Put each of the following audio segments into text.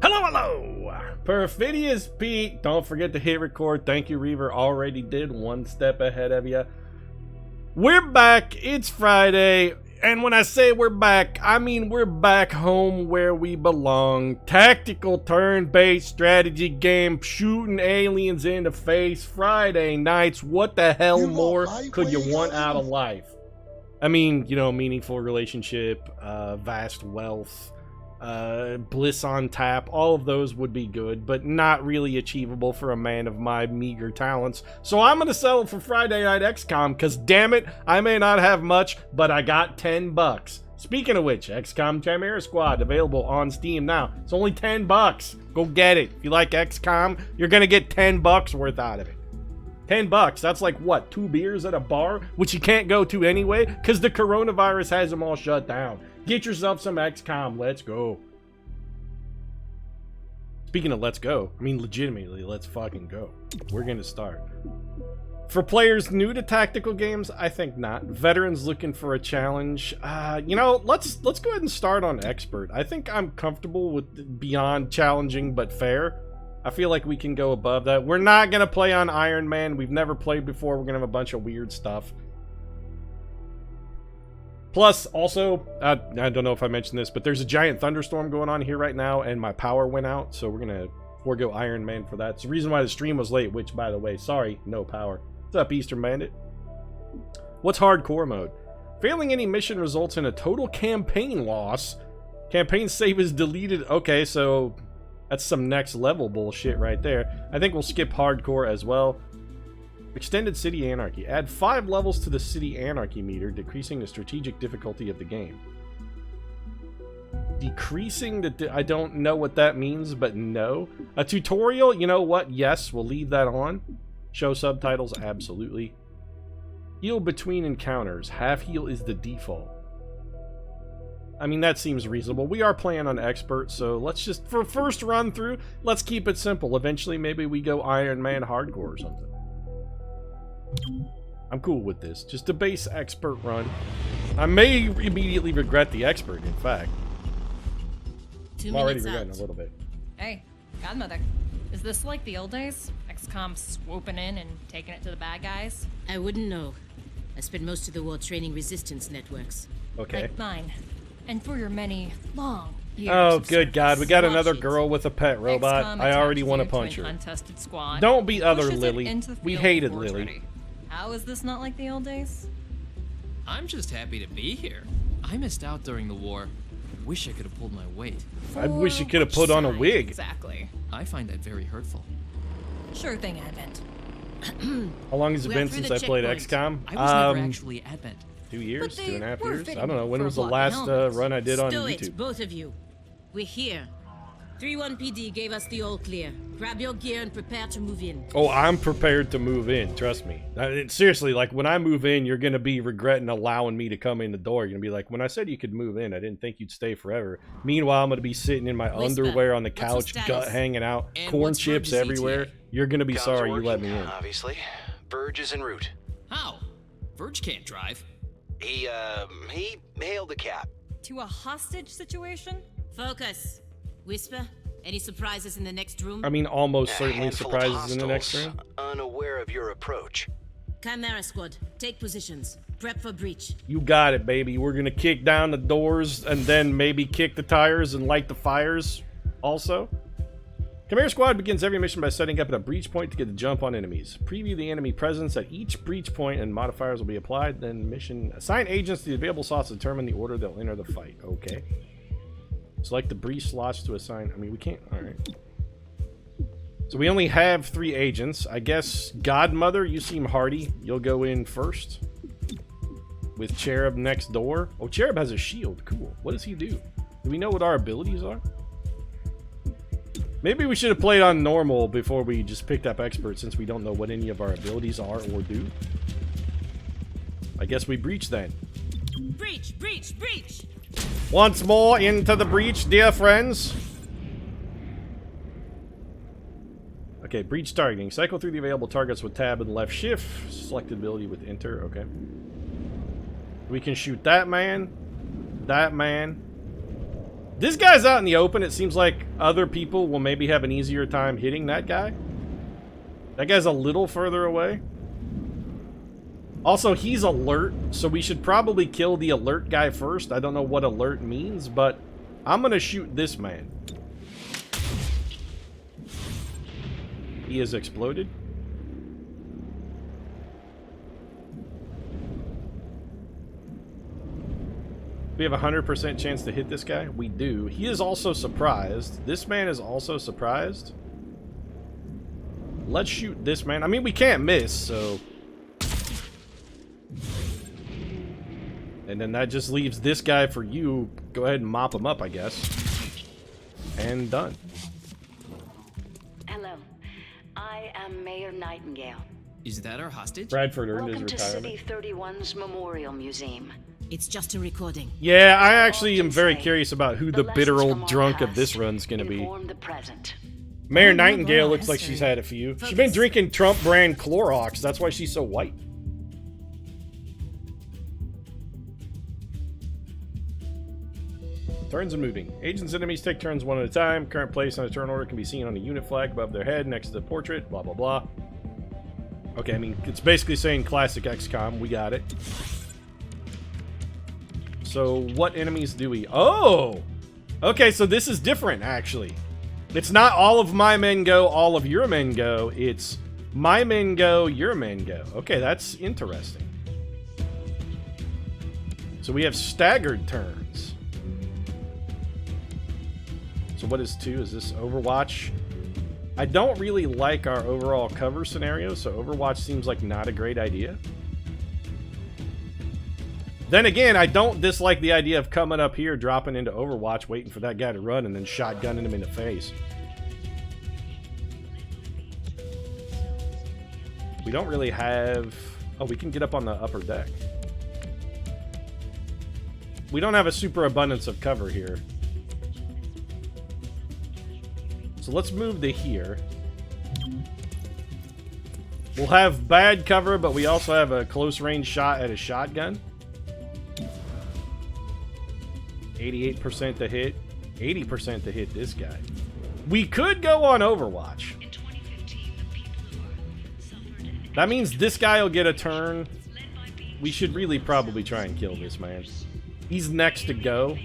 Hello! Perfidious Pete. Don't forget to hit record. Thank you, Reaver. Already did, one step ahead of you. We're back. It's Friday. And when I say we're back, I mean we're back home where we belong. Tactical turn-based strategy game, shooting aliens in the face. Friday nights. What the hell more could you want out of life? I mean, you know, meaningful relationship, vast wealth, bliss on tap, all of those would be good, but not really achievable for a man of my meager talents. So I'm gonna settle for Friday Night XCOM, because damn it, I may not have much, but I got 10 bucks. Speaking of which, XCOM Chimera Squad, available on Steam now. It's only 10 bucks. Go get it. If you like XCOM, you're gonna get 10 bucks worth out of it. 10 bucks, that's like what, 2 beers at a bar, which you can't go to anyway, because the coronavirus has them all shut down. Get yourself some XCOM, let's go. Speaking of let's go, I mean legitimately, let's fucking go. We're gonna start. For players new to tactical games, I think not. Veterans looking for a challenge, you know, let's go ahead and start on expert. I think I'm comfortable with beyond challenging but fair. I feel like we can go above that. We're not gonna play on Iron Man. We've never played before. We're gonna have a bunch of weird stuff. Plus, also, I don't know if I mentioned this, but there's a giant thunderstorm going on here right now, and my power went out, so we're gonna forego Iron Man for that. It's the reason why the stream was late, which, by the way, sorry, no power. What's up, Eastern Bandit? What's hardcore mode? Failing any mission results in a total campaign loss. Campaign save is deleted. Okay, so that's some next level bullshit right there. I think we'll skip hardcore as well. Extended City Anarchy. Add 5 levels to the City Anarchy meter, decreasing the strategic difficulty of the game. Decreasing the... I don't know what that means, but no. A tutorial? You know what? Yes, we'll leave that on. Show subtitles? Absolutely. Heal between encounters. Half heal is the default. I mean, that seems reasonable. We are playing on expert, so let's just... For first run through, let's keep it simple. Eventually, maybe we go Iron Man hardcore or something. I'm cool with this. Just a base expert run. I may immediately regret the expert, in fact. I'm already regretting a little bit. Hey, Godmother. Is this like the old days? XCOM swooping in and taking it to the bad guys? I wouldn't know. I spent most of the war training resistance networks. Okay. Like mine. And for your many long years. Oh, good God. We got another girl with a pet robot. I already want to punch her. Untested squad. Don't be other Lily. We hated Lily. How is this not like the old days? I'm just happy to be here. I missed out during the war. Wish I could have pulled my weight. I wish you could have put on a wig. Exactly. I find that very hurtful. Sure thing, Advent. How long has it been since I played XCOM? I was never actually Advent. 2 years? 2.5 years? I don't know. When was the last run I did on YouTube? Both of you. We're here. 3-1 PD gave us the all clear. Grab your gear and prepare to move in. Oh, I'm prepared to move in. Trust me. Seriously, like, when I move in, you're going to be regretting allowing me to come in the door. You're going to be like, when I said you could move in, I didn't think you'd stay forever. Meanwhile, I'm going to be sitting in my underwear on the couch, gut hanging out, and corn chips everywhere. You're going to be sorry you let me in. Obviously. Verge is en route. How? Verge can't drive. He hailed a cab. To a hostage situation? Focus. Whisper, any surprises in the next room? I mean, almost certainly surprises in the next room. Unaware of your approach. Chimera squad, take positions. Prep for breach. You got it, baby. We're gonna kick down the doors and then maybe kick the tires and light the fires also. Chimera Squad begins every mission by setting up at a breach point to get the jump on enemies. Preview the enemy presence at each breach point and modifiers will be applied. Then mission. Assign agents to the available slots to determine the order they'll enter the fight. Okay. Select the breach slots to assign. I mean, we can't. Alright. So we only have 3 agents. I guess Godmother, you seem hardy. You'll go in first. With Cherub next door. Oh, Cherub has a shield. Cool. What does he do? Do we know what our abilities are? Maybe we should have played on normal before we just picked up expert, since we don't know what any of our abilities are or do. I guess we breach then. Breach, breach, breach! Once more into the breach, dear friends. Okay, breach targeting. Cycle through the available targets with tab and left shift. Select ability with enter. Okay. We can shoot that man. That man. This guy's out in the open. It seems like other people will maybe have an easier time hitting that guy. That guy's a little further away. Also, he's alert, so we should probably kill the alert guy first. I don't know what alert means, but I'm gonna shoot this man. He has exploded. We have a 100% chance to hit this guy. We do. He is also surprised. This man is also surprised. Let's shoot this man. I mean, we can't miss, so... And then that just leaves this guy for you. Go ahead and mop him up, I guess. And done. Hello. I am Mayor Nightingale. Is that our hostage? Bradford earned Welcome his to retirement. City 31's Memorial Museum. It's just a recording. Yeah, I actually am very Say, curious about who the bitter lessons old from our drunk of this past run's gonna be. inform the present. Mayor Oh, no, Nightingale boy, looks like she's history. had a few. She's Focus. been drinking Trump brand Clorox. That's why she's so white. Turns and moving. Agents and enemies take turns one at a time. Current place on a turn order can be seen on a unit flag above their head next to the portrait. Blah, blah, blah. Okay, I mean, it's basically saying classic XCOM. We got it. So, what enemies do we... Oh! Okay, so this is different, actually. It's not all of my men go, all of your men go. It's my men go, your men go. Okay, that's interesting. So we have staggered turns. So what is 2? Is this Overwatch? I don't really like our overall cover scenario, so Overwatch seems like not a great idea. Then again, I don't dislike the idea of coming up here, dropping into Overwatch, waiting for that guy to run, and then shotgunning him in the face. We don't really have... Oh, we can get up on the upper deck. We don't have a super abundance of cover here. So let's move to here. We'll have bad cover, but we also have a close range shot at a shotgun. 88% to hit. 80% to hit this guy. We could go on Overwatch. That means this guy will get a turn. We should really probably try and kill this man. He's next to go.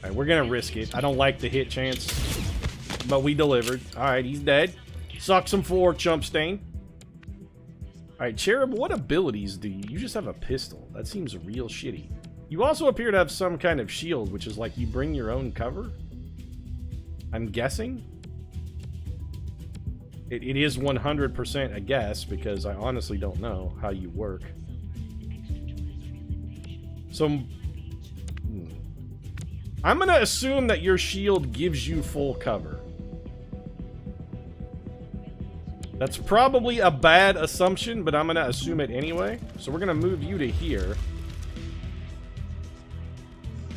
Alright, we're gonna risk it. I don't like the hit chance, but we delivered. Alright, he's dead. Suck some floor, chump stain. Alright, Cherub, what abilities do you? You just have a pistol. That seems real shitty. You also appear to have some kind of shield, which is like you bring your own cover? I'm guessing? It is 100% a guess, because I honestly don't know how you work. So... I'm gonna assume that your shield gives you full cover. That's probably a bad assumption, but I'm gonna assume it anyway. So we're gonna move you to here.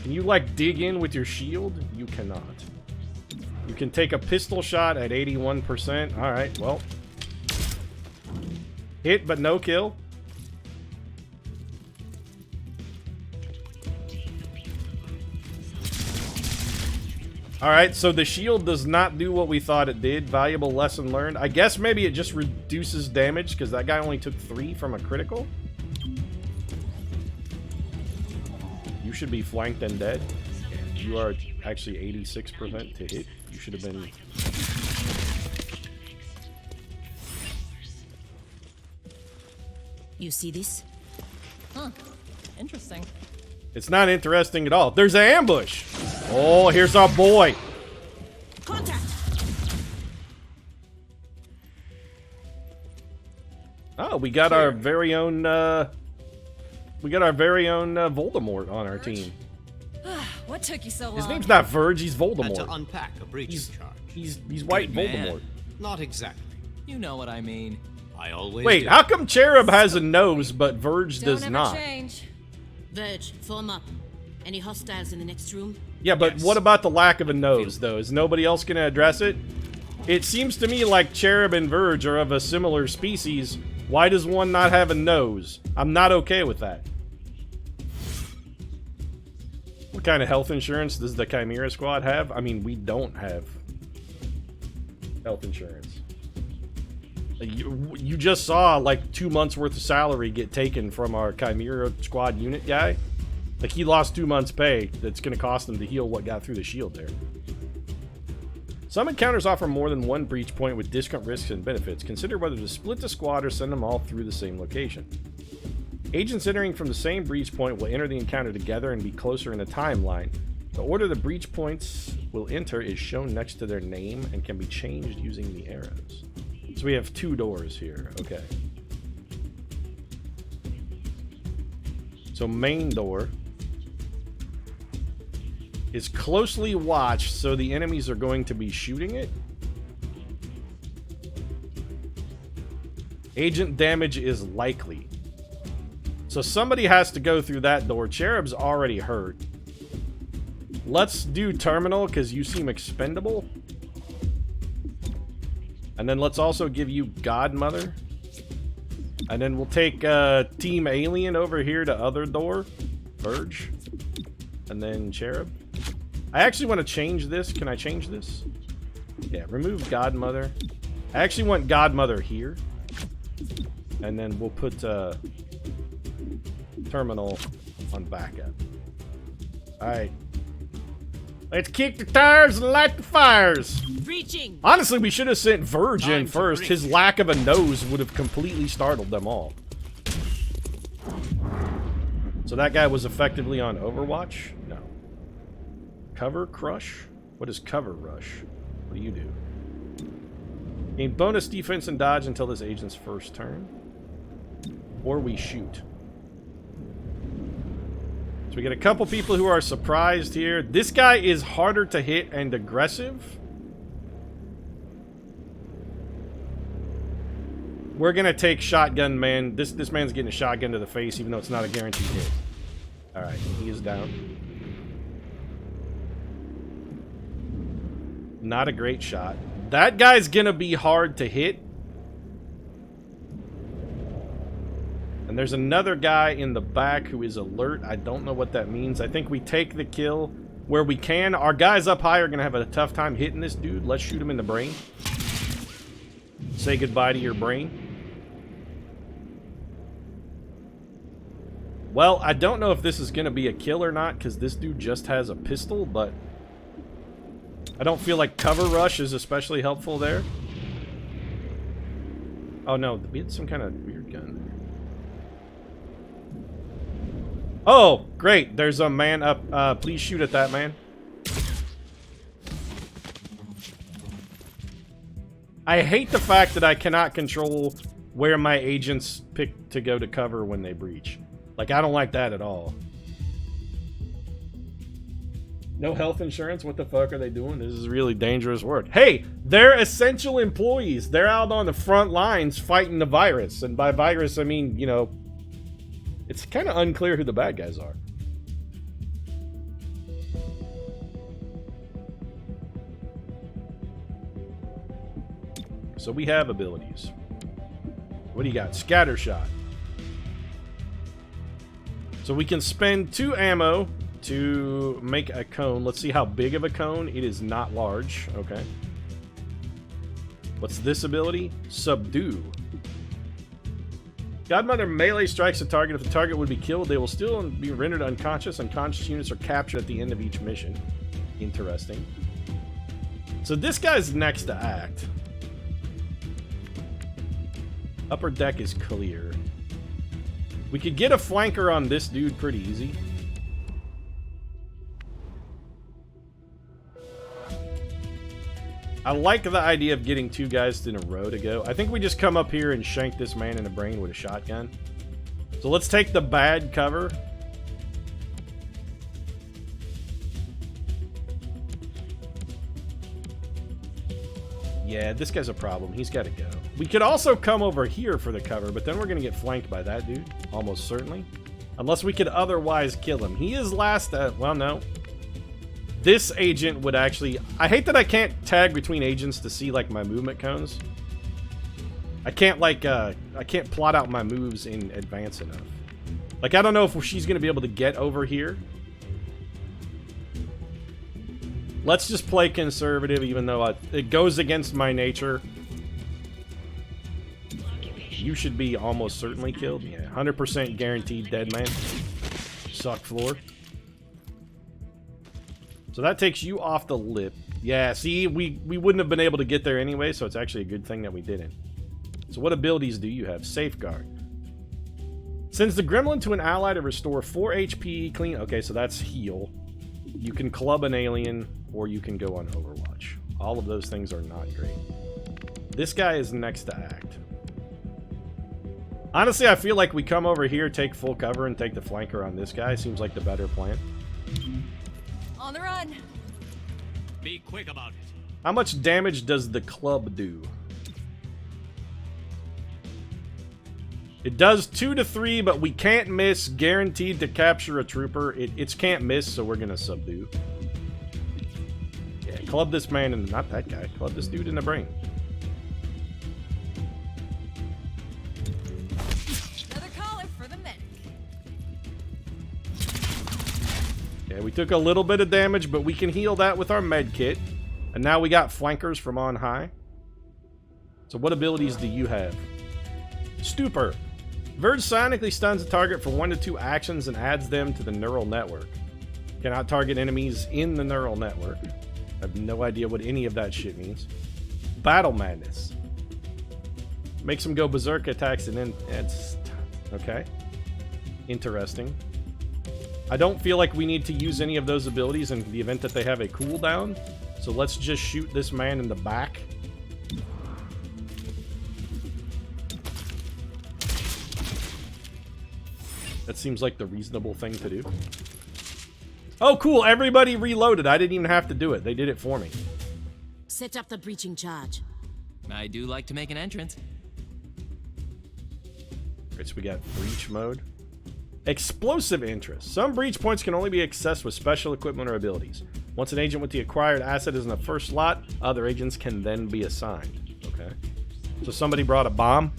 Can you, like, dig in with your shield? You cannot. You can take a pistol shot at 81%. Alright, well. Hit, but no kill. Alright, so the shield does not do what we thought it did. Valuable lesson learned. I guess maybe it just reduces damage, because that guy only took 3 from a critical. You should be flanked and dead. you are actually 86% to hit. You should have been... You see this? Huh. Interesting. It's not interesting at all. There's an ambush. Oh, here's our boy. Contact! Oh, we got our very own, Voldemort on our team. What took you so long? His name's not Verge, he's Had to Voldemort. unpack a breaching charge. He's white Good man. Voldemort. Not exactly. You know what I mean. I always Wait, do. how come Cherub has a nose but Verge Don't does ever not? change. Verge, form up. Any hostiles in the next room? Yeah, but Yes. what about the lack of a nose, though? Is nobody else going to address it? It seems to me like Cherub and Verge are of a similar species. Why does one not have a nose? I'm not okay with that. What kind of health insurance does the Chimera squad have? I mean, we don't have health insurance. You just saw like 2 months worth of salary get taken from our Chimera squad unit guy. Like, he lost 2 months pay that's going to cost him to heal what got through the shield there. Some encounters offer more than one breach point with discount risks and benefits. Consider whether to split the squad or send them all through the same location. Agents entering from the same breach point will enter the encounter together and be closer in a timeline. The order the breach points will enter is shown next to their name and can be changed using the arrows. So we have 2 doors here. Okay. So main door is closely watched, so the enemies are going to be shooting it. Agent damage is likely. So somebody has to go through that door. Cherub's already hurt. Let's do terminal, because you seem expendable. And then let's also give you Godmother. And then we'll take Team Alien over here to other door. Verge. And then Cherub. I actually want to change this. Can I change this? Yeah, remove Godmother. I actually want Godmother here. And then we'll put Terminal on backup. Alright. Let's kick the tires and light the fires. Breaching! Honestly, we should have sent Verge in Time to first. breach. His lack of a nose would have completely startled them all. So that guy was effectively on Overwatch? No. Cover Crush? What is Cover Rush? What do you do? Gain bonus defense and dodge until this agent's first turn. Or we shoot. So we get a couple people who are surprised here. This guy is harder to hit and aggressive. We're gonna take Shotgun Man. This man's getting a shotgun to the face, even though it's not a guaranteed hit. Alright, he is down. Not a great shot. That guy's gonna be hard to hit. And there's another guy in the back who is alert. I don't know what that means. I think we take the kill where we can. Our guys up high are gonna have a tough time hitting this dude. Let's shoot him in the brain. Say goodbye to your brain. Well, I don't know if this is gonna be a kill or not, because this dude just has a pistol, but I don't feel like Cover Rush is especially helpful there. Oh no, we had some kind of weird gun there. Oh, great. There's a man up. Please shoot at that man. I hate the fact that I cannot control where my agents pick to go to cover when they breach. Like, I don't like that at all. No health insurance? What the fuck are they doing? This is really dangerous work. Hey, they're essential employees. They're out on the front lines fighting the virus. And by virus, I mean, you know, it's kind of unclear who the bad guys are. So we have abilities. What do you got? Scatter shot. So we can spend 2 ammo to make a cone. Let's see how big of a cone. It is not large. Okay. What's this ability? Subdue. Godmother melee strikes a target. If the target would be killed, they will still be rendered unconscious. Unconscious units are captured at the end of each mission. Interesting. So this guy's next to act. Upper deck is clear. We could get a flanker on this dude pretty easy. I like the idea of getting 2 guys in a row to go. I think we just come up here and shank this man in the brain with a shotgun. So let's take the bad cover. Yeah, this guy's a problem. He's got to go. We could also come over here for the cover, but then we're going to get flanked by that dude. Almost certainly. Unless we could otherwise kill him. He is last at... Well, no. This agent would actually... I hate that I can't tag between agents to see, like, my movement cones. I can't, like, I can't plot out my moves in advance enough. Like, I don't know if she's going to be able to get over here. Let's just play conservative, even though it goes against my nature. You should be almost certainly killed. Yeah, 100% guaranteed dead, man. Suck floor. So that takes you off the lip. Yeah, see, we wouldn't have been able to get there anyway, so it's actually a good thing that we didn't. So what abilities do you have? Safeguard. Sends the gremlin to an ally to restore 4 HP, clean... Okay, so that's heal. You can club an alien, or you can go on Overwatch. All of those things are not great. This guy is next to act. Honestly, I feel like we come over here, take full cover, and take the flanker on this guy. Seems like the better plan. On the run. Be quick about it. How much damage does the club do? It does 2 to 3, but we can't miss. Guaranteed to capture a trooper. It's can't miss, so we're gonna subdue. Yeah, club this man and not that guy. Club this dude in the brain. Another caller for the medic. Yeah, we took a little bit of damage, but we can heal that with our med kit. And now we got flankers from on high. So what abilities do you have? Stupor. Verge sonically stuns a target for 1 to 2 actions and adds them to the neural network. Cannot target enemies in the neural network. I have no idea what any of that shit means. Battle Madness. Makes them go berserk attacks and then... It's... Okay. Interesting. I don't feel like we need to use any of those abilities in the event that they have a cooldown. So let's just shoot this man in the back. That seems like the reasonable thing to do. Oh, cool. Everybody reloaded. I didn't even have to do it. They did it for me. Set up the breaching charge. I do like to make an entrance. Alright, so we got breach mode. Explosive interest. Some breach points can only be accessed with special equipment or abilities. Once an agent with the acquired asset is in the first slot, other agents can then be assigned. Okay. So somebody brought a bomb.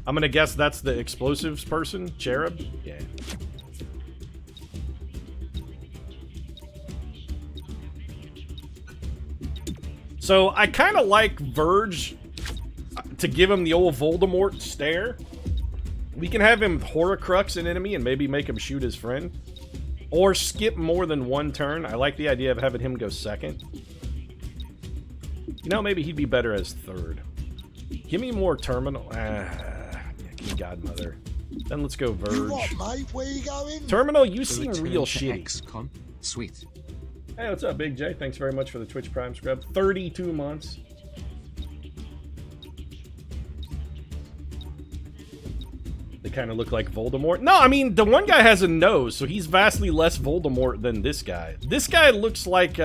I'm gonna guess that's the explosives person, Cherub. Yeah. So I kind of like Verge to give him the old Voldemort stare. We can have him Horcrux an enemy and maybe make him shoot his friend, or skip more than 1 turn. I like the idea of having him go second. You know, maybe he'd be better as third. Give me more terminal. Godmother. Then let's go Verge. You what, mate? Where you going? Terminal, you seem real shitty. XCOM. Sweet. Hey, what's up, Big J? Thanks very much for the Twitch Prime scrub. 32 months. They kind of look like Voldemort. No, I mean, the one guy has a nose, so he's vastly less Voldemort than this guy. This guy looks like,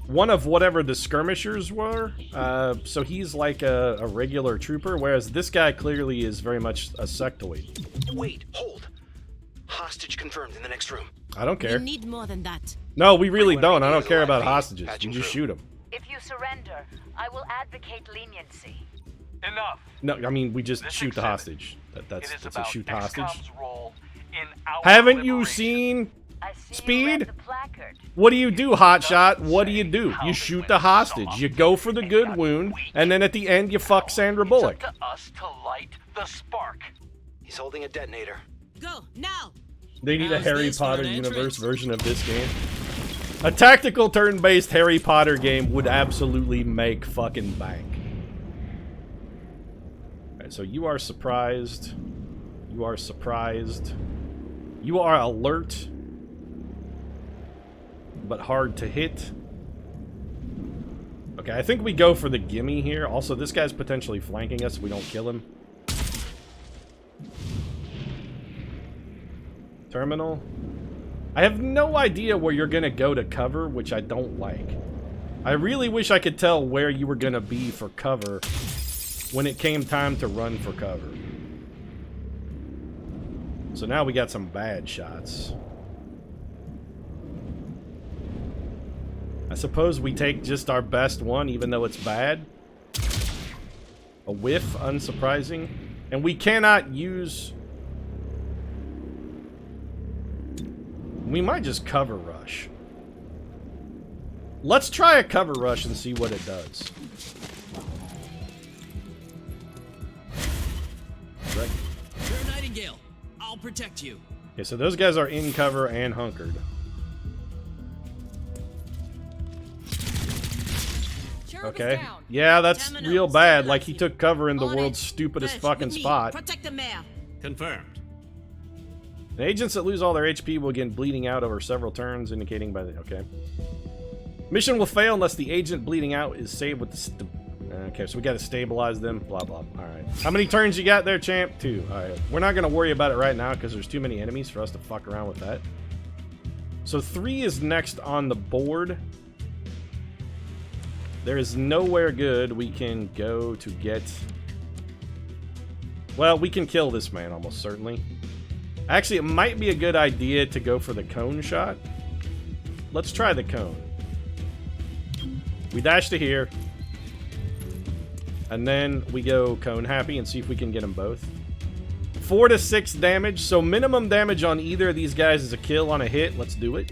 one of whatever the skirmishers were, so he's like a regular trooper, whereas this guy clearly is very much a sectoid. Wait, hold. Hostage confirmed in the next room. I don't care. We need more than that. No, we really don't. I don't care about hostages. You just shoot them. If you surrender, I will advocate leniency. Enough. No, I mean, we just This shoot the exhibit, hostage. That's a about shoot the hostage. XCOM's role in our Haven't you liberation. seen I see Speed? you read the placard. What do you do, Hotshot? What do? You shoot the hostage. You go for the good wound, and then at the end, you fuck Sandra Bullock. It's up to us to light the spark. He's holding a detonator. Go, now! They need a How's Harry this for Potter an universe entrance? version of this game. A tactical turn-based Harry Potter game would absolutely make fucking bank. Alright, so you are surprised. You are surprised. You are alert. But hard to hit. Okay, I think we go for the gimme here. Also, this guy's potentially flanking us if we don't kill him. Terminal. I have no idea where you're gonna go to cover, which I don't like. I really wish I could tell where you were gonna be for cover when it came time to run for cover. So now we got some bad shots. I suppose we take just our best one, even though it's bad. A whiff, unsurprising. And we cannot use... We might just cover rush. Let's try a cover rush and see what it does. Right. You're a Nightingale. I'll protect you. Okay, so those guys are in cover and hunkered. Okay. Yeah, that's real bad. Like, he took cover in the world's stupidest fucking spot. Protect the mayor. Confirmed. And agents that lose all their HP will begin bleeding out over several turns, indicating by the... Okay. Mission will fail unless the agent bleeding out is saved with the... Okay, so we gotta stabilize them. Blah, blah. Alright. How many turns you got there, champ? 2. Alright. We're not gonna worry about it right now, because there's too many enemies for us to fuck around with that. So 3 is next on the board. There is nowhere good we can go to get... Well, we can kill this man, almost certainly. Actually, it might be a good idea to go for the cone shot. Let's try the cone. We dash to here. And then we go cone happy and see if we can get them both. 4 to 6 damage. So minimum damage on either of these guys is a kill on a hit. Let's do it.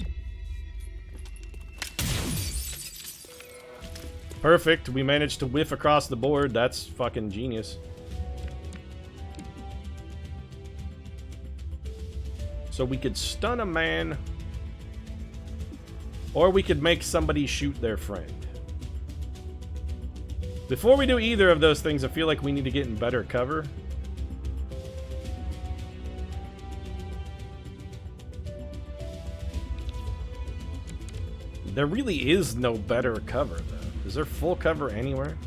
Perfect. We managed to whiff across the board. That's fucking genius. So we could stun a man, or we could make somebody shoot their friend. Before we do either of those things, I feel like we need to get in better cover. There really is no better cover, though. Is there full cover anywhere?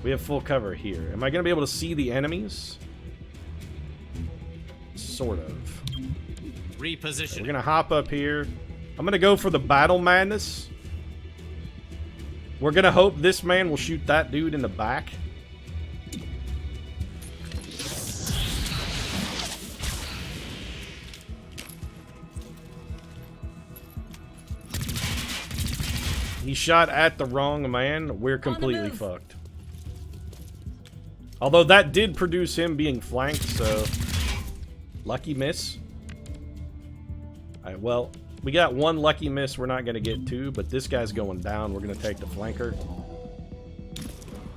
We have full cover here. Am I going to be able to see the enemies? Sort of. Reposition. We're going to hop up here. I'm going to go for the battle madness. We're going to hope this man will shoot that dude in the back. He shot at the wrong man. We're completely fucked. Although that did produce him being flanked, so... Lucky miss. Alright, well, we got 1 lucky miss. We're not going to get 2, but this guy's going down. We're going to take the flanker.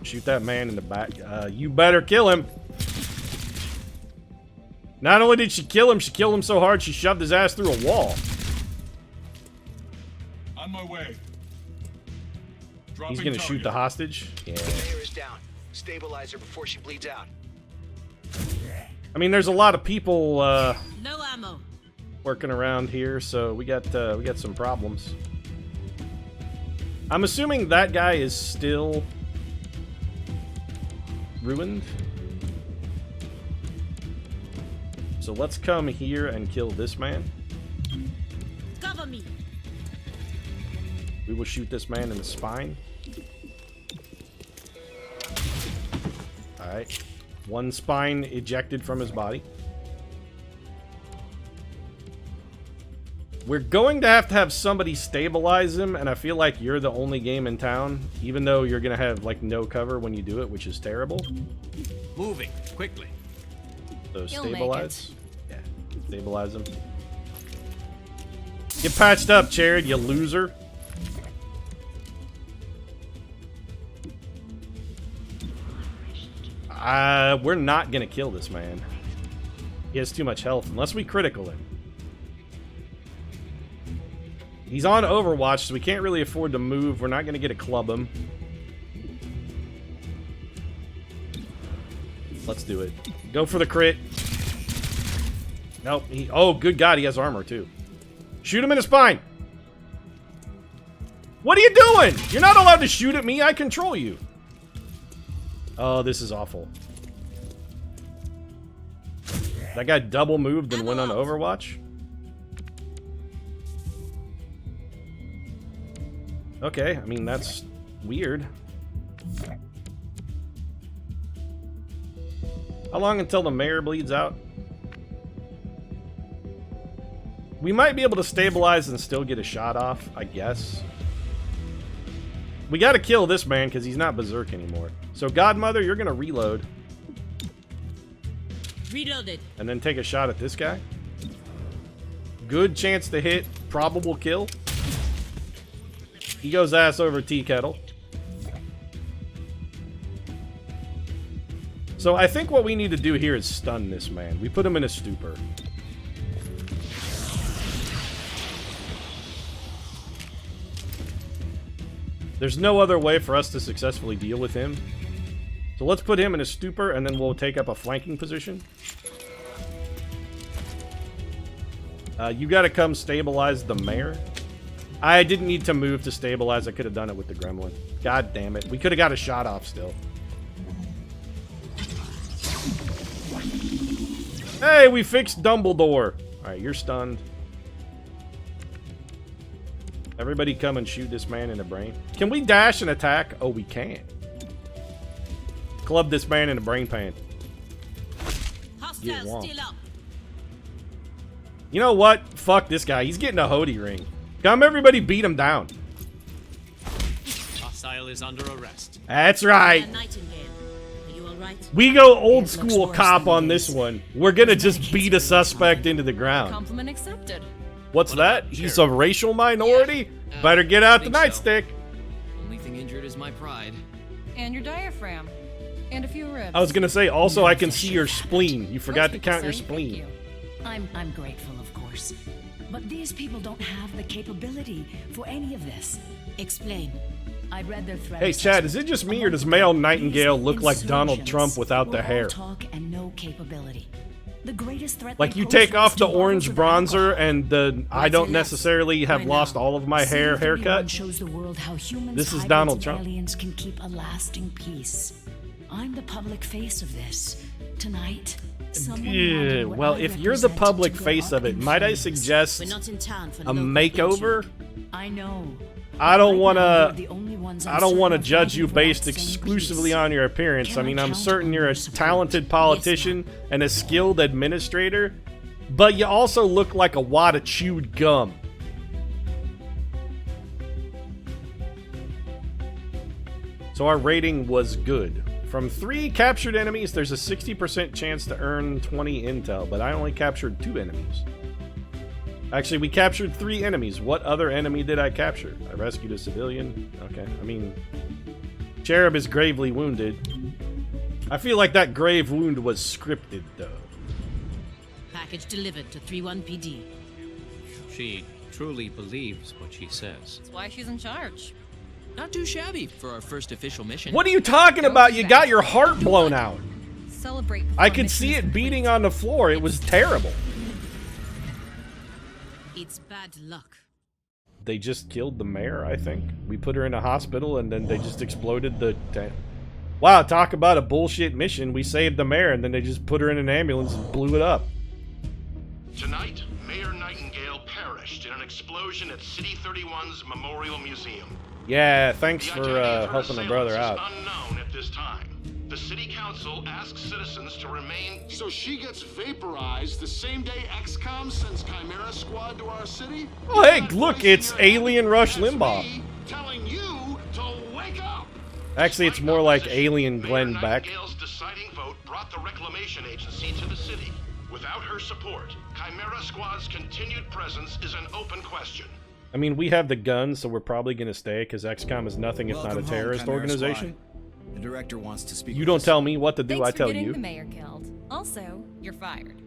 Shoot that man in the back. You better kill him. Not only did she kill him so hard she shoved his ass through a wall. On my way. He's going to shoot the hostage. Yeah. The mayor is down. Stabilize her before she bleeds out. I mean, there's a lot of people No ammo. working around here, so we got some problems. I'm assuming that guy is still ruined. So let's come here and kill this man. Cover me. We will shoot this man in the spine. Alright. 1 spine ejected from his body. We're going to have somebody stabilize him, and I feel like you're the only game in town, even though you're going to have, like, no cover when you do it, which is terrible. Moving quickly. So He'll stabilize. Yeah, stabilize him. Get patched up, Jared, you loser. We're not gonna kill this man. He has too much health, unless we critical him. He's on Overwatch, so we can't really afford to move. We're not going to get to club him. Let's do it. Go for the crit. Nope. Oh, good God, he has armor, too. Shoot him in the spine. What are you doing? You're not allowed to shoot at me. I control you. Oh, this is awful. That guy double moved and went on Overwatch. Okay, I mean, that's weird. How long until the mayor bleeds out? We might be able to stabilize and still get a shot off, I guess. We gotta kill this man because he's not berserk anymore. So, Godmother, you're gonna reload. Reloaded. And then take a shot at this guy. Good chance to hit. Probable kill. He goes ass over tea kettle. So I think what we need to do here is stun this man. We put him in a stupor. There's no other way for us to successfully deal with him. So let's put him in a stupor, and then we'll take up a flanking position. You gotta come stabilize the mayor. I didn't need to move to stabilize. I could have done it with the gremlin. God damn it. We could have got a shot off still. Hey, we fixed Dumbledore. Alright, you're stunned. Everybody come and shoot this man in the brain. Can we dash and attack? Oh, we can. Club this man in the brain pan. Get one. You know what? Fuck this guy. He's getting a Hody ring. Come, everybody, beat him down. Hostile is under arrest. That's right. We go old school cop on this one. We're gonna just beat a suspect into the ground. Compliment accepted. What's that? He's a racial minority? Better get out the nightstick. Only thing injured is my pride. And your diaphragm. And a few ribs. I was gonna say, also, I can see your spleen. You forgot to count your spleen. I'm grateful, of course. But these people don't have the capability for any of this. Explain. I read their threat. Hey, Chad, is it just me or does Male Nightingale look like Donald Trump without the hair? Talk and no capability. The greatest threat like you take off the orange bronzer and the I don't necessarily have lost all of my hair haircut. Shows the world how humans, this is Donald Trump. Aliens can keep a lasting peace. I'm the public face of this. Tonight, yeah, well, if you're the public face of it, might I suggest a makeover? I know. I don't want to judge you based exclusively on your appearance. I mean, I'm certain you're a talented politician and a skilled administrator, but you also look like a wad of chewed gum. So our rating was good. From 3 captured enemies, there's a 60% chance to earn 20 intel, but I only captured 2 enemies. Actually, we captured 3 enemies. What other enemy did I capture? I rescued a civilian. Okay, I mean, Cherub is gravely wounded. I feel like that grave wound was scripted, though. Package delivered to 31 PD. She truly believes what she says. That's why she's in charge. Not too shabby for our first official mission. What are you talking about? You got your heart blown out. Celebrate. I could see it beating on the floor. It was terrible. It's bad luck. They just killed the mayor, I think. We put her in a hospital and then they just exploded the tank. Wow, talk about a bullshit mission. We saved the mayor and then they just put her in an ambulance and blew it up. Tonight, Mayor Nightingale perished in an explosion at City 31's Memorial Museum. Yeah, thanks for helping the brother out. Unknown at this time. The city council asks citizens to remain. So she gets vaporized the same day XCOM sends Chimera Squad to our city? Oh, hey, look, it's Alien Rush Limbaugh. Telling you to wake up. Actually, it's more like Alien Glenn Beck. Nightingale's deciding vote brought the Reclamation Agency to the city. Without her support, Chimera Squad's continued presence is an open question. I mean, we have the guns, so we're probably going to stay, because XCOM is nothing if not a terrorist organization. The director wants to speak. You don't tell me what to do, I tell you. The mayor killed. Also, you're fired.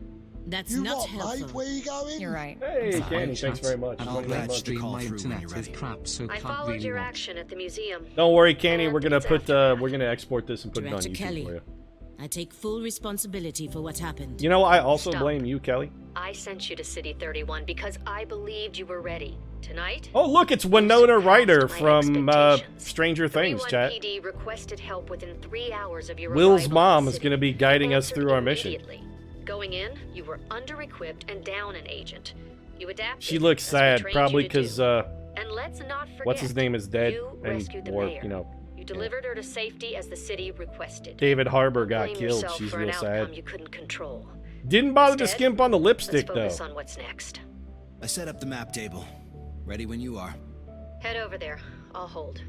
That's You not what, helpful. mate? Where you going? You're right. Hey, Candy, thanks very much. And 29 I'll bucks. stream my internet is crap, so I can't followed really your watch. action at the museum. Don't worry, Candy. And We're gonna it's put aftermath. we're gonna export this and put Director it on YouTube Kelly. for you. I take full responsibility for what happened. You know, I also Stop. blame you, Kelly. I sent you to City 31 because I believed you were ready. Tonight, Oh, look, it's Winona Ryder my from expectations. Stranger Things, 31 chat. PD requested help within 3 hours of your Will's arrival in mom the is city. going to be guiding us Answered through our mission. immediately. Going in, you were under-equipped and down an agent. You adapted. She looks as we sad, trained probably you to do. because And let's not forget, what's his name is dead, you and rescued the or mayor. you know, You delivered her to safety as the city requested. David Harbour got Blame killed. yourself She's for real an outcome sad. you couldn't control. Didn't bother to Instead, skimp on the lipstick Let's focus though. on what's next. I set up the map table. Ready when you are. Head over there. I'll hold.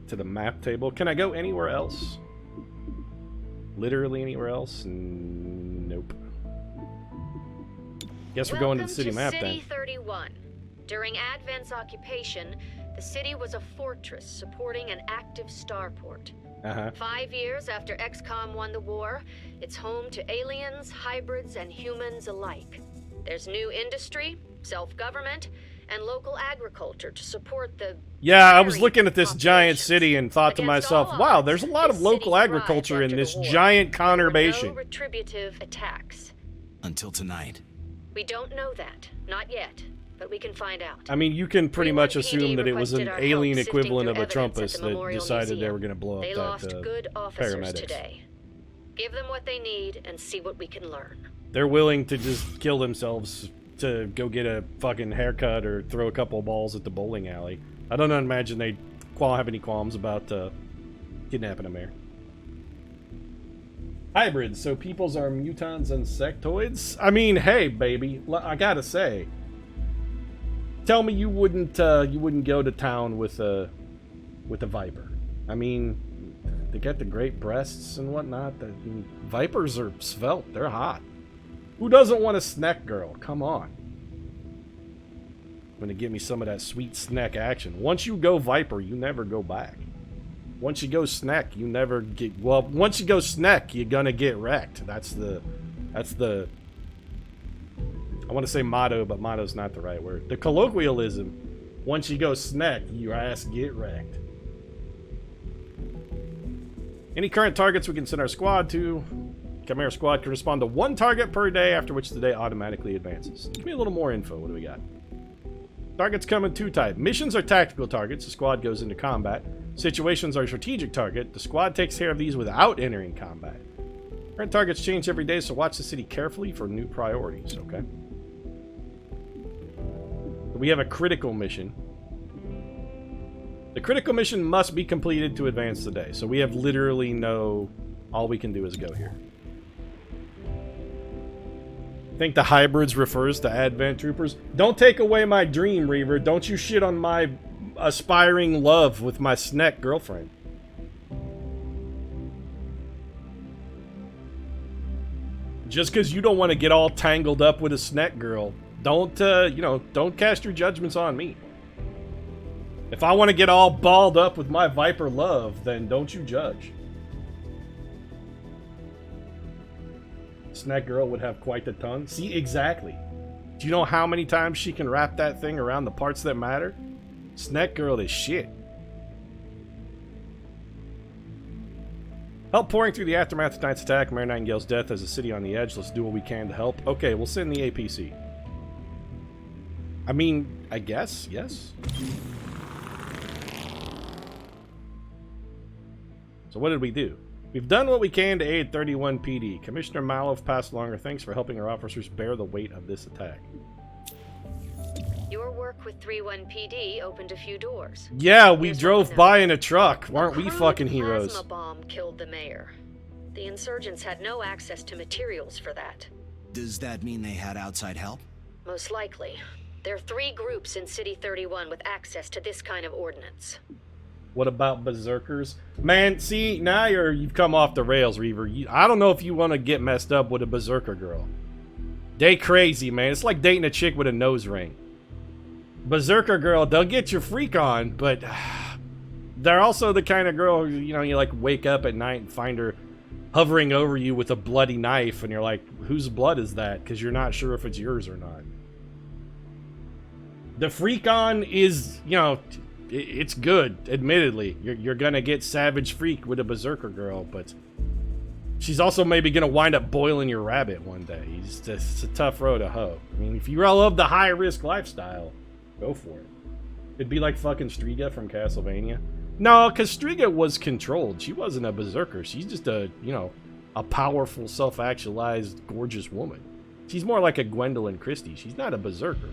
To the map table. Can I go anywhere else? Literally anywhere else? Nope. Guess we're going to the city map then. City 31. During Advent's occupation, the city was a fortress supporting an active starport. 5 years after XCOM won the war, it's home to aliens, hybrids, and humans alike. There's new industry, self-government, and local agriculture to support the... Yeah, I was varied looking at this giant populations. city and thought to Against myself, all wow, odds, there's a lot of this local city agriculture thrived in after this the war. giant There were conurbation. no retributive attacks. Until tonight. We don't know that. Not yet. But we can find out. I mean, you can pretty much 31 assume that it was an requested our alien help equivalent of a sifting through Trumpus evidence at that the Memorial decided they Museum. were going to blow They up lost that good officers paramedics. today. Give them what they need and see what we can learn. They're willing to just kill themselves to go get a fucking haircut or throw a couple balls at the bowling alley. I don't imagine they have any qualms about kidnapping a mayor. Hybrids, so peoples are mutants and sectoids? I mean, hey, baby, I gotta say, tell me you wouldn't go to town with a viper. I mean, they got the great breasts and whatnot. Vipers are svelte. They're hot. Who doesn't want a snack girl? Come on. Gonna give me some of that sweet snack action. Once you go viper, you never go back. Once you go snack, you never get... Well, once you go snack, you're gonna get wrecked. That's the... I want to say motto, but motto's not the right word. The colloquialism. Once you go snack, your ass get wrecked. Any current targets we can send our squad to? Chimera squad can respond to 1 target per day, after which the day automatically advances. Give me a little more info. What do we got? Targets come in 2 types. Missions are tactical targets. The squad goes into combat. Situations are strategic target. The squad takes care of these without entering combat. Current targets change every day, so watch the city carefully for new priorities, okay? We have a critical mission. The critical mission must be completed to advance the day, so we have literally no... All we can do is go here. I think the hybrids refers to Advent troopers. Don't take away my dream, Reaver. Don't you shit on my aspiring love with my snack girlfriend. Just because you don't want to get all tangled up with a snack girl, don't, don't cast your judgments on me. If I want to get all balled up with my Viper love, then don't you judge. Snack girl would have quite the tongue. See, exactly. Do you know how many times she can wrap that thing around the parts that matter? Snack girl is shit. Help pouring through the aftermath of tonight's attack. Mary Nightingale's death as a city on the edge. Let's do what we can to help. Okay, we'll send the APC. I mean, I guess, yes. So what did we do? We've done what we can to aid 31 PD. Commissioner Malov passed along her thanks for helping our officers bear the weight of this attack. Your work with 31 PD opened a few doors. Yeah, we drove by in a truck. Weren't we fucking heroes? A plasma bomb killed the mayor. The insurgents had no access to materials for that. Does that mean they had outside help? Most likely. There are 3 groups in City 31 with access to this kind of ordnance. What about berserkers? Man, see, now you've come off the rails, Reaver. I don't know if you want to get messed up with a berserker girl. They crazy, man. It's like dating a chick with a nose ring. Berserker girl, they'll get your freak on, but they're also the kind of girl, you like wake up at night and find her hovering over you with a bloody knife, and you're like, whose blood is that? Because you're not sure if it's yours or not. The Freak-On is, you know, it's good, admittedly. You're gonna get Savage Freak with a Berserker girl, but she's also maybe gonna wind up boiling your rabbit one day. It's a tough road to hoe. I mean, if you love the high-risk lifestyle, go for it. It'd be like fucking Striga from Castlevania. No, because Striga was controlled. She wasn't a berserker. She's just a, you know, a powerful, self-actualized, gorgeous woman. She's more like a Gwendolyn Christie. She's not a berserker.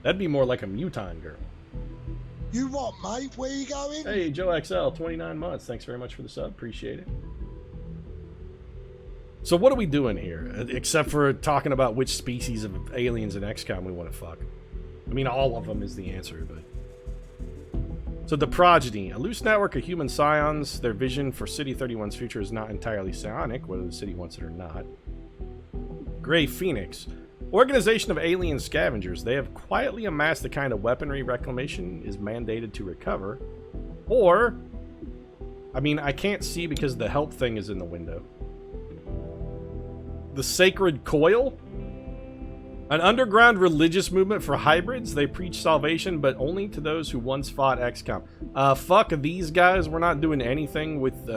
That'd be more like a Muton girl. You what, mate? Where you going? Hey, Joe XL, 29 months. Thanks very much for the sub. Appreciate it. So what are we doing here? Except for talking about which species of aliens in XCOM we want to fuck. I mean, all of them is the answer, but... So the Progeny. A loose network of human scions. Their vision for City 31's future is not entirely psionic, whether the city wants it or not. Gray Phoenix. Organization of alien scavengers. They have quietly amassed the kind of weaponry Reclamation is mandated to recover. Or... I mean, I can't see because the help thing is in the window. The Sacred Coil? An underground religious movement for hybrids. They preach salvation, but only to those who once fought XCOM. Fuck these guys. We're not doing anything with...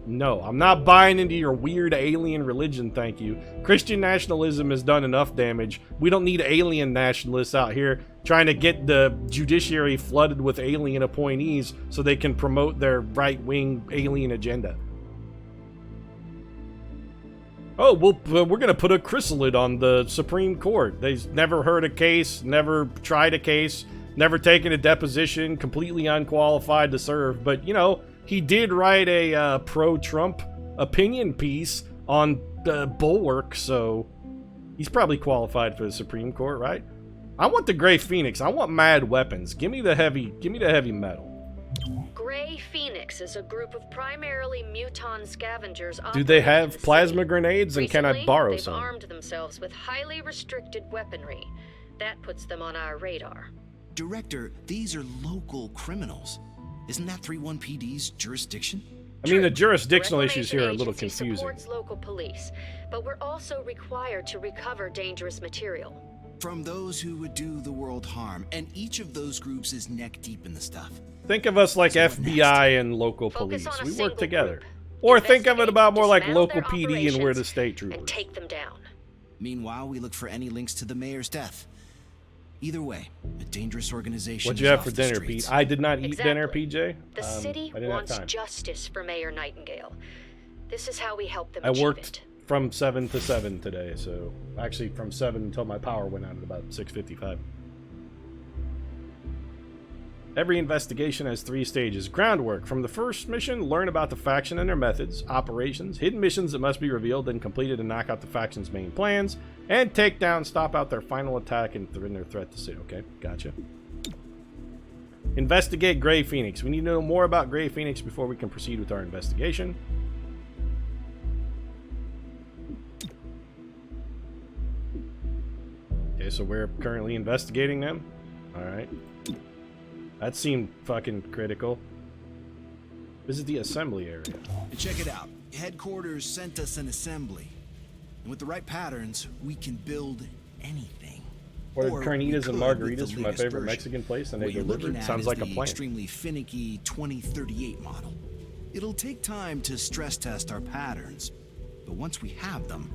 no, I'm not buying into your weird alien religion, thank you. Christian nationalism has done enough damage. We don't need alien nationalists out here trying to get the judiciary flooded with alien appointees so they can promote their right-wing alien agenda. Oh, well, we're going to put a chrysalid on the Supreme Court. They've never heard a case, never tried a case, never taken a deposition, completely unqualified to serve. But, you know, he did write a pro-Trump opinion piece on Bulwark, so he's probably qualified for the Supreme Court, right? I want the Gray Phoenix. I want mad weapons. Give me the heavy metal. Gray Phoenix is a group of primarily muton scavengers. Do they have plasma grenades, and can I borrow some? They've armed themselves with highly restricted weaponry. That puts them on our radar. Director, these are local criminals. Isn't that 31 PD's jurisdiction? I mean, the jurisdictional issues here are a little confusing. Supports local police, but we're also required to recover dangerous material. From those who would do the world harm, and each of those groups is neck deep in the stuff. Think of us like FBI and local police. We work together. Or think of it about more like local PD and we're the state troopers. And take them down. Meanwhile, we look for any links to the mayor's death. Either way, a dangerous organization. What'd you have for dinner, Pete? I did not eat dinner, PJ. The city wants justice for Mayor Nightingale. This is how we help them I achieve worked it. from 7 to 7 today, so actually from 7 until my power went out at about 6:55. Every investigation has 3 stages. Groundwork. From the first mission, learn about the faction and their methods. Operations. Hidden missions that must be revealed and completed to knock out the faction's main plans. And take down, stop out their final attack and their threat to city. Okay, gotcha. Investigate Gray Phoenix. We need to know more about Gray Phoenix before we can proceed with our investigation. Okay, so we're currently investigating them. Alright. That seemed fucking critical. Visit the assembly area. And check it out. Headquarters sent us an assembly. And with the right patterns, we can build anything. Ordered carnitas and margaritas from my favorite Mexican place, and they delivered. Sounds like a plan. Extremely finicky 2038 model. It'll take time to stress test our patterns, but once we have them,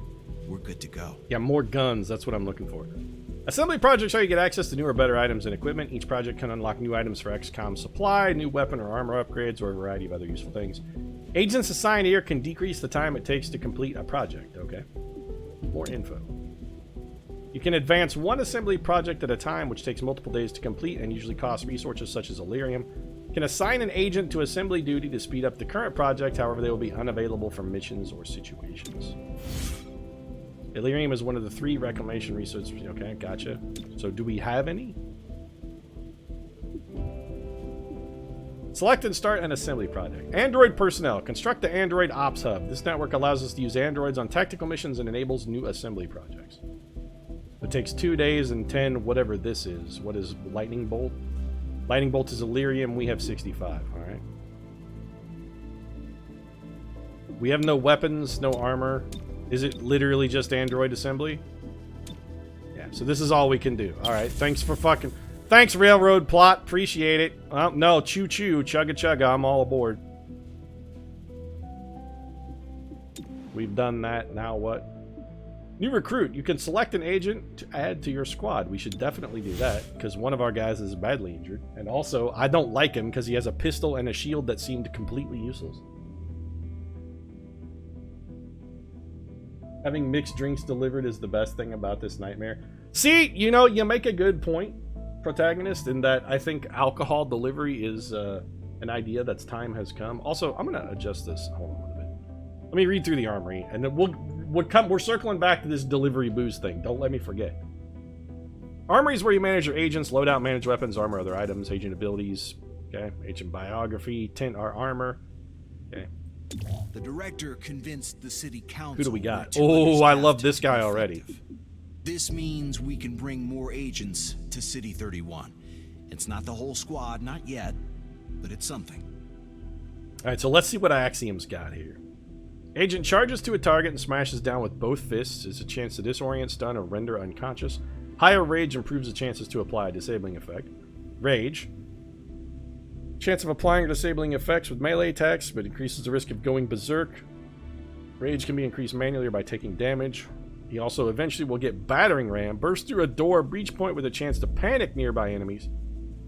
we're good to go. Yeah, more guns. That's what I'm looking for. Assembly projects are you get access to newer, better items and equipment. Each project can unlock new items for XCOM supply, new weapon or armor upgrades, or a variety of other useful things. Agents assigned here can decrease the time it takes to complete a project. Okay. More info. You can advance one assembly project at a time, which takes multiple days to complete and usually costs resources such as Illyrium. You can assign an agent to assembly duty to speed up the current project, however they will be unavailable for missions or situations. Illyrium is one of the 3 reclamation resources. Okay, gotcha. So do we have any? Select and start an assembly project. Android personnel. Construct the Android Ops Hub. This network allows us to use androids on tactical missions and enables new assembly projects. It takes 2 days and 10 whatever this is. What is Lightning Bolt? Lightning Bolt is Illyrium. We have 65. Alright. We have no weapons, no armor. Is it literally just android assembly? Yeah, so this is all we can do. Alright, thanks railroad plot, appreciate it. Well, no, choo-choo, chugga-chugga, I'm all aboard. We've done that, now what? New recruit, you can select an agent to add to your squad. We should definitely do that, because one of our guys is badly injured. And also, I don't like him because he has a pistol and a shield that seemed completely useless. Having mixed drinks delivered is the best thing about this nightmare. See, you know, you make a good point, protagonist, in that I think alcohol delivery is an idea that's time has come. Also, I'm going to adjust this. Hold on a minute. Let me read through the armory, and then we're circling back to this delivery booze thing. Don't let me forget. Armory is where you manage your agents, loadout, manage weapons, armor, other items, agent abilities. Okay, agent biography, tint our armor. Okay. The director convinced the city council. Who do we got? Oh, I love this guy already. This means we can bring more agents to City 31. It's not the whole squad, not yet, but it's something. All right, so let's see what Axiom's got here. Agent charges to a target and smashes down with both fists. Is a chance to disorient, stun, or render unconscious. Higher rage improves the chances to apply a disabling effect. Rage. Chance of applying or disabling effects with melee attacks, but increases the risk of going berserk. Rage can be increased manually or by taking damage. He also eventually will get battering ram, burst through a door, breach point with a chance to panic nearby enemies.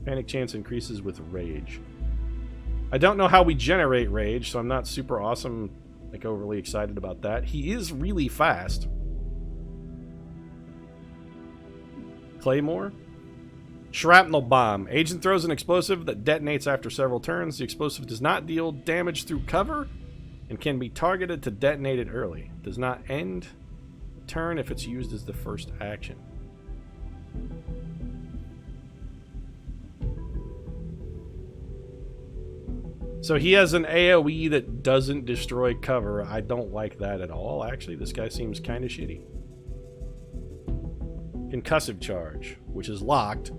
Panic chance increases with rage. I don't know how we generate rage, so I'm not super awesome, like overly excited about that. He is really fast. Claymore. Shrapnel bomb. Agent throws an explosive that detonates after several turns. The explosive does not deal damage through cover and can be targeted to detonate it early. Does not end turn if it's used as the first action. So he has an AoE that doesn't destroy cover. I don't like that at all. Actually, this guy seems kind of shitty. Concussive charge, which is locked.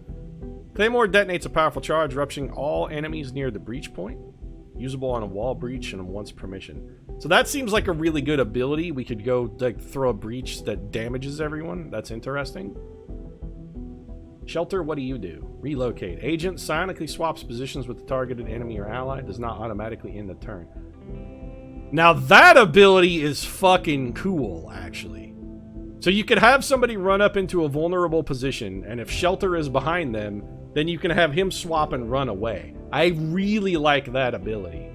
Claymore detonates a powerful charge, rupturing all enemies near the breach point. Usable on a wall breach and once permission. So that seems like a really good ability. We could go like throw a breach that damages everyone. That's interesting. Shelter, what do you do? Relocate. Agent psionically swaps positions with the targeted enemy or ally. Does not automatically end the turn. Now that ability is fucking cool, actually. So you could have somebody run up into a vulnerable position, and if Shelter is behind them, then you can have him swap and run away. I really like that ability.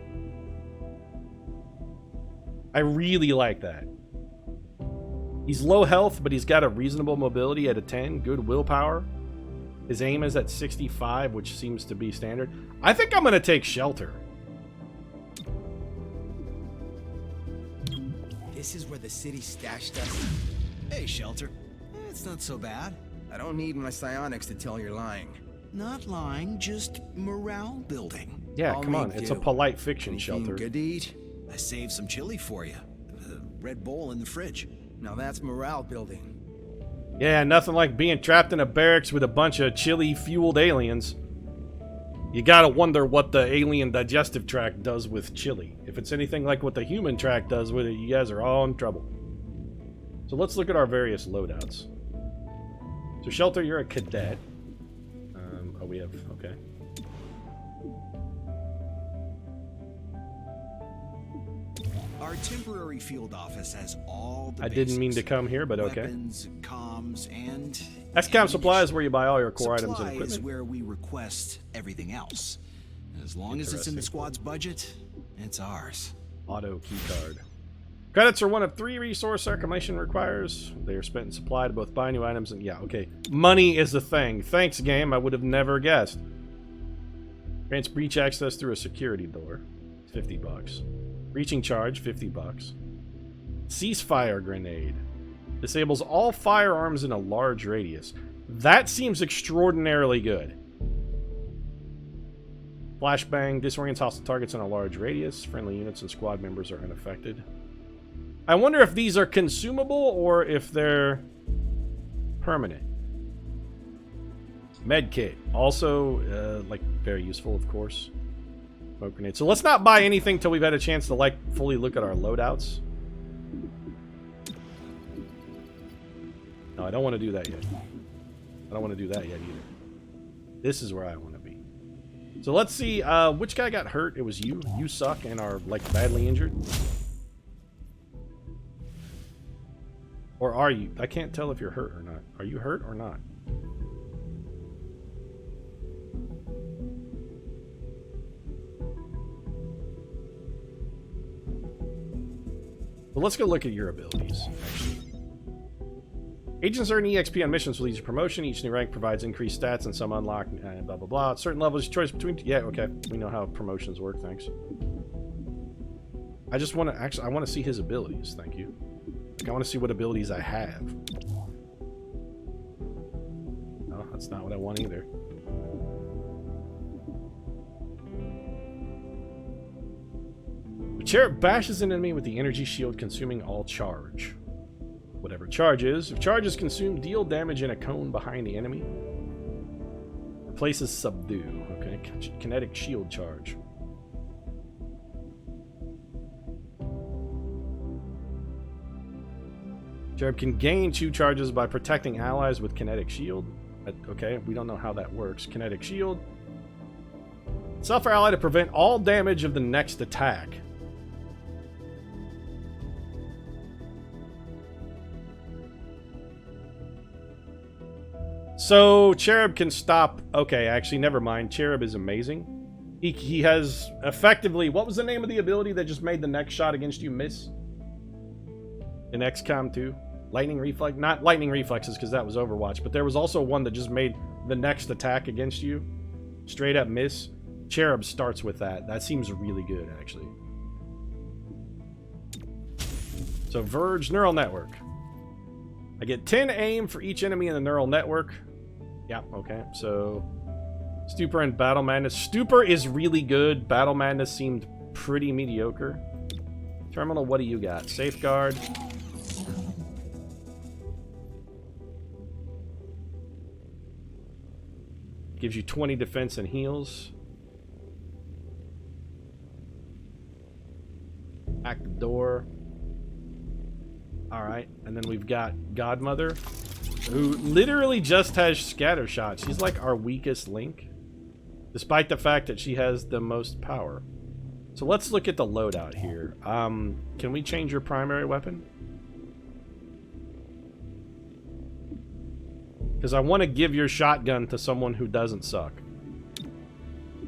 I really like that. He's low health, but he's got a reasonable mobility at a 10. Good willpower. His aim is at 65, which seems to be standard. I think I'm going to take Shelter. This is where the city stashed us. Hey, Shelter. It's not so bad. I don't need my psionics to tell you're lying. Not lying, just morale building. Yeah, come on. It's a polite fiction, Anything Shelter. good to eat? I saved some chili for you. The Red Bull in the fridge. Now that's morale building. Yeah, nothing like being trapped in a barracks with a bunch of chili-fueled aliens. You gotta wonder what the alien digestive tract does with chili. If it's anything like what the human tract does with it, you guys are all in trouble. So let's look at our various loadouts. So Shelter, you're a cadet. Oh, we have... okay. Our temporary field office has all the I didn't mean to come here, but okay. Weapons, comms, and... XCOM Supply is where you buy all your core items and Supply equipment. is where we request everything else. As long as it's in the squad's budget, it's ours. Auto keycard. Credits are one of 3 resource accumulation requires. They are spent in supply to both buy new items and... yeah, okay. Money is the thing. Thanks, game. I would have never guessed. Grants breach access through a security door. $50. Breaching charge, $50. Ceasefire grenade. Disables all firearms in a large radius. That seems extraordinarily good. Flashbang disorients hostile targets in a large radius. Friendly units and squad members are unaffected. I wonder if these are consumable or if they're permanent. Medkit. Also, like, very useful, of course. Smoke grenade. So let's not buy anything till we've had a chance to, like, fully look at our loadouts. No, I don't want to do that yet. I don't want to do that yet either. This is where I want to be. So let's see, which guy got hurt? It was you. You suck and are, like, badly injured. Or are you? I can't tell if you're hurt or not. Are you hurt or not? Well, let's go look at your abilities, actually. Agents earn EXP on missions with each promotion. Each new rank provides increased stats and some unlock, blah, blah, blah. At certain levels, choice between... Yeah, okay. We know how promotions work, thanks. I just want to... Actually, I want to see his abilities, thank you. Like, I want to see what abilities I have. No, that's not what I want either. The Cherub bashes an enemy with the energy shield, consuming all charge. Whatever charge is. If charge is consumed, deal damage in a cone behind the enemy. Replaces subdue. Okay, kinetic shield charge. Cherub can gain 2 charges by protecting allies with kinetic shield. Okay, we don't know how that works. Kinetic shield. Suffer ally to prevent all damage of the next attack. So, Cherub can stop... Okay, actually, never mind. Cherub is amazing. He has effectively... What was the name of the ability that just made the next shot against you miss? In XCOM 2? Lightning Reflex? Not Lightning Reflexes, because that was Overwatch. But there was also one that just made the next attack against you straight up miss. Cherub starts with that. That seems really good, actually. So, Verge Neural Network. I get 10 aim for each enemy in the neural network. Yeah, okay. So, Stupor and Battle Madness. Stupor is really good. Battle Madness seemed pretty mediocre. Terminal, what do you got? Safeguard. Gives you 20 defense and heals. Back door. Alright, and then we've got Godmother, who literally just has scatter shot. She's like our weakest link, despite the fact that she has the most power. So let's look at the loadout here. Can we change your primary weapon? Because I want to give your shotgun to someone who doesn't suck.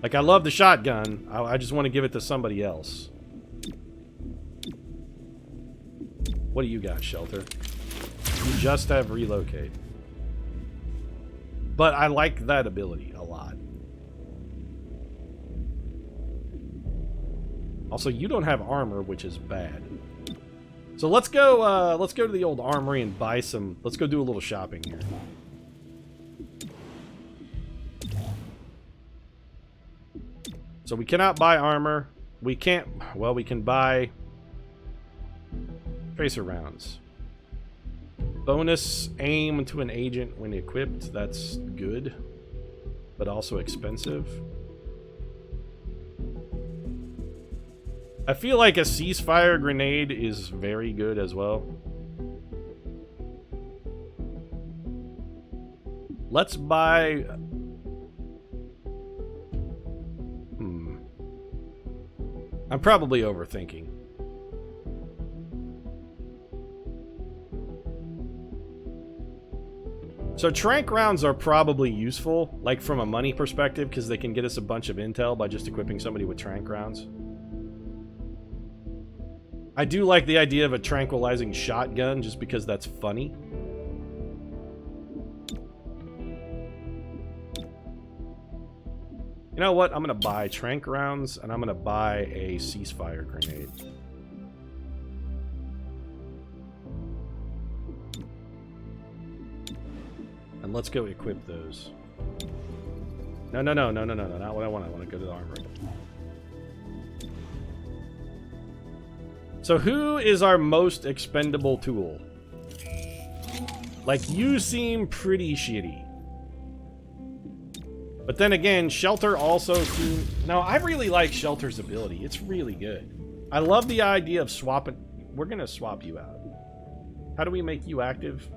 Like, I love the shotgun. I just want to give it to somebody else. What do you got, Shelter? You just have Relocate. But I like that ability a lot. Also, you don't have armor, which is bad. So let's go to the old armory and buy some... Let's go do a little shopping here. So we cannot buy armor. We can't... Well, we can buy... Tracer rounds. Bonus aim to an agent when equipped. That's good. But also expensive. I feel like a ceasefire grenade is very good as well. Let's buy... I'm probably overthinking. So tranq rounds are probably useful, like from a money perspective, because they can get us a bunch of intel by just equipping somebody with tranq rounds. I do like the idea of a tranquilizing shotgun, just because that's funny. You know what? I'm gonna buy tranq rounds, and I'm gonna buy a ceasefire grenade. And let's go equip those. No, not what I want. I want to go to the armory. So who is our most expendable tool? Like, you seem pretty shitty. But then again, Shelter also seems... No, I really like Shelter's ability. It's really good. I love the idea of swapping... We're going to swap you out. How do we make you active?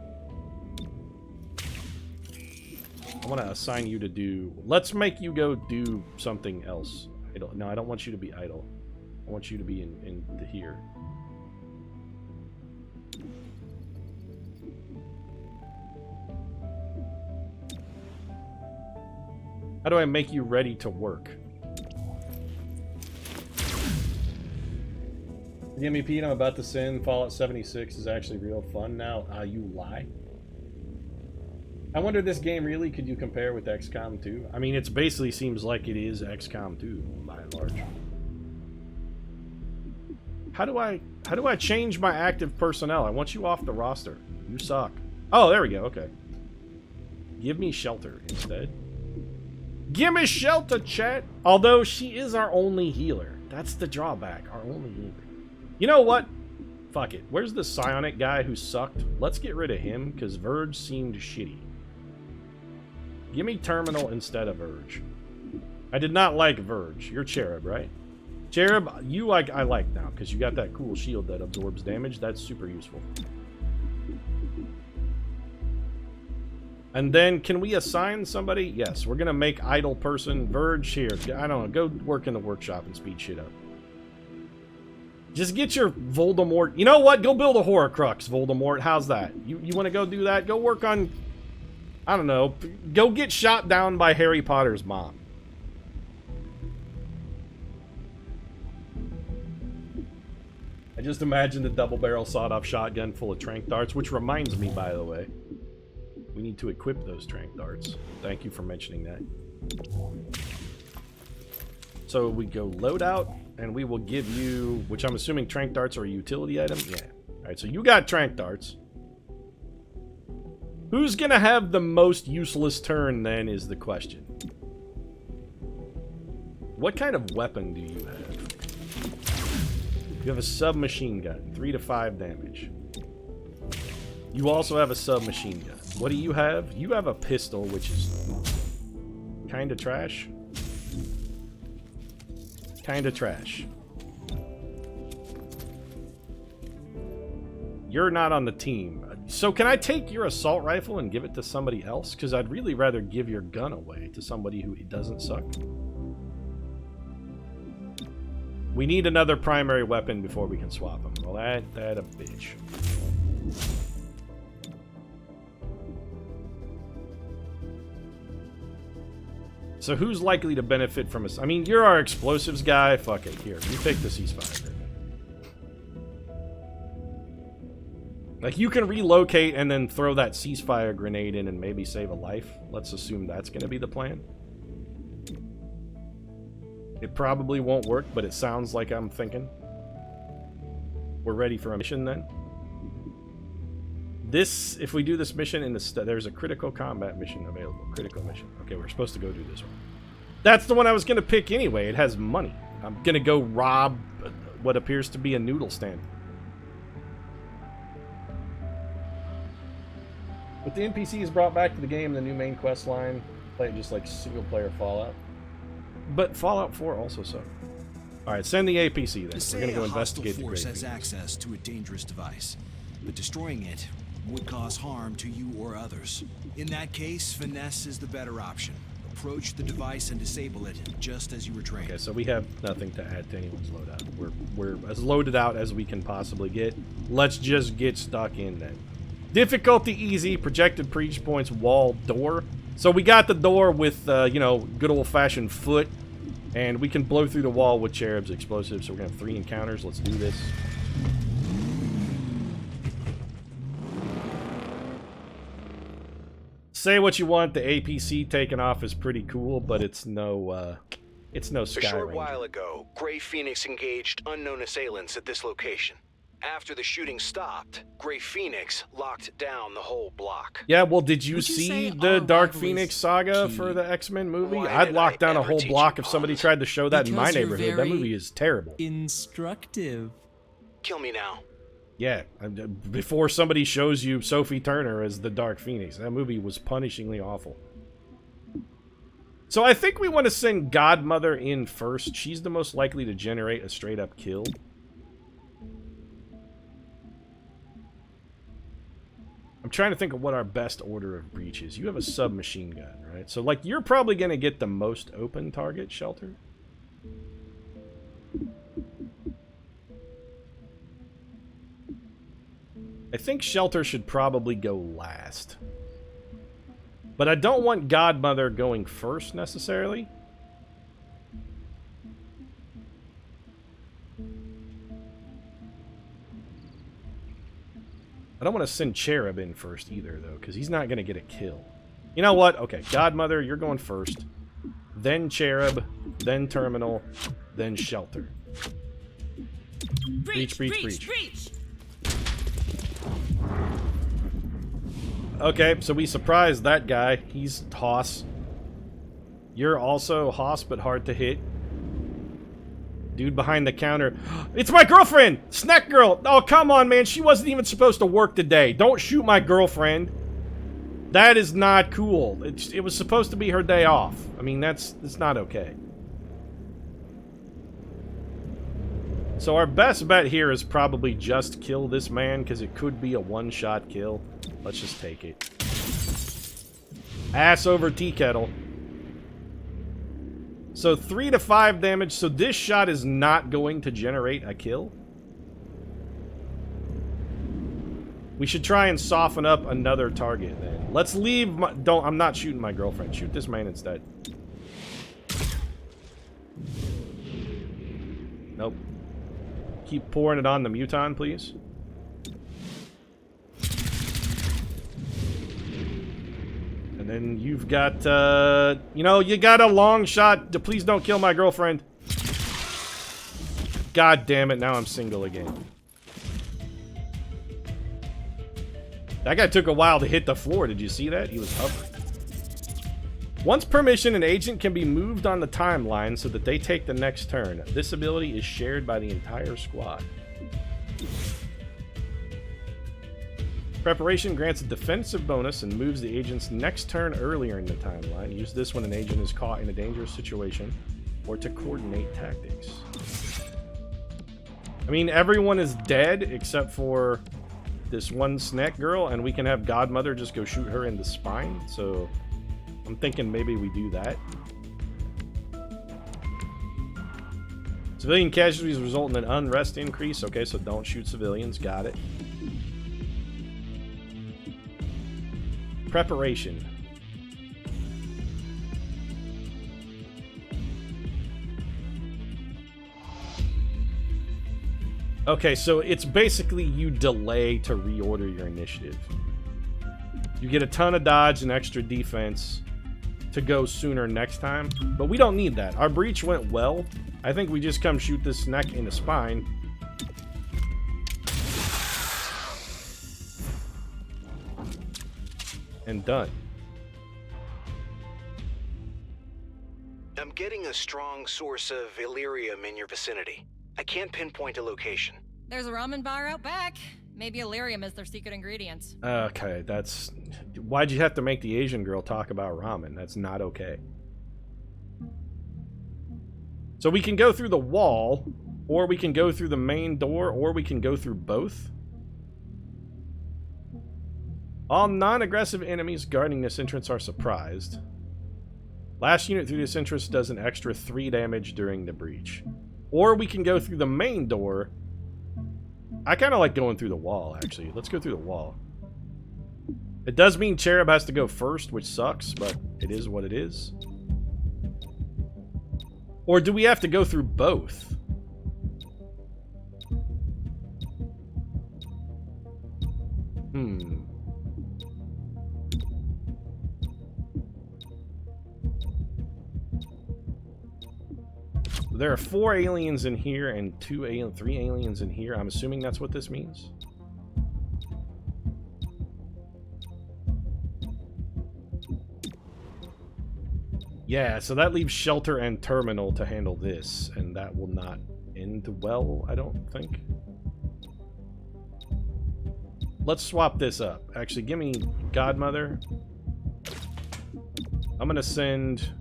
I want to assign you to do... Let's make you go do something else. Idle. No, I don't want you to be idle. I want you to be in here. How do I make you ready to work? Forgive me, Pete, I'm about to sin. Fallout 76 is actually real fun now. You lie. I wonder this game really could you compare with XCOM 2? I mean, it basically seems like it is XCOM 2 by and large. How do I change my active personnel? I want you off the roster. You suck. Oh, there we go. Okay. Give me Shelter instead. Give me Shelter, chat. Although she is our only healer. That's the drawback. Our only healer. You know what? Fuck it. Where's the psionic guy who sucked? Let's get rid of him because Verge seemed shitty. Give me Terminal instead of Verge. I did not like Verge. You're Cherub, right? Cherub, you I like now because you got that cool shield that absorbs damage. That's super useful. And then, can we assign somebody? Yes, we're going to make idle person Verge here. I don't know. Go work in the workshop and speed shit up. Just get your Voldemort. You know what? Go build a Horcrux, Voldemort. How's that? You want to go do that? Go work on... I don't know. Go get shot down by Harry Potter's mom. I just imagined a double-barrel sawed-off shotgun full of tranq darts, which reminds me, by the way. We need to equip those tranq darts. Thank you for mentioning that. So we go loadout, and we will give you, which I'm assuming tranq darts are a utility item? Yeah. Alright, so you got tranq darts. Who's gonna have the most useless turn, then, is the question. What kind of weapon do you have? You have a submachine gun, 3 to 5 damage. You also have a submachine gun. What do you have? You have a pistol, which is kind of trash. Kind of trash. You're not on the team. So can I take your assault rifle and give it to somebody else? Because I'd really rather give your gun away to somebody who doesn't suck. We need another primary weapon before we can swap them. Well, that a bitch. So who's likely to benefit from us? I mean, you're our explosives guy. Fuck it. Here, you take the ceasefire. Like, you can relocate and then throw that ceasefire grenade in and maybe save a life. Let's assume that's going to be the plan. It probably won't work, but it sounds like I'm thinking. We're ready for a mission then. This, if we do this mission in the there's a critical combat mission available. Critical mission. Okay, we're supposed to go do this one. That's the one I was going to pick anyway. It has money. I'm going to go rob what appears to be a noodle stand. With the NPCs brought back to the game, the new main quest line, play it just like single-player Fallout. But Fallout 4 also sucked. Alright, send the APC then. We're gonna go investigate the force has access to a dangerous device, but destroying it would cause harm to you or others. In that case, finesse is the better option. Approach the device and disable it, just as you were trained. Okay, so we have nothing to add to anyone's loadout. We're as loaded out as we can possibly get. Let's just get stuck in then. Difficulty easy, projected breach points, wall, door. So we got the door with, you know, good old-fashioned foot, and we can blow through the wall with Cherub's explosives. So we're gonna have 3 encounters. Let's do this. Say what you want, the APC taking off is pretty cool, but it's no Sky A short Ranger. while ago, Grey Phoenix engaged unknown assailants at this location. After the shooting stopped, Grey Phoenix locked down the whole block. Yeah, well, did you see the Dark Phoenix saga for the X-Men movie? I'd lock down a whole block if somebody tried to show that in my neighborhood. That movie is terrible. Instructive. Kill me now. Yeah, before somebody shows you Sophie Turner as the Dark Phoenix. That movie was punishingly awful. So I think we want to send Godmother in first. She's the most likely to generate a straight-up kill. I'm trying to think of what our best order of breach is. You have a submachine gun, right? So, like, you're probably going to get the most open target, Shelter. I think Shelter should probably go last. But I don't want Godmother going first, necessarily. I don't want to send Cherub in first either, though, because he's not going to get a kill. You know what? Okay, Godmother, you're going first. Then Cherub, then Terminal, then Shelter. Breach, breach, breach, breach. Okay, so we surprised that guy. He's Hoss. You're also Hoss, but hard to hit. Dude behind the counter. It's my girlfriend! Snack girl! Oh, come on, man. She wasn't even supposed to work today. Don't shoot my girlfriend. That is not cool. It was supposed to be her day off. I mean, that's not okay. So our best bet here is probably just kill this man, because it could be a one-shot kill. Let's just take it. Ass over tea kettle. So 3 to 5 damage. So this shot is not going to generate a kill. We should try and soften up another target then. Let's leave my... I'm not shooting my girlfriend. Shoot this man instead. Nope. Keep pouring it on the Muton, please. And then you've got, you know, you got a long shot. Please don't kill my girlfriend. God damn it, now I'm single again. That guy took a while to hit the floor. Did you see that? He was hovering. Once per mission, an agent can be moved on the timeline so that they take the next turn. This ability is shared by the entire squad. Preparation grants a defensive bonus and moves the agent's next turn earlier in the timeline. Use this when an agent is caught in a dangerous situation or to coordinate tactics. I mean, everyone is dead except for this one snack girl, and we can have Godmother just go shoot her in the spine, so I'm thinking maybe we do that. Civilian casualties result in an unrest increase. Okay, so don't shoot civilians. Got it. Preparation. Okay, so it's basically you delay to reorder your initiative. You get a ton of dodge and extra defense to go sooner next time, but we don't need that. Our breach went well. I think we just come shoot this neck in the spine. And done. I'm getting a strong source of Illyrium in your vicinity. I can't pinpoint a location. There's a ramen bar out back. Maybe Illyrium is their secret ingredient. Okay, that's... Why'd you have to make the Asian girl talk about ramen? That's not okay. So we can go through the wall, or we can go through the main door, or we can go through both. All non-aggressive enemies guarding this entrance are surprised. Last unit through this entrance does an extra 3 damage during the breach. Or we can go through the main door. I kind of like going through the wall, actually. Let's go through the wall. It does mean Cherub has to go first, which sucks, but it is what it is. Or do we have to go through both? There are 4 aliens in here and 3 aliens in here. I'm assuming that's what this means. Yeah, so that leaves Shelter and Terminal to handle this, and that will not end well, I don't think. Let's swap this up. Actually, give me Godmother. I'm gonna send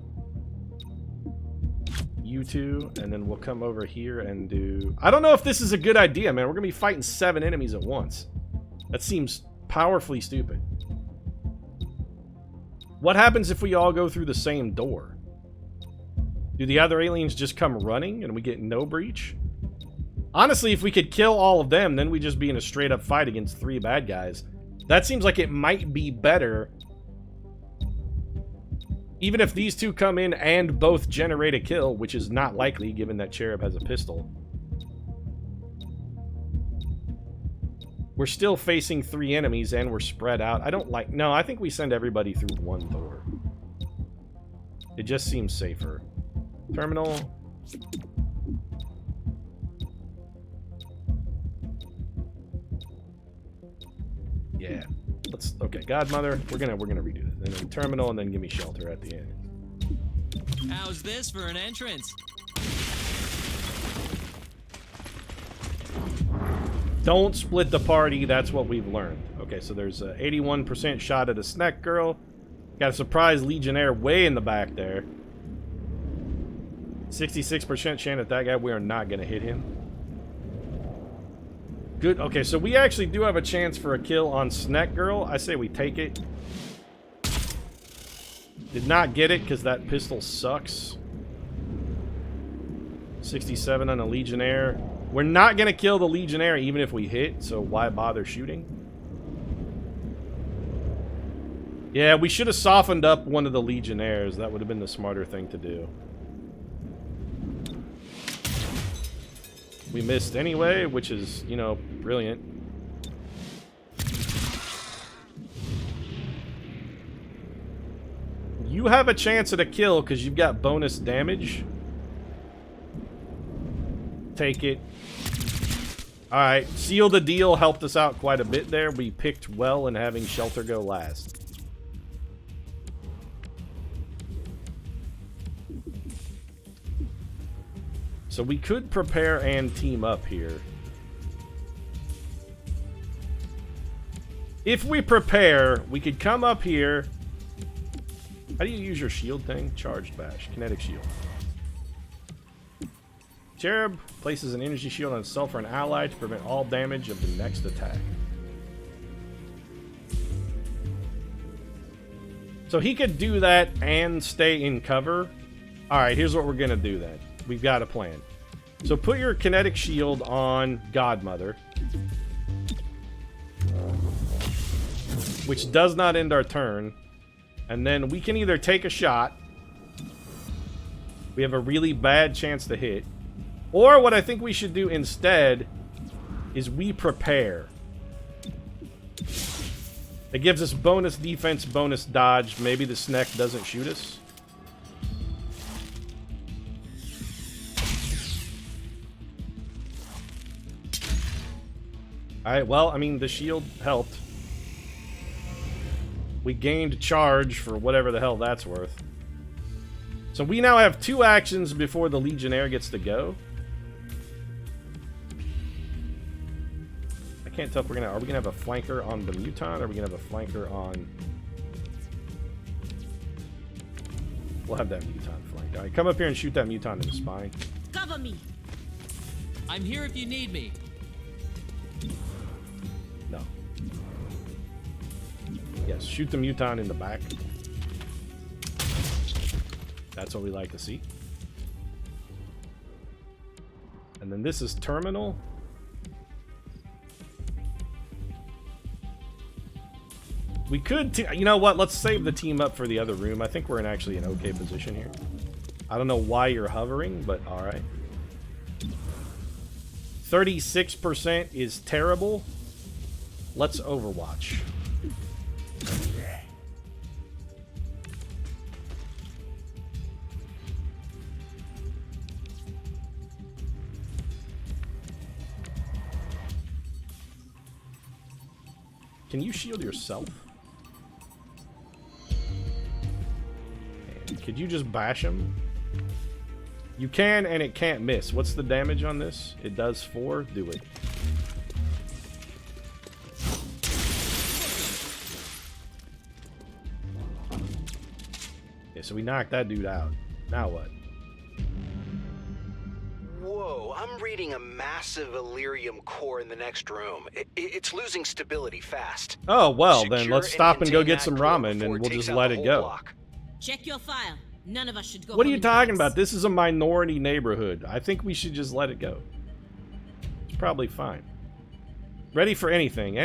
you two, and then we'll come over here and do... I don't know if this is a good idea, man. We're gonna be fighting 7 enemies at once. That seems powerfully stupid. What happens if we all go through the same door? Do the other aliens just come running and we get no breach? Honestly, if we could kill all of them, then we'd just be in a straight-up fight against 3 bad guys. That seems like it might be better. Even if these 2 come in and both generate a kill, which is not likely given that Cherub has a pistol. We're still facing 3 enemies and we're spread out. I don't like... No, I think we send everybody through 1 door. It just seems safer. Terminal. Yeah. Let's... Okay, Godmother. We're gonna redo this. And then terminal, and then give me shelter at the end. How's this for an entrance? Don't split the party. That's what we've learned. Okay, so there's a 81% shot at a snack girl. Got a surprise Legionnaire way in the back there. 66% chance at that guy. We are not going to hit him. Good. Okay, so we actually do have a chance for a kill on Snack Girl. I say we take it. Did not get it because that pistol sucks. 67 on a Legionnaire. We're not going to kill the Legionnaire even if we hit, so why bother shooting? Yeah, we should have softened up one of the Legionnaires. That would have been the smarter thing to do. We missed anyway, which is, you know, brilliant. You have a chance at a kill because you've got bonus damage. Take it. Alright, seal the deal helped us out quite a bit there. We picked well in having shelter go last. So we could prepare and team up here. If we prepare, we could come up here. How do you use your shield thing? Charged bash. Kinetic shield. Cherub places an energy shield on itself or an ally to prevent all damage of the next attack. So he could do that and stay in cover. Alright, here's what we're going to do then. We've got a plan. So put your kinetic shield on Godmother. Which does not end our turn. And then we can either take a shot. We have a really bad chance to hit. Or what I think we should do instead is we prepare. It gives us bonus defense, bonus dodge. Maybe the Sneck doesn't shoot us. Alright, well, I mean, the shield helped. We gained charge for whatever the hell that's worth. So we now have 2 actions before the Legionnaire gets to go. I can't tell if we're gonna... Are we gonna have a flanker on the Muton, or are we gonna have a flanker on... We'll have that Muton flanked. Alright, come up here and shoot that Muton in the spine. Cover me. I'm here if you need me. No. Yes, shoot the Muton in the back. That's what we like to see. And then this is terminal. We could, you know what? Let's save the team up for the other room. I think we're in actually an okay position here. I don't know why you're hovering, but all right. 36% is terrible. Let's Overwatch. Can you shield yourself? And could you just bash him? You can, and it can't miss. What's the damage on this? It does 4. Do it. Okay, so we knocked that dude out. Now what? Whoa, I'm reading a massive Illyrium core in the next room. It's losing stability fast. Oh, well, then Secure let's stop and go contain get that some core ramen before and it we'll takes just out let the it whole go. block. Check your file. None of us should go. What are you home in talking packs. about? This is a minority neighborhood. I think we should just let it go. It's probably fine. Ready for anything.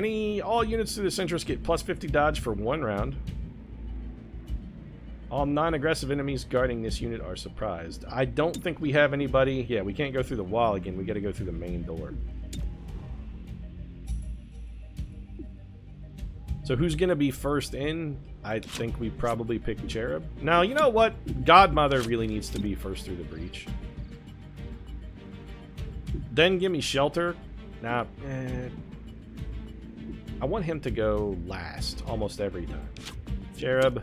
All units through this entrance get plus 50 dodge for 1 round. All non-aggressive enemies guarding this unit are surprised. I don't think we have anybody. Yeah, we can't go through the wall again. We got to go through the main door. So who's going to be first in? I think we probably pick Cherub. Now, you know what? Godmother really needs to be first through the breach. Then give me Shelter. Now, I want him to go last almost every time. Cherub.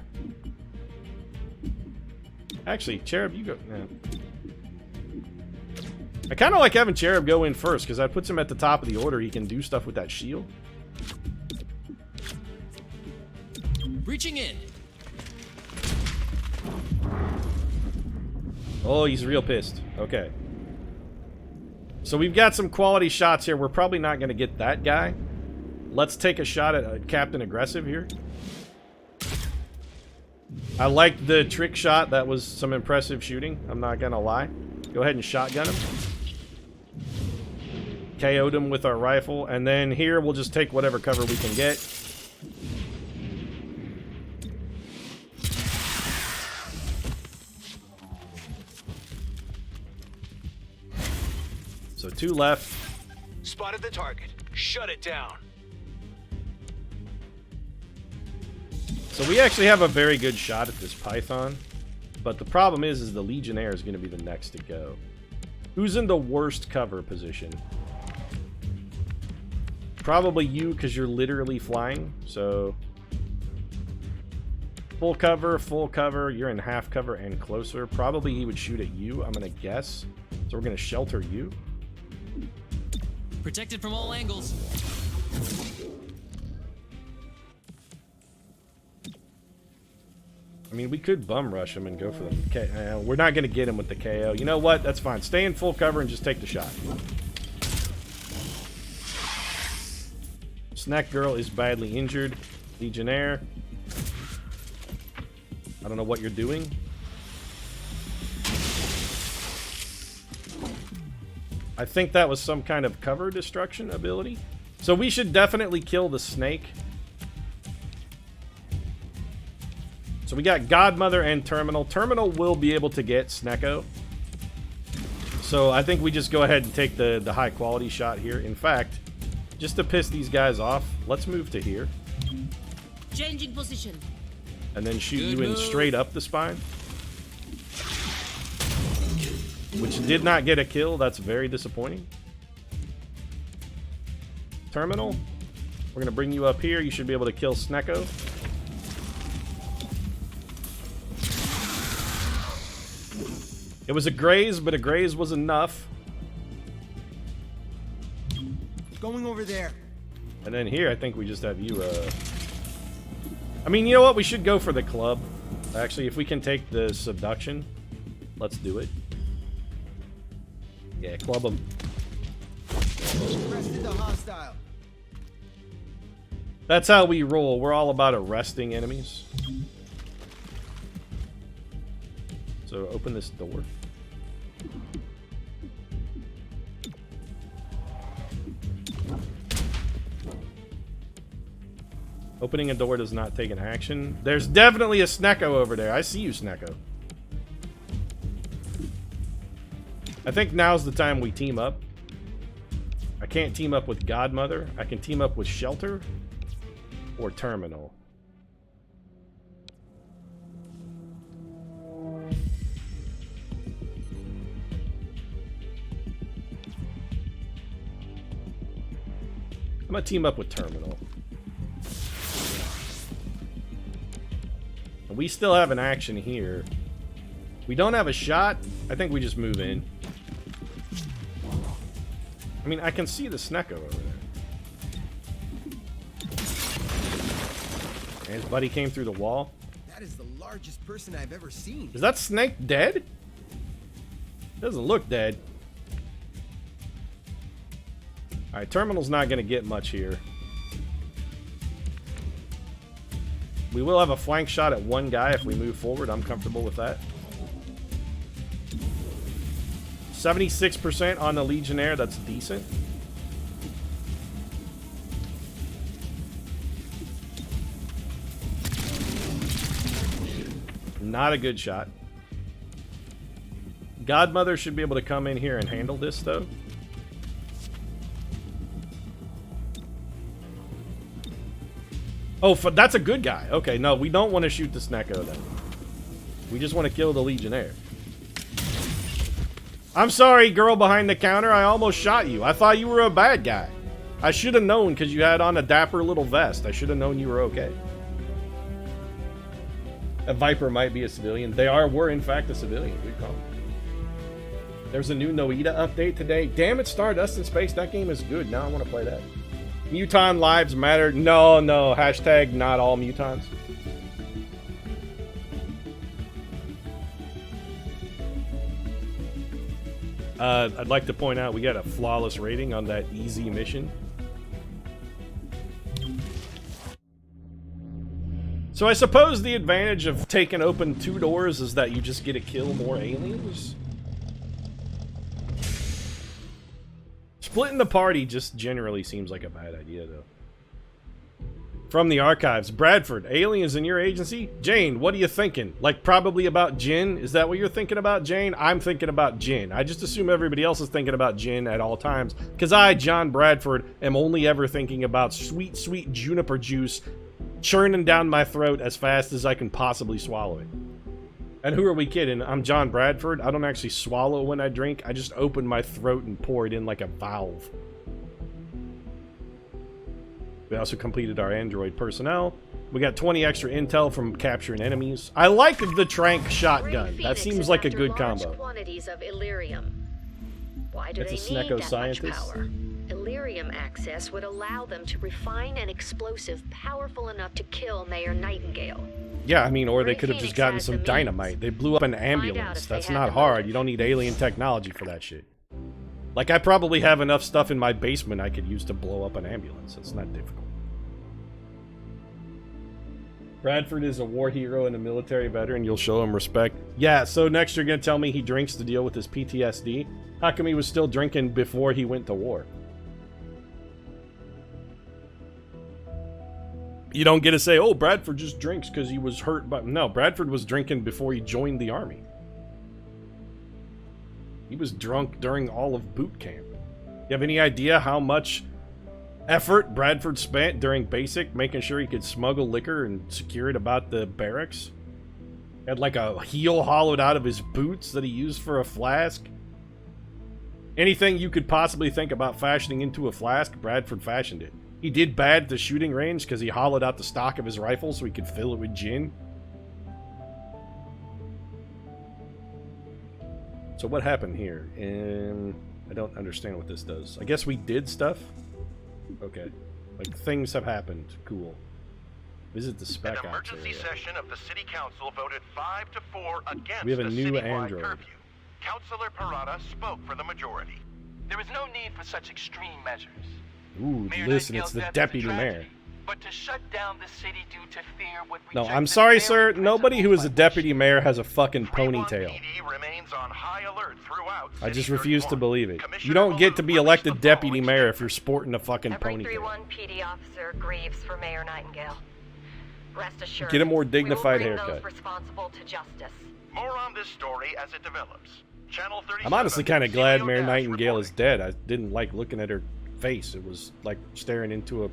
Actually, Cherub, you go. Nah. I kind of like having Cherub go in first because that puts him at the top of the order. He can do stuff with that shield. Reaching in. Oh, he's real pissed. Okay. So we've got some quality shots here. We're probably not going to get that guy. Let's take a shot at Captain Aggressive here. I liked the trick shot. That was some impressive shooting. I'm not going to lie. Go ahead and shotgun him. KO'd him with our rifle. And then here we'll just take whatever cover we can get. So 2 left. Spotted the target. Shut it down. So we actually have a very good shot at this Python. But the problem is the Legionnaire is going to be the next to go. Who's in the worst cover position? Probably you, because you're literally flying. So full cover, you're in half cover and closer. Probably he would shoot at you, I'm going to guess. So we're going to shelter you. Protected from all angles. I mean, we could bum rush him and go for them. We're not going to get him with the KO. You know what? That's fine. Stay in full cover and just take the shot. Snack Girl is badly injured. Legionnaire. I don't know what you're doing. I think that was some kind of cover destruction ability. So we should definitely kill the snake. So we got Godmother and Terminal. Terminal will be able to get Snecko. So I think we just go ahead and take the high quality shot here. In fact, just to piss these guys off, let's move to here. Changing position. And then shoot you in straight up the spine. Which did not get a kill. That's very disappointing. Terminal. We're going to bring you up here. You should be able to kill Snecko. It was a graze, but a graze was enough. Going over there. And then here, I think we just have you, I mean, you know what? We should go for the club. Actually, if we can take the subduction, let's do it. Yeah, club them. Arrested the hostile. That's how we roll. We're all about arresting enemies. So open this door. Opening a door does not take an action. There's definitely a Snecko over there. I see you, Snecko. I think now's the time we team up. I can't team up with Godmother. I can team up with Shelter or Terminal. I'm gonna team up with Terminal. And we still have an action here. We don't have a shot. I think we just move in. I mean, I can see the Snecko over there. And his buddy came through the wall. That is the largest person I've ever seen. Is that snake dead? Doesn't look dead. Alright, Terminal's not going to get much here. We will have a flank shot at one guy if we move forward. I'm comfortable with that. 76% on the Legionnaire. That's decent. Not a good shot. Godmother should be able to come in here and handle this, though. Oh, that's a good guy. Okay, no, we don't want to shoot the Snecko, then. We just want to kill the Legionnaire. I'm sorry, girl behind the counter. I almost shot you. I thought you were a bad guy. I should have known because you had on a dapper little vest. I should have known you were okay. A Viper might be a civilian. They were in fact a civilian. Good call. There's a new Noida update today. Damn it, Stardust in Space. That game is good. Now I want to play that. Muton lives matter. No, no. Hashtag not all mutons. I'd like to point out we got a flawless rating on that easy mission. So I suppose the advantage of taking open 2 doors is that you just get to kill more aliens? Splitting the party just generally seems like a bad idea, though. From the archives, Bradford, aliens in your agency? Jane, what are you thinking? Like probably about Jin? Is that what you're thinking about, Jane? I'm thinking about Jin. I just assume everybody else is thinking about Jin at all times. Because I, John Bradford, am only ever thinking about sweet, sweet juniper juice churning down my throat as fast as I can possibly swallow it. And who are we kidding? I'm John Bradford. I don't actually swallow when I drink. I just open my throat and pour it in like a valve. We also completed our android personnel. We got 20 extra intel from capturing enemies. I like the trank shotgun. That seems like a good combo. Quantities of Illyrium. Why do it's they a need that scientist. much power? Illyrium access would allow them to refine an explosive powerful enough to kill Mayor Nightingale. Yeah, I mean, or they could have just gotten some dynamite. They blew up an ambulance. That's not hard. You don't need alien technology for that shit. Like, I probably have enough stuff in my basement I could use to blow up an ambulance. It's not difficult. Bradford is a war hero and a military veteran. You'll show him respect. Yeah, so next you're going to tell me he drinks to deal with his PTSD? How come he was still drinking before he went to war? You don't get to say, oh, Bradford just drinks because he was hurt. But no, Bradford was drinking before he joined the army. He was drunk during all of boot camp. You have any idea how much effort Bradford spent during basic making sure he could smuggle liquor and secure it about the barracks? Had like a heel hollowed out of his boots that he used for a flask. Anything you could possibly think about fashioning into a flask, Bradford fashioned it. He did bad at the shooting range because he hollowed out the stock of his rifle so he could fill it with gin. So what happened here? I don't understand what this does. I guess we did stuff? Okay. Like, things have happened. Cool. Visit the spec ops emergency area. Session of the City Council voted 5-4 against We have a the new citywide android. curfew. Councilor Parada spoke for the majority. There is no need for such extreme measures. Ooh, Mayor listen, Nightingale's it's the death is a deputy tragedy, mayor. But to shut down the city due to fear would No, reject I'm the sorry, very sir. Nobody who is a deputy mayor has a fucking ponytail. Remains on high alert throughout I just refuse to believe it. You don't get to be elected deputy mayor if you're sporting a fucking ponytail. 3-1 PD officer grieves for Mayor Nightingale. Rest assured, Get a more dignified we will bring haircut. those responsible to justice. More on this story as it develops. Channel 37. I'm honestly kind of glad Mayor Nightingale is dead. I didn't like looking at her face. It was like staring into a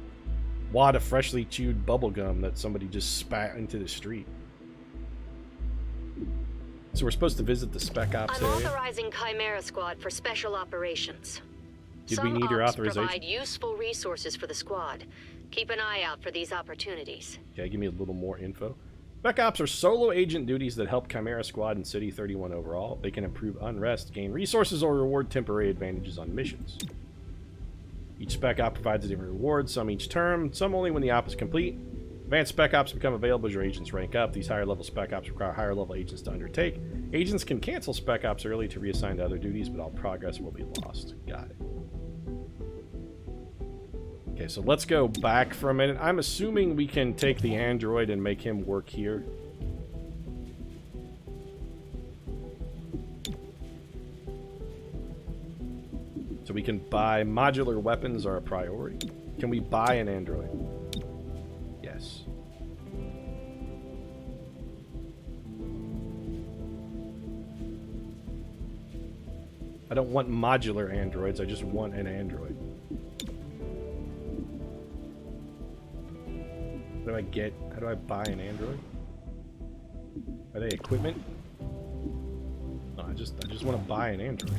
wad of freshly chewed bubble gum that somebody just spat into the street. So we're supposed to visit the spec ops I'm area. authorizing Chimera Squad for special operations. Did Some we need your ops authorization? provide useful resources for the squad. Keep an eye out for these opportunities. Okay, give me a little more info. Spec Ops are solo agent duties that help Chimera Squad and City 31 overall. They can improve unrest, gain resources, or reward temporary advantages on missions. Each Spec Op provides a different reward, some each term, some only when the op is complete. Advanced Spec Ops become available as your agents rank up. These higher level Spec Ops require higher level agents to undertake. Agents can cancel Spec Ops early to reassign to other duties, but all progress will be lost. Got it. Okay, so let's go back for a minute. I'm assuming we can take the android and make him work here. So we can buy modular weapons are a priority. Can we buy an android? Yes. I don't want modular androids, I just want an android. What do I get? How do I buy an android? Are they equipment? No, I just want to buy an android.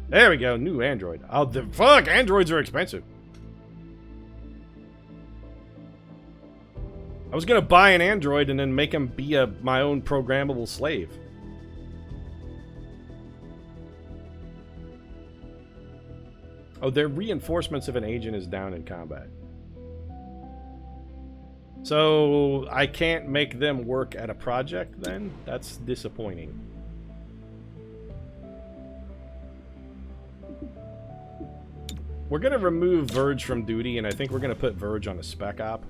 There we go, new android. Oh, the fuck! Androids are expensive. I was gonna buy an android and then make him be my own programmable slave. Oh, their reinforcements if an agent is down in combat. So I can't make them work at a project then? That's disappointing. We're going to remove Verge from duty, and I think we're going to put Verge on a spec op.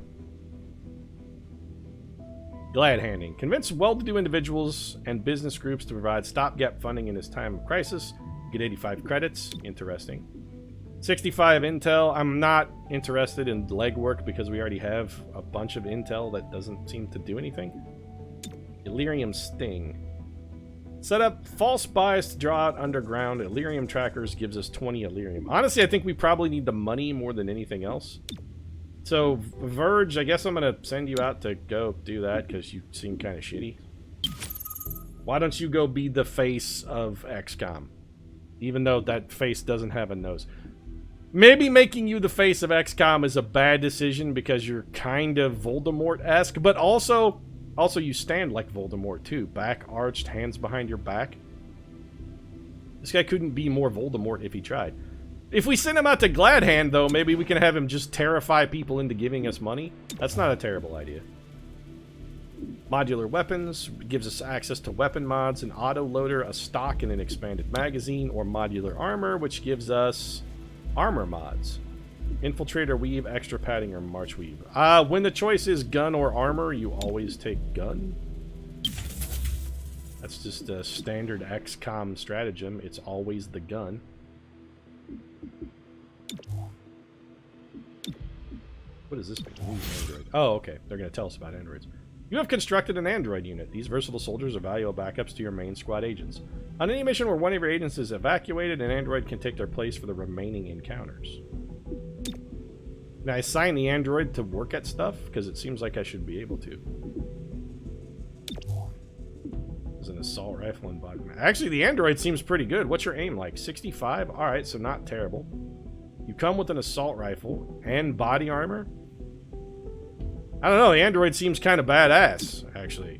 Glad handing. Convince well-to-do individuals and business groups to provide stopgap funding in this time of crisis. Get 85 credits. Interesting. 65 intel. I'm not interested in legwork because we already have a bunch of intel that doesn't seem to do anything. Illyrium Sting. Set up false buys to draw out underground. Illyrium trackers gives us 20 Illyrium. Honestly, I think we probably need the money more than anything else. So, Verge, I guess I'm going to send you out to go do that because you seem kind of shitty. Why don't you go be the face of XCOM? Even though that face doesn't have a nose. Maybe making you the face of XCOM is a bad decision because you're kind of Voldemort-esque, but also you stand like Voldemort too. Back arched, hands behind your back. This guy couldn't be more Voldemort if he tried. If we send him out to Gladhand, though, maybe we can have him just terrify people into giving us money. That's not a terrible idea. Modular Weapons gives us access to weapon mods, an auto-loader, a stock, and an expanded magazine, or Modular Armor, which gives us armor mods. Infiltrator Weave, Extra Padding, or March Weave. When the choice is gun or armor, you always take gun. That's just a standard XCOM stratagem. It's always the gun. What does this mean? Android. Oh, okay. They're going to tell us about androids. You have constructed an android unit. These versatile soldiers are valuable backups to your main squad agents. On any mission where one of your agents is evacuated, an android can take their place for the remaining encounters. Can I assign the android to work at stuff? Because it seems like I should be able to. There's an assault rifle and body. Actually, the android seems pretty good. What's your aim like? 65? Alright, so not terrible. You come with an assault rifle and body armor? I don't know, the android seems kind of badass, actually.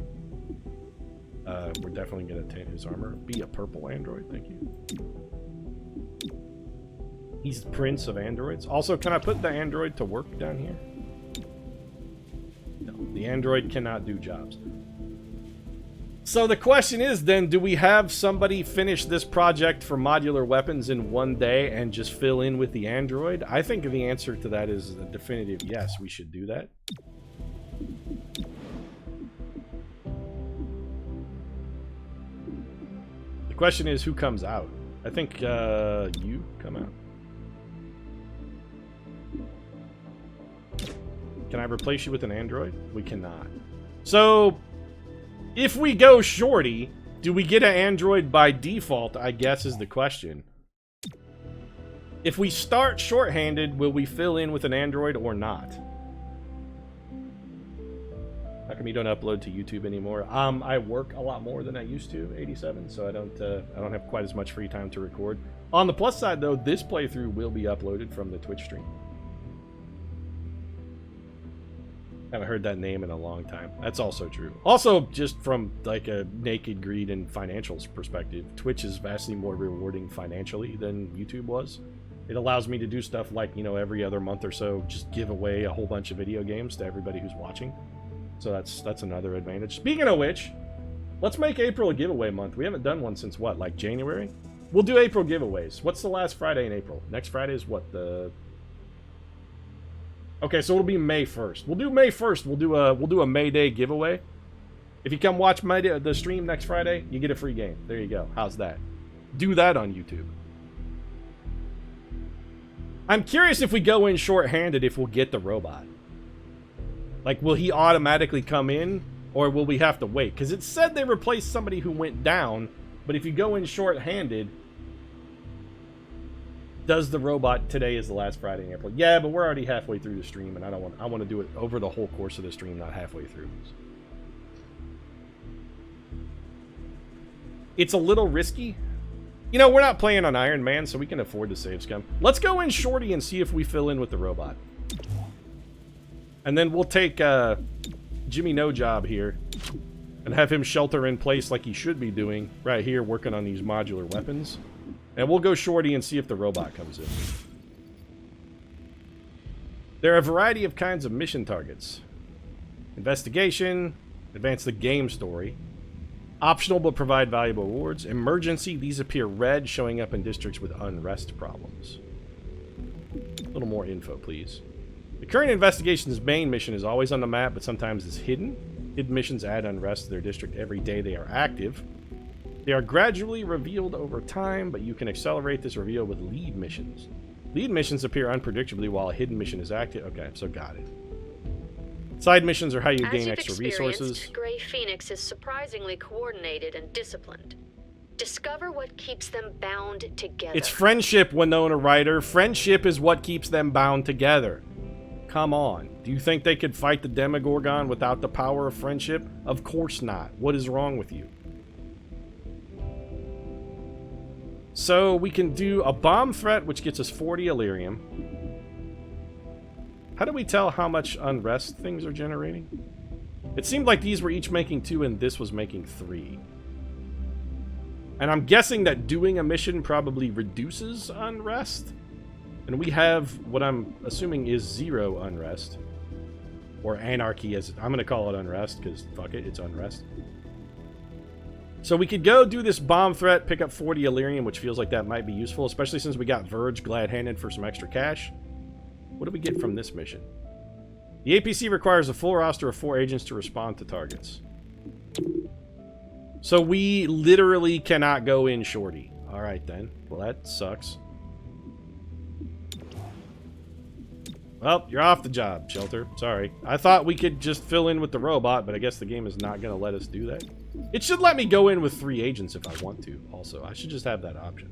We're definitely going to take his armor. Be a purple android, thank you. He's the prince of androids. Also, can I put the android to work down here? No, the android cannot do jobs. So the question is then, do we have somebody finish this project for modular weapons in one day and just fill in with the android? I think the answer to that is a definitive yes, we should do that. The question is who comes out? I think you come out. Can I replace you with an android? We cannot. So, if we go shorty, do we get an android by default, I guess is the question. If we start shorthanded, will we fill in with an android or not? How come you don't upload to YouTube anymore? I work a lot more than I used to, 87, so I don't have quite as much free time to record. On the plus side, though, this playthrough will be uploaded from the Twitch stream. Haven't heard that name in a long time. That's also true. Also, just from like a naked greed and financials perspective, Twitch is vastly more rewarding financially than YouTube was. It allows me to do stuff like, you know, every other month or so, just give away a whole bunch of video games to everybody who's watching. So that's another advantage. Speaking of which, let's make April a giveaway month. We haven't done one since what, like January? We'll do April giveaways. What's the last Friday in April? Next Friday is what, the Okay, so it'll be May 1st. We'll do May 1st. We'll do a May Day giveaway. If you come watch the stream next Friday, you get a free game. There you go. How's that? Do that on YouTube. I'm curious if we go in short-handed if we'll get the robot. Like, will he automatically come in, or will we have to wait? Because it said they replaced somebody who went down, but if you go in short-handed, does the robot today is the last Friday in April? Yeah, but we're already halfway through the stream, and I want to do it over the whole course of the stream, not halfway through. It's a little risky. You know, we're not playing on Iron Man, so we can afford to save scum. Let's go in shorty and see if we fill in with the robot. And then we'll take Jimmy No Job here and have him shelter in place like he should be doing right here, working on these modular weapons. And we'll go shorty and see if the robot comes in. There are a variety of kinds of mission targets. Investigation, advance the game story. Optional but provide valuable rewards. Emergency, these appear red, showing up in districts with unrest problems. A little more info, please. The current investigation's main mission is always on the map, but sometimes is hidden. Hidden missions add unrest to their district every day they are active. They are gradually revealed over time, but you can accelerate this reveal with lead missions. Lead missions appear unpredictably while a hidden mission is active. Okay, so got it. Side missions are how you gain extra resources. Gray Phoenix is surprisingly coordinated and disciplined. Discover what keeps them bound together. It's friendship, Winona Ryder. Friendship is what keeps them bound together. Come on. Do you think they could fight the Demogorgon without the power of friendship? Of course not. What is wrong with you? So we can do a bomb threat, which gets us 40 Illyrium. How do we tell how much unrest things are generating? It seemed like these were each making 2 and this was making 3. And I'm guessing that doing a mission probably reduces unrest. And we have what I'm assuming is 0 unrest. Or anarchy, as I'm going to call it unrest, because fuck it, it's unrest. So we could go do this bomb threat, pick up 40 Illyrium, which feels like that might be useful, especially since we got Verge glad-handed for some extra cash. What do we get from this mission? The APC requires a full roster of 4 agents to respond to targets. So we literally cannot go in shorty. Alright then. Well, that sucks. Well, you're off the job, Shelter. Sorry. I thought we could just fill in with the robot, but I guess the game is not going to let us do that. It should let me go in with 3 agents if I want to, also. I should just have that option.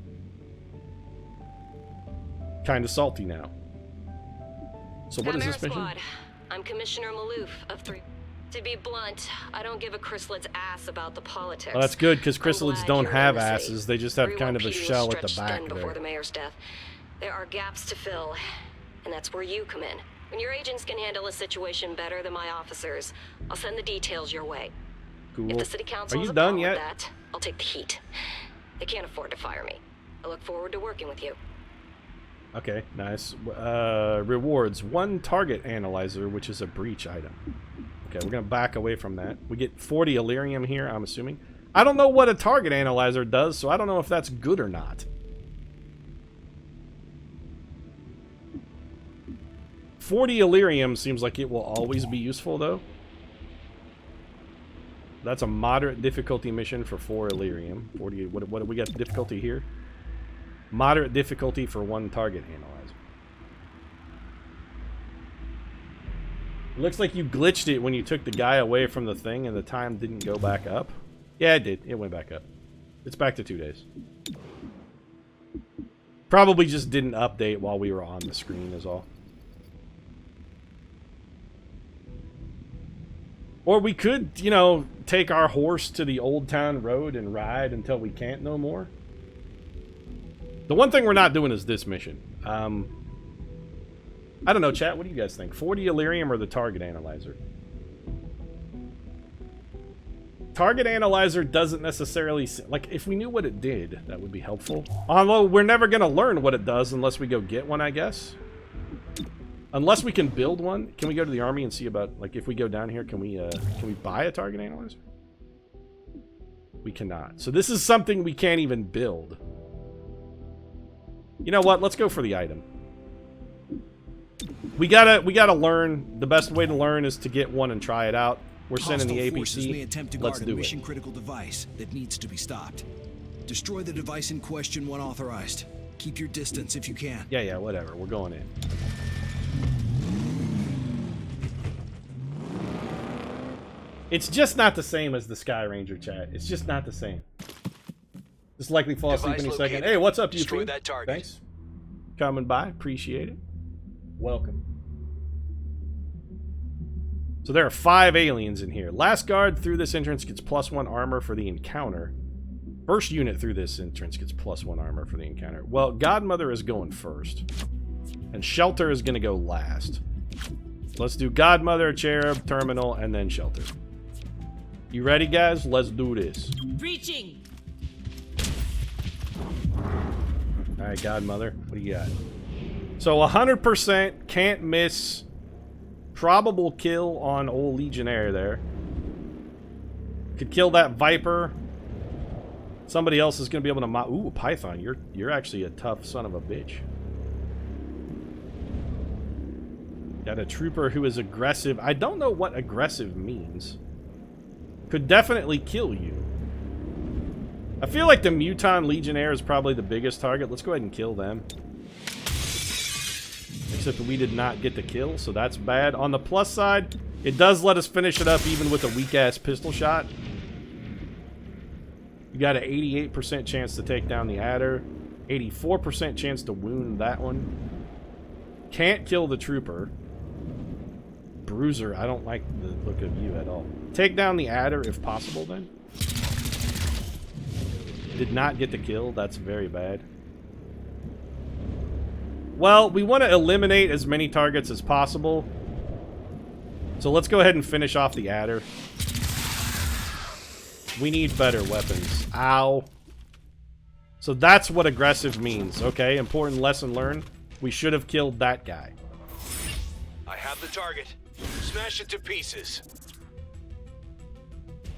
Kind of salty now. So what is this mission? Squad. I'm Commissioner Maloof of 3. To be blunt, I don't give a chrysalids ass about the politics. Well, that's good, because chrysalids don't have asses. They just have kind of a shell at the back there. Before the mayor's death. There are gaps to fill, and that's where you come in. When your agents can handle a situation better than my officers, I'll send the details your way. Cool. If the city council has a problem with that, I'll take the heat. They can't afford to fire me. I look forward to working with you. Okay, nice. Rewards. 1 target analyzer, which is a breach item. Okay, we're going to back away from that. We get 40 Illyrium here, I'm assuming. I don't know what a target analyzer does, so I don't know if that's good or not. 40 Illyrium seems like it will always be useful, though. That's a moderate difficulty mission for 4 Illyrium. 40. What do we got difficulty here? Moderate difficulty for 1 target analyzer. It looks like you glitched it when you took the guy away from the thing and the time didn't go back up. Yeah, it did. It went back up. It's back to 2 days. Probably just didn't update while we were on the screen is all. Or we could, you know, take our horse to the Old Town Road and ride until we can't no more. The one thing we're not doing is this mission. I don't know, chat. What do you guys think? 40 Illyrium or the target analyzer? Target analyzer doesn't necessarily... Like, if we knew what it did, that would be helpful. Although, we're never going to learn what it does unless we go get one, I guess. Unless we can build one. Can we go to the army and see about... Like, if we go down here, can we buy a target analyzer? We cannot. So this is something we can't even build. You know what? Let's go for the item. We gotta learn. The best way to learn is to get one and try it out. We're sending the Hostile forces may APC. attempt to Let's guard a do it. mission-critical device that needs to be stopped. Destroy the device in question when authorized. Keep your distance if you can. Yeah, whatever. We're going in. It's just not the same as the Sky Ranger chat. It's just not the same. Just likely fall asleep any second. Hey, what's up, you? Destroy that target. Thanks. Coming by. Appreciate it. Welcome. So there are 5 aliens in here. Last guard through this entrance gets +1 armor for the encounter. First unit through this entrance gets +1 armor for the encounter. Well, Godmother is going first. And Shelter is going to go last. Let's do Godmother, Cherub, Terminal, and then Shelter. You ready, guys? Let's do this. Breaching. Alright, Godmother. What do you got? So 100% can't miss. Probable kill on old Legionnaire there. Could kill that Viper. Somebody else is going to be able to... Ooh, Python. You're actually a tough son of a bitch. Got a trooper who is aggressive. I don't know what aggressive means. Could definitely kill you. I feel like the Muton Legionnaire is probably the biggest target. Let's go ahead and kill them. Except we did not get the kill, so that's bad. On the plus side, it does let us finish it up even with a weak-ass pistol shot. You got an 88% chance to take down the adder. 84% chance to wound that one. Can't kill the trooper. Bruiser, I don't like the look of you at all. Take down the adder if possible, then. Did not get the kill. That's very bad. Well, we want to eliminate as many targets as possible. So let's go ahead and finish off the adder. We need better weapons. Ow. So that's what aggressive means. Okay, important lesson learned. We should have killed that guy. I have the target. Smash it to pieces.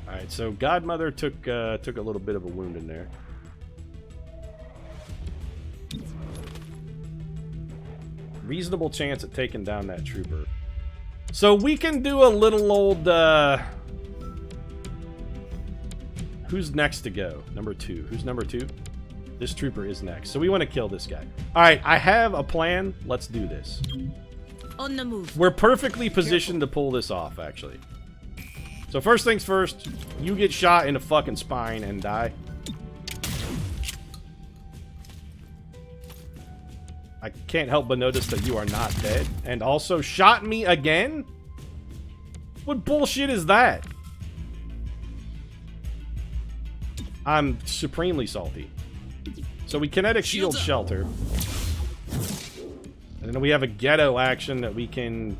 Alright, so Godmother took a little bit of a wound in there. Reasonable chance at taking down that trooper. So we can do a little old... Who's next to go? Number 2. Who's number 2? This trooper is next. So we want to kill this guy. Alright, I have a plan. Let's do this. On the move. We're perfectly positioned to pull this off, actually. So first things first, you get shot in the fucking spine and die. I can't help but notice that you are not dead. And also shot me again? What bullshit is that? I'm supremely salty. So we kinetic shield Shelter. And then we have a ghetto action that we can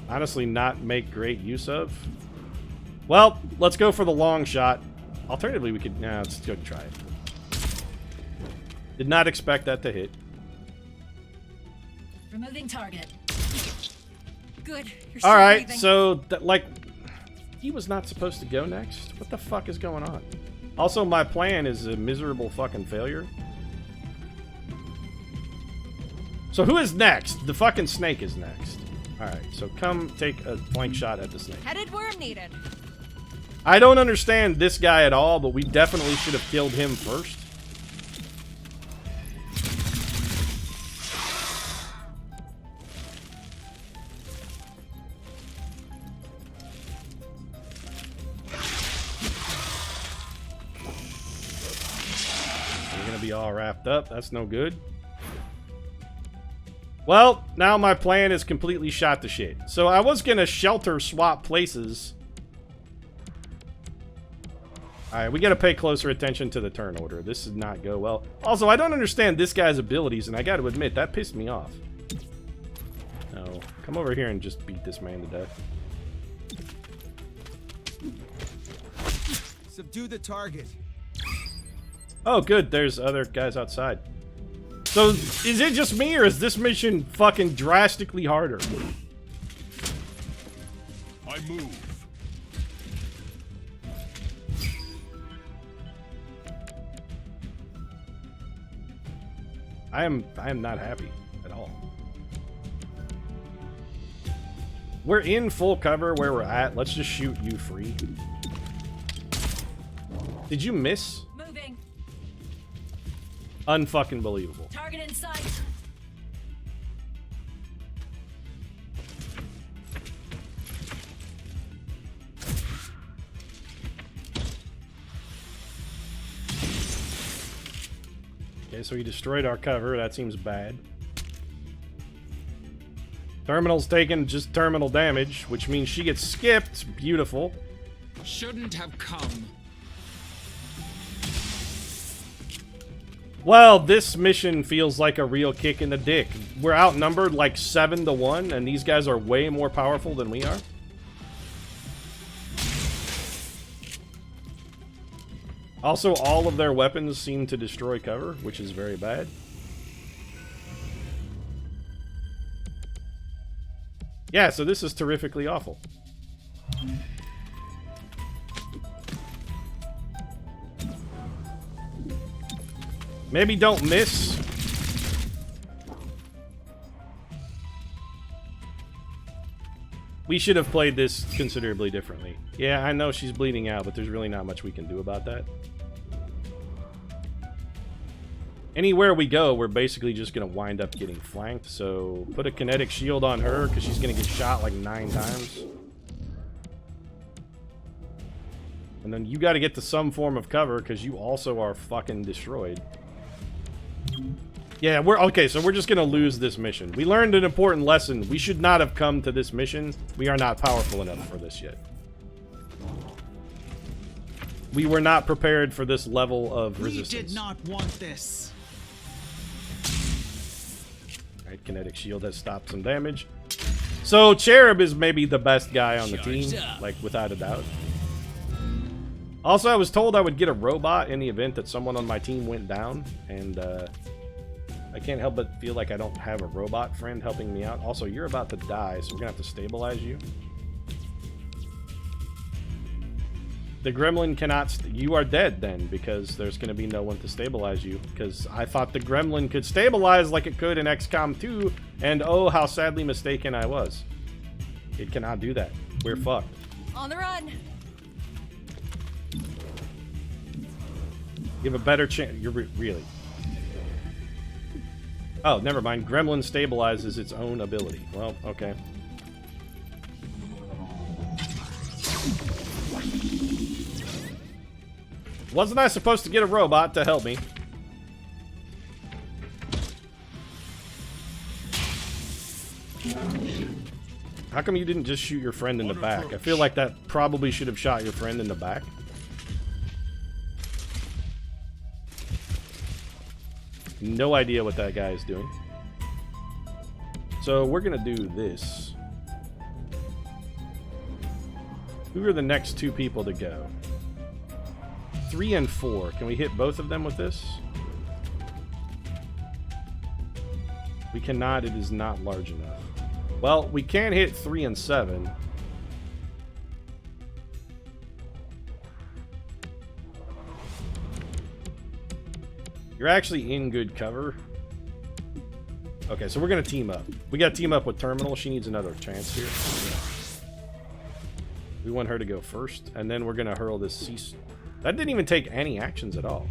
honestly not make great use of. Well, let's go for the long shot. Alternatively, we could... Nah, let's go try it. Did not expect that to hit. Removing target. Good. All right, so like, he was not supposed to go next. What the fuck is going on? Also, my plan is a miserable fucking failure. So who is next? The fucking snake is next. All right, so come take a flank shot at the snake. Headed worm needed. I don't understand this guy at all, but we definitely should have killed him first. Be all wrapped up. That's no good. Well, now my plan is completely shot to shit. So I was gonna Shelter swap places. Alright, we gotta pay closer attention to the turn order. This did not go well. Also, I don't understand this guy's abilities, and I gotta admit, that pissed me off. No, come over here and just beat this man to death. Subdue the target. Oh, good. There's other guys outside. So, is it just me, or is this mission fucking drastically harder? I move. I am not happy at all. We're in full cover where we're at. Let's just shoot you free. Did you miss? Moving. Unfucking believable. Target in sight. Okay, so he destroyed our cover. That seems bad. Terminal's taking just terminal damage, which means she gets skipped. Beautiful. Shouldn't have come. Well, this mission feels like a real kick in the dick. We're outnumbered like 7-1, and these guys are way more powerful than we are. Also, all of their weapons seem to destroy cover, which is very bad. Yeah, so this is terrifically awful. Maybe don't miss. We should have played this considerably differently. Yeah, I know she's bleeding out, but there's really not much we can do about that. Anywhere we go, we're basically just going to wind up getting flanked, so put a kinetic shield on her, because she's going to get shot like 9 times. And then you got to get to some form of cover, because you also are fucking destroyed. Yeah, okay, so we're just going to lose this mission. We learned an important lesson. We should not have come to this mission. We are not powerful enough for this yet. We were not prepared for this level of resistance. We did not want this. Alright, kinetic shield has stopped some damage. So, Cherub is maybe the best guy on the team, like, without a doubt. Also, I was told I would get a robot in the event that someone on my team went down, and, I can't help but feel like I don't have a robot friend helping me out. Also, you're about to die, so we're gonna have to stabilize you. The gremlin cannot... you are dead, then, because there's gonna be no one to stabilize you. Because I thought the gremlin could stabilize like it could in XCOM 2, and oh, how sadly mistaken I was. It cannot do that. We're fucked. On the run! You have a better chance... you're really... oh, never mind. Gremlin stabilizes its own ability. Well, okay. Wasn't I supposed to get a robot to help me? How come you didn't just shoot your friend in the back? I feel like that probably should have shot your friend in the back. No idea what that guy is doing. So we're gonna do this. Who are the next 2 people to go? 3 and 4. Can we hit both of them with this? We cannot. It is not large enough. Well, we can hit 3 and 7. You're actually in good cover. Okay, so we're gonna team up. We gotta team up with Terminal. She needs another chance here. We want her to go first, and then we're gonna hurl this cease. That didn't even take any actions at all.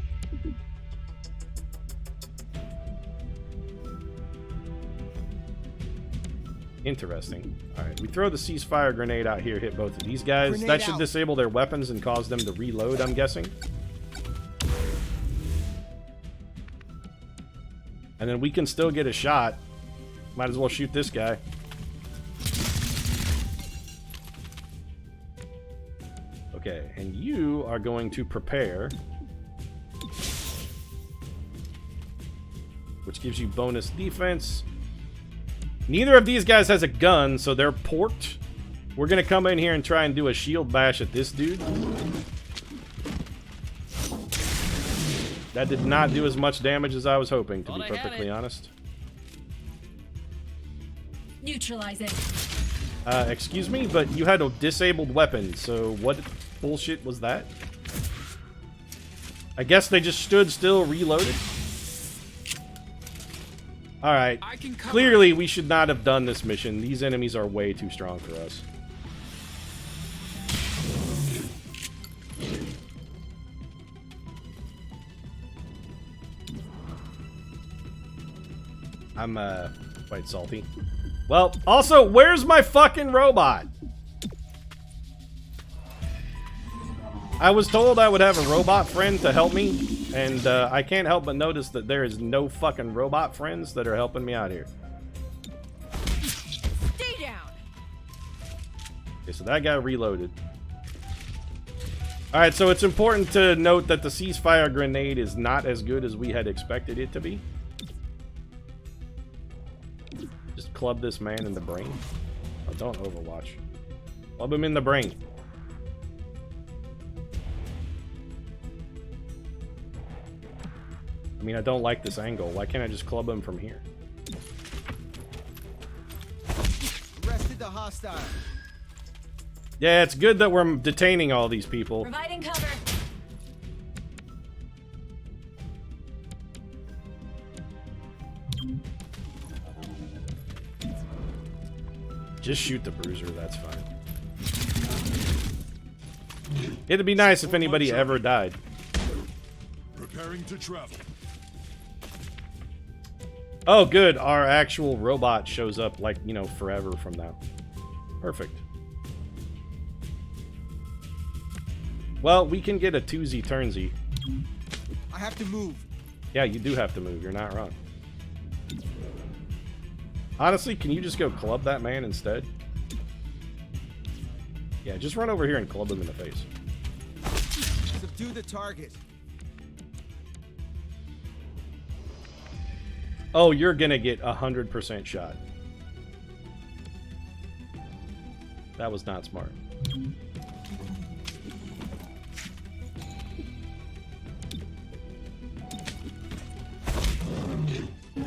Interesting. Alright, we throw the ceasefire grenade out here, hit both of these guys. Grenade that should out. disable their weapons and cause them to reload, I'm guessing. And then we can still get a shot. Might as well shoot this guy. Okay, and you are going to prepare. Which gives you bonus defense. Neither of these guys has a gun, so they're porked. We're going to come in here and try and do a shield bash at this dude. That did not do as much damage as I was hoping, to be perfectly honest. Neutralizing. Excuse me, but you had a disabled weapon, so what bullshit was that? I guess they just stood still, reloaded. Alright. Clearly, we should not have done this mission. These enemies are way too strong for us. I'm, quite salty. Well, also, where's my fucking robot? I was told I would have a robot friend to help me, and I can't help but notice that there is no fucking robot friends that are helping me out here. Stay down. Okay, so that got reloaded. Alright, so it's important to note that the ceasefire grenade is not as good as we had expected it to be. Just club this man in the brain. Oh, don't Overwatch. Club him in the brain. I mean, I don't like this angle. Why can't I just club him from here? Arrested the hostile. Yeah, it's good that we're detaining all these people. Providing cover. Just shoot the bruiser, that's fine. It'd be nice if anybody ever died. Preparing to travel. Oh, good. Our actual robot shows up, like, you know, forever from now. Perfect. Well, we can get a twosie turnsy. I have to move. Yeah, you do have to move. You're not wrong. Honestly, can you just go club that man instead? Yeah, just run over here and club him in the face. Subdue the target. Oh, you're gonna get 100% shot. That was not smart.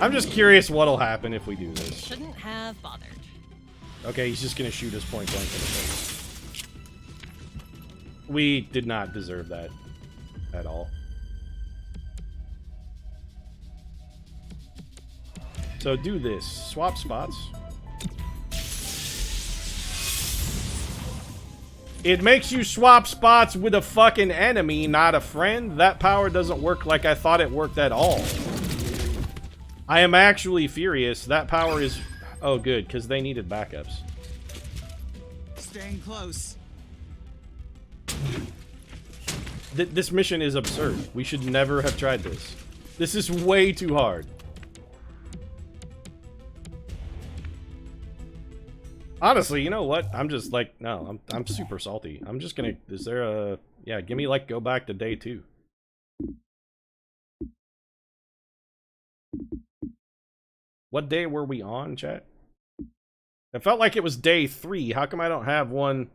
I'm just curious what'll happen if we do this. Shouldn't have bothered. Okay, he's just gonna shoot us point blank in the face. We did not deserve that at all. So do this. Swap spots. It makes you swap spots with a fucking enemy, not a friend. That power doesn't work like I thought it worked at all. I am actually furious. That power is... Oh, good, because they needed backups. Staying close. This mission is absurd. We should never have tried this. This is way too hard. Honestly, you know what? I'm just like, no, I'm super salty. I'm just gonna... Is there a... Yeah, give me, like, go back to day 2. What day were we on, chat? It felt like it was day 3. How come I don't have one?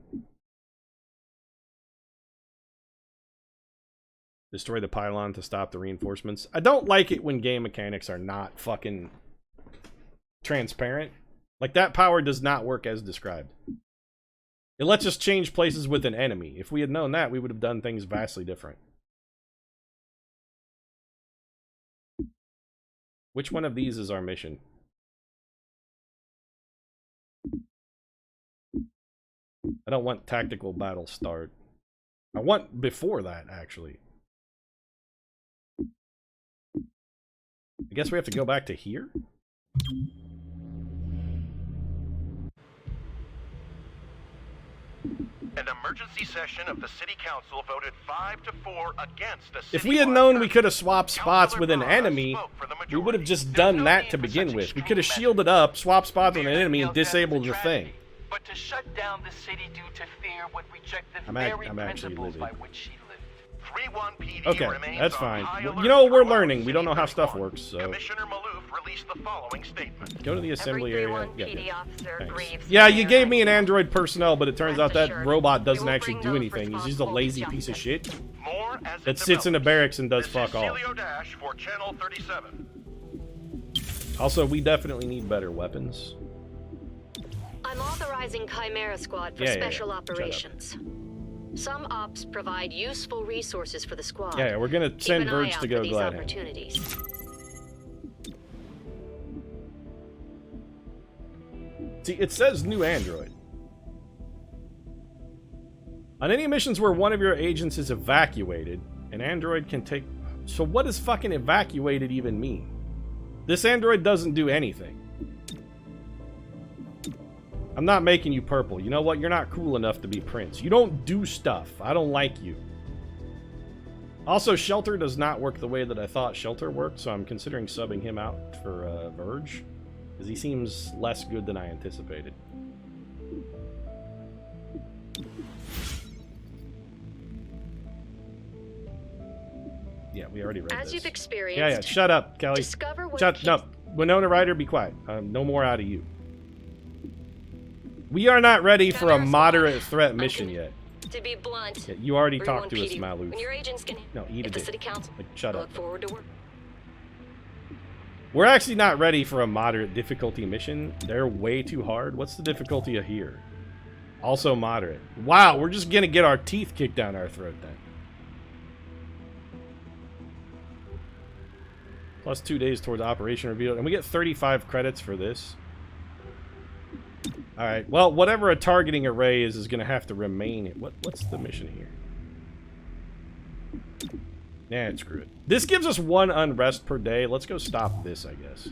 Destroy the pylon to stop the reinforcements. I don't like it when game mechanics are not fucking transparent. Like, that power does not work as described. It lets us change places with an enemy. If we had known that, we would have done things vastly different. Which one of these is our mission? I don't want tactical battle start. I want before that, actually. I guess we have to go back to here? An emergency session of the City Council voted 5-4 against the city. If we had known we could have swapped spots with an enemy, we would have just done that to begin with. We could have shielded up, swapped spots with an enemy, and disabled the thing. But to shut down the city due to fear would reject the very principles by which she lived. 3-1 PD Okay, that's fine. You know, we're learning. We don't know how stuff works, so... Commissioner Maloof released the following statement. Go to the assembly area. PD officer grieves. Yeah, you gave me an android personnel, but it turns out that robot doesn't actually do anything. He's just a lazy piece of shit that sits in a barracks and does fuck all. For Channel 37. Also, we definitely need better weapons. I'm authorizing Chimera Squad for special operations. Some ops provide useful resources for the squad. Yeah, we're gonna send Verge to go glide. See, it says new android. On any missions where one of your agents is evacuated, an android can take... So what does fucking evacuated even mean? This android doesn't do anything. I'm not making you purple. You know what? You're not cool enough to be Prince. You don't do stuff. I don't like you. Also, Shelter does not work the way that I thought Shelter worked, so I'm considering subbing him out for Verge, because he seems less good than I anticipated. Yeah, we already read this. As you've experienced, yeah, shut up, Kelly. Discover what No, Winona Ryder, be quiet. No more out of you. We are not ready for a moderate threat mission yet. To be blunt, Yeah, you already talked to us, Maloof. when your agents can No, eat a the dick. city council, Like, shut I up. look forward to work. We're actually not ready for a moderate difficulty mission. They're way too hard. What's the difficulty of here? Also moderate. Wow, we're just gonna get our teeth kicked down our throat then. Plus 2 days towards operation reveal, and we get 35 credits for this. Alright, well, whatever a targeting array is gonna have to remain. What's the mission here? Nah, screw it. This gives us 1 unrest per day. Let's go stop this, I guess.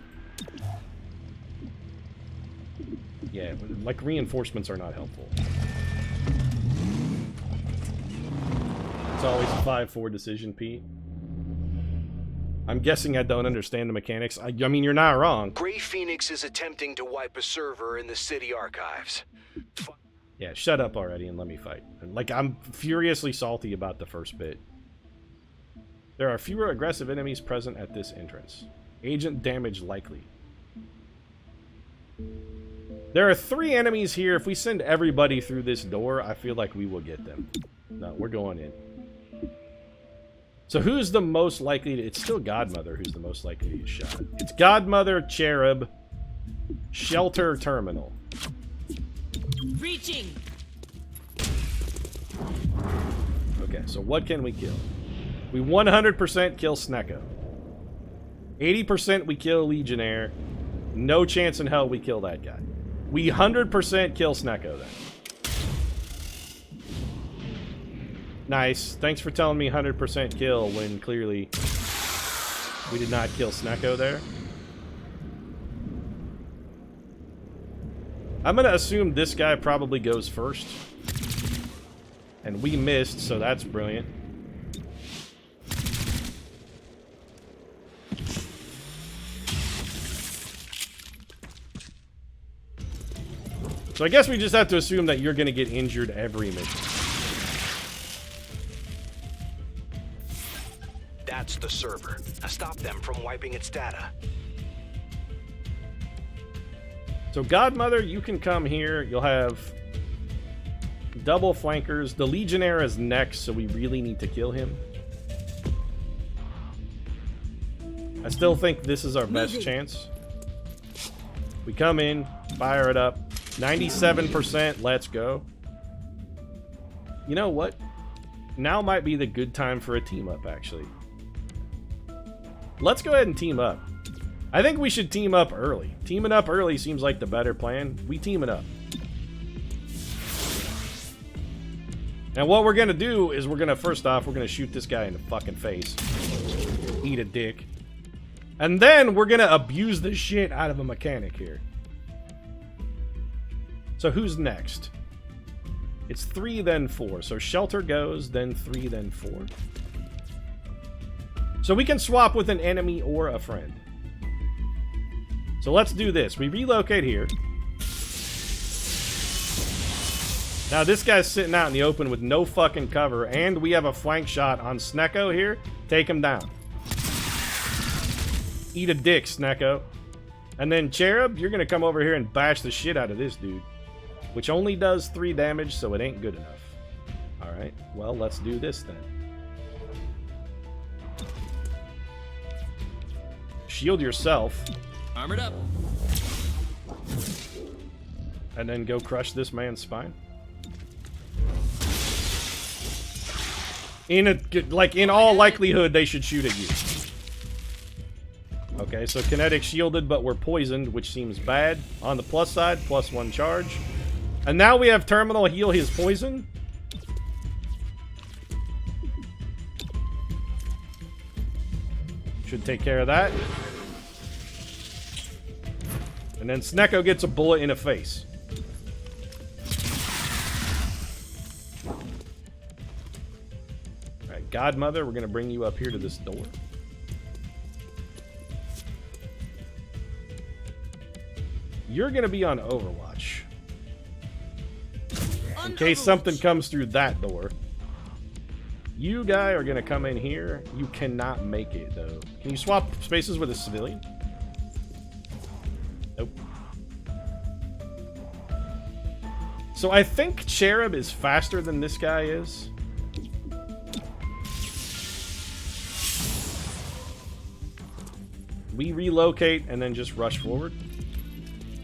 Yeah, like reinforcements are not helpful. It's always a 5-4 decision, Pete. I'm guessing I don't understand the mechanics. I mean, you're not wrong. Gray Phoenix is attempting to wipe a server in the city archives. Yeah, shut up already and let me fight. Like, I'm furiously salty about the first bit. There are fewer aggressive enemies present at this entrance. Agent damage likely. There are 3 enemies here. If we send everybody through this door, I feel like we will get them. No, we're going in. So who's the most likely to... It's still Godmother who's the most likely to get shot. It's Godmother, Cherub, Shelter, Terminal. Reaching. Okay, so what can we kill? We 100% kill Snecko. 80% we kill Legionnaire. No chance in hell we kill that guy. We 100% kill Snecko then. Nice. Thanks for telling me 100% kill when clearly we did not kill Snecko there. I'm going to assume this guy probably goes first. And we missed, so that's brilliant. So I guess we just have to assume that you're going to get injured every mission. That's the server. Now stop them from wiping its data. So Godmother, you can come here. You'll have double flankers. The Legionnaire is next, so we really need to kill him. I still think this is our best chance. We come in, fire it up. 97%, let's go. You know what? Now might be the good time for a team up, actually. Let's go ahead and team up. I think we should team up early. Teaming up early seems like the better plan. We team it up. And what we're gonna do is we're gonna, first off, we're gonna shoot this guy in the fucking face. Eat a dick. And then we're gonna abuse the shit out of a mechanic here. So who's next? It's 3, then 4. So Shelter goes, then 3, then 4. So we can swap with an enemy or a friend. So let's do this. We relocate here. Now this guy's sitting out in the open with no fucking cover, and we have a flank shot on Snecko here. Take him down. Eat a dick, Snecko. And then Cherub, you're gonna come over here and bash the shit out of this dude. Which only does 3 damage, so it ain't good enough. Alright, well, let's do this then. Shield yourself. Armored up. And then go crush this man's spine. In all likelihood, they should shoot at you. Okay, so kinetic shielded, but we're poisoned, which seems bad. On the plus side, +1 charge. And now we have Terminal heal his poison. Should take care of that. And then Snecko gets a bullet in the face. Alright, Godmother, we're going to bring you up here to this door. You're going to be on Overwatch. In case something comes through that door. You guy are going to come in here. You cannot make it, though. Can you swap spaces with a civilian? Nope. So I think Cherub is faster than this guy is. We relocate and then just rush forward.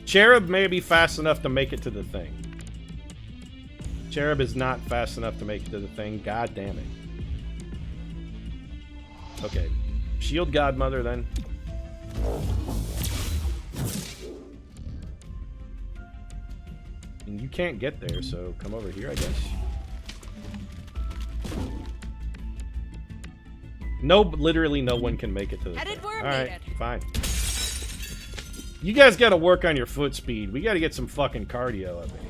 Cherub may be fast enough to make it to the thing. Cherub is not fast enough to make it to the thing. God damn it. Okay. Shield Godmother then. And you can't get there, so come over here, I guess. Nope, literally no one can make it to the thing. Alright, fine. You guys gotta work on your foot speed. We gotta get some fucking cardio up in here.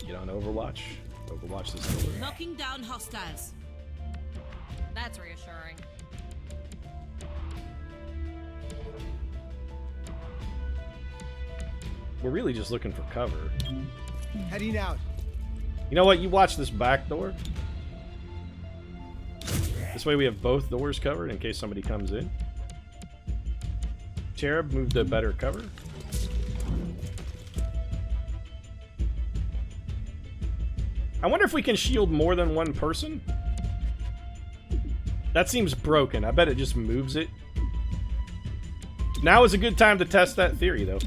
Get on Overwatch. Overwatch this door. Knocking down hostiles. That's reassuring. We're really just looking for cover. Heading out. You know what? You watch this back door. This way we have both doors covered in case somebody comes in. Cherub, move to better cover. I wonder if we can shield more than one person. That seems broken. I bet it just moves it. Now is a good time to test that theory, though.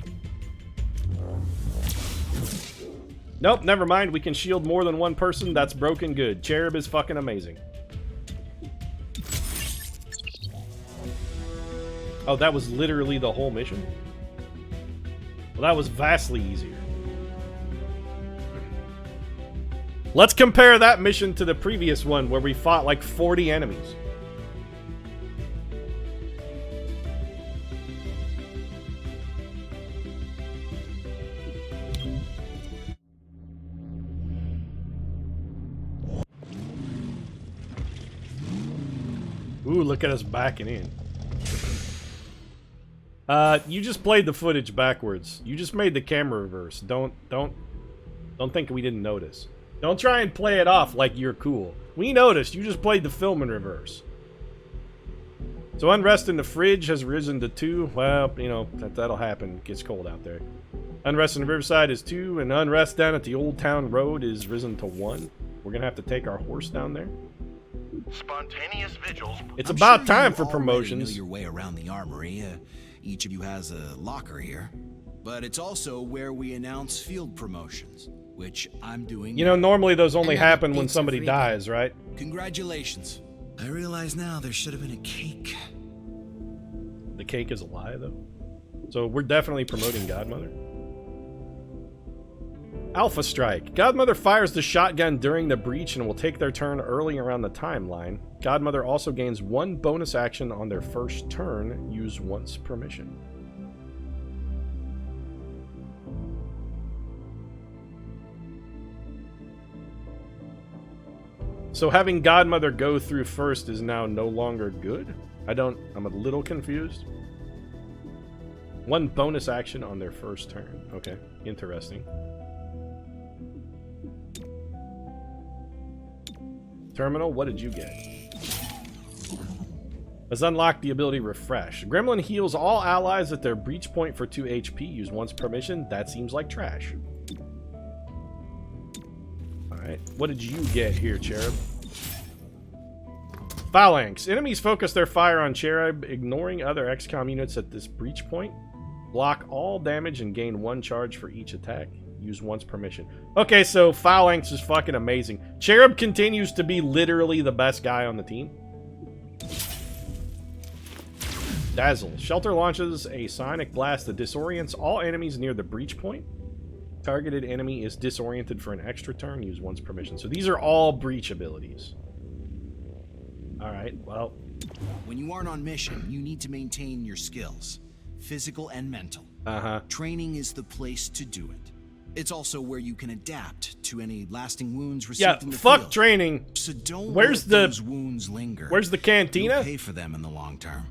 Nope, never mind. We can shield more than one person. That's broken good. Cherub is fucking amazing. Oh, that was literally the whole mission? Well, that was vastly easier. Let's compare that mission to the previous one where we fought like 40 enemies. Ooh, look at us backing in. You just played the footage backwards. You just made the camera reverse. Don't think we didn't notice. Don't try and play it off like you're cool. We noticed. You just played the film in reverse. So unrest in the fridge has risen to 2. Well, you know, that'll happen. It gets cold out there. Unrest in the riverside is 2, and unrest down at the Old Town Road is risen to 1. We're gonna have to take our horse down there. Spontaneous vigils. It's about time for promotions. Know your way around the armory. Each of you has a locker here, but it's also where we announce field promotions, which I'm doing. You know, normally those only happen when somebody dies, right? Congratulations. I realize now there should have been a cake. The cake is a lie, though. So we're definitely promoting Godmother. Alpha Strike. Godmother fires the shotgun during the breach and will take their turn early around the timeline. Godmother also gains 1 bonus action on their first turn. Use once per mission. So having Godmother go through first is now no longer good? I'm a little confused. 1 bonus action on their first turn. Okay, interesting. Terminal, what did you get? Has unlocked the ability Refresh. Gremlin heals all allies at their breach point for 2 HP. Use once per mission. That seems like trash. Alright, what did you get here, Cherub? Phalanx. Enemies focus their fire on Cherub, ignoring other XCOM units at this breach point. Block all damage and gain 1 charge for each attack. Use once per mission. Okay, so Phalanx is fucking amazing. Cherub continues to be literally the best guy on the team. Dazzle. Shelter launches a sonic blast that disorients all enemies near the breach point. Targeted enemy is disoriented for an extra turn. Use once per mission. So these are all breach abilities. Alright, well. When you aren't on mission, you need to maintain your skills. Physical and mental. Uh-huh. Training is the place to do it. It's also where you can adapt to any lasting wounds received in the fuck field. Training. So don't let those wounds linger. Where's the cantina? You'll pay for them in the long term.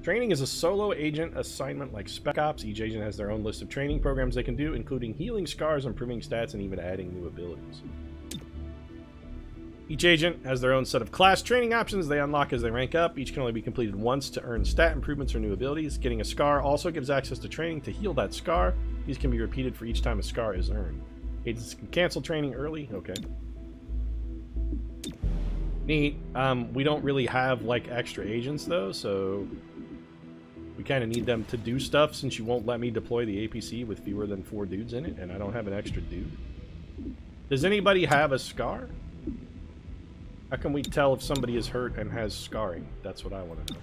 Training is a solo agent assignment like Spec Ops. Each agent has their own list of training programs they can do, including healing scars, improving stats, and even adding new abilities. Each agent has their own set of class training options they unlock as they rank up. Each can only be completed once to earn stat improvements or new abilities. Getting a scar also gives access to training to heal that scar. These can be repeated for each time a scar is earned. Agents can cancel training early. Okay. Neat. We don't really have, like, extra agents, though, so we kind of need them to do stuff since you won't let me deploy the APC with fewer than 4 dudes in it, and I don't have an extra dude. Does anybody have a scar? How can we tell if somebody is hurt and has scarring? That's what I want to know.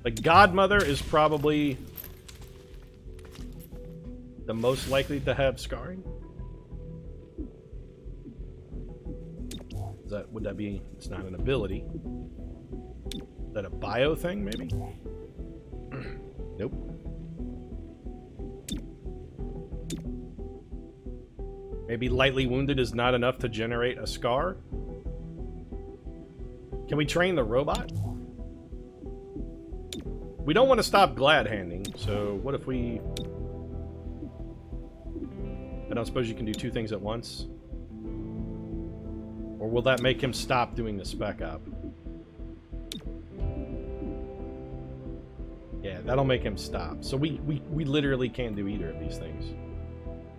The Godmother is probably the most likely to have scarring. Would that be? It's not an ability. Is that a bio thing, maybe? Nope. Maybe lightly wounded is not enough to generate a scar? Can we train the robot? We don't want to stop glad handing, so what if we... I don't suppose you can do 2 things at once? Or will that make him stop doing the Spec Op? Yeah, that'll make him stop. So we literally can't do either of these things.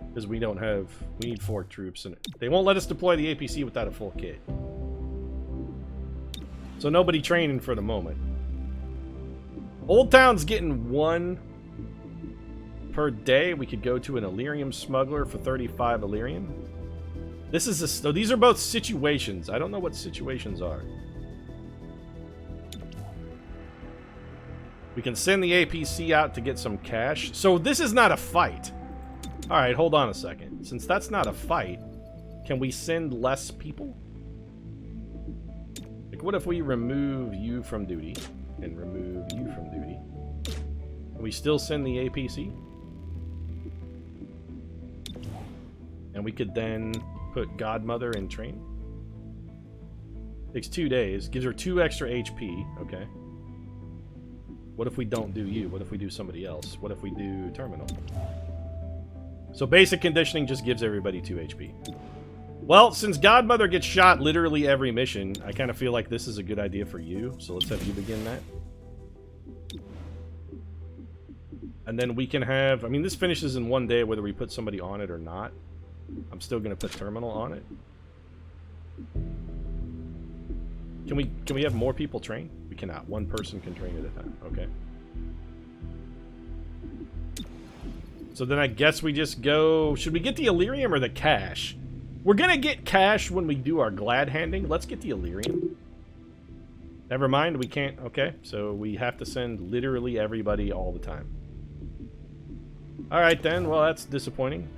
Because we don't have... We need 4 troops, and they won't let us deploy the APC without a full kit. So nobody training for the moment. Old Town's getting 1 per day. We could go to an Illyrium smuggler for 35 Illyrium. This is so these are both situations. I don't know what situations are. We can send the APC out to get some cash. So this is not a fight. Alright, hold on a second. Since that's not a fight, can we send less people? Like, what if we remove you from duty and remove you from duty? Can we still send the APC? And we could then put Godmother in training. Takes 2 days. Gives her 2 extra HP. Okay. What if we don't do you? What if we do somebody else? What if we do Terminal? So basic conditioning just gives everybody 2 HP. Well, since Godmother gets shot literally every mission, I kind of feel like this is a good idea for you. So let's have you begin that. And then we can have... I mean, this finishes in 1 day whether we put somebody on it or not. I'm still going to put Terminal on it. Can we have more people train? We cannot. 1 person can train at a time. Okay. So then I guess we just go... Should we get the Illyrium or the cash? We're going to get cash when we do our glad handing. Let's get the Illyrium. Never mind, we can't... Okay, so we have to send literally everybody all the time. Alright then, well that's disappointing.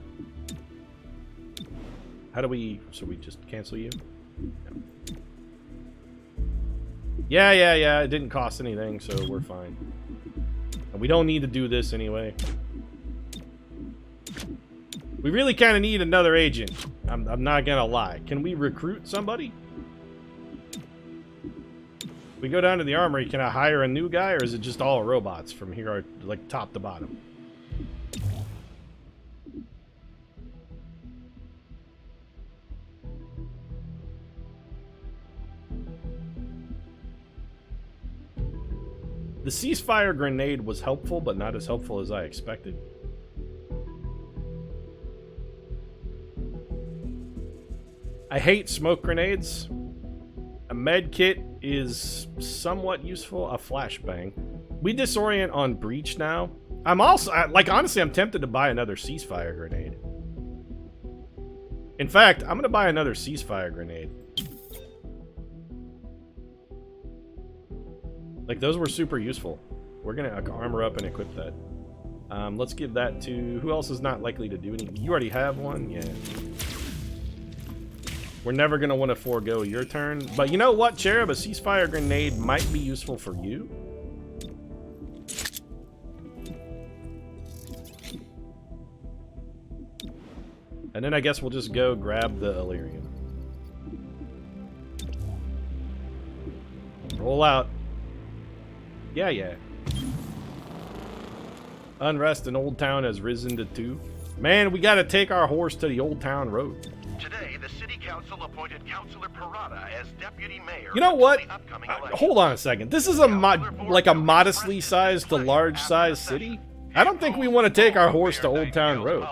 How do we... So we just cancel you? No. Yeah, it didn't cost anything, so we're fine. And we don't need to do this anyway. We really kind of need another agent. I'm not gonna lie. Can we recruit somebody? We go down to the armory, can I hire a new guy, or is it just all robots from here, like top to bottom? The ceasefire grenade was helpful, but not as helpful as I expected. I hate smoke grenades. A med kit is somewhat useful. A flashbang. We disorient on breach now, I'm also, like, honestly, I'm tempted to buy another ceasefire grenade. In fact, I'm going to buy another ceasefire grenade. Like, those were super useful. We're going to armor up and equip that. Let's give that to... Who else is not likely to do anything? You already have one? Yeah. We're never going to want to forego your turn. But you know what, Cherub? A ceasefire grenade might be useful for you. And then I guess we'll just go grab the Illyrium. Roll out. Yeah, yeah. Unrest in Old Town has risen to 2. Man, we gotta take our horse to the Old Town Road. Today, the city council appointed Councilor Parada as deputy mayor. You know what? Hold on a second. This is a like a modestly sized to large sized city. I don't think we want to take our horse to Old Town Road.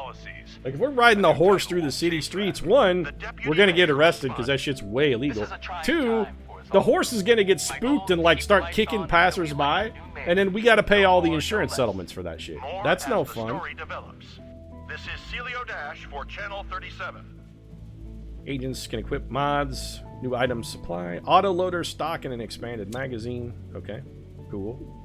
Like, if we're riding a horse through the city streets, 1, we're gonna get arrested because that shit's way illegal. 2, the horse is gonna get spooked and like start kicking passersby, and then we gotta pay all the insurance settlements for that shit. That's no fun. This is Celio Dash for Channel 37. Agents can equip mods, new items supply, autoloader stock, and an expanded magazine. Okay, cool.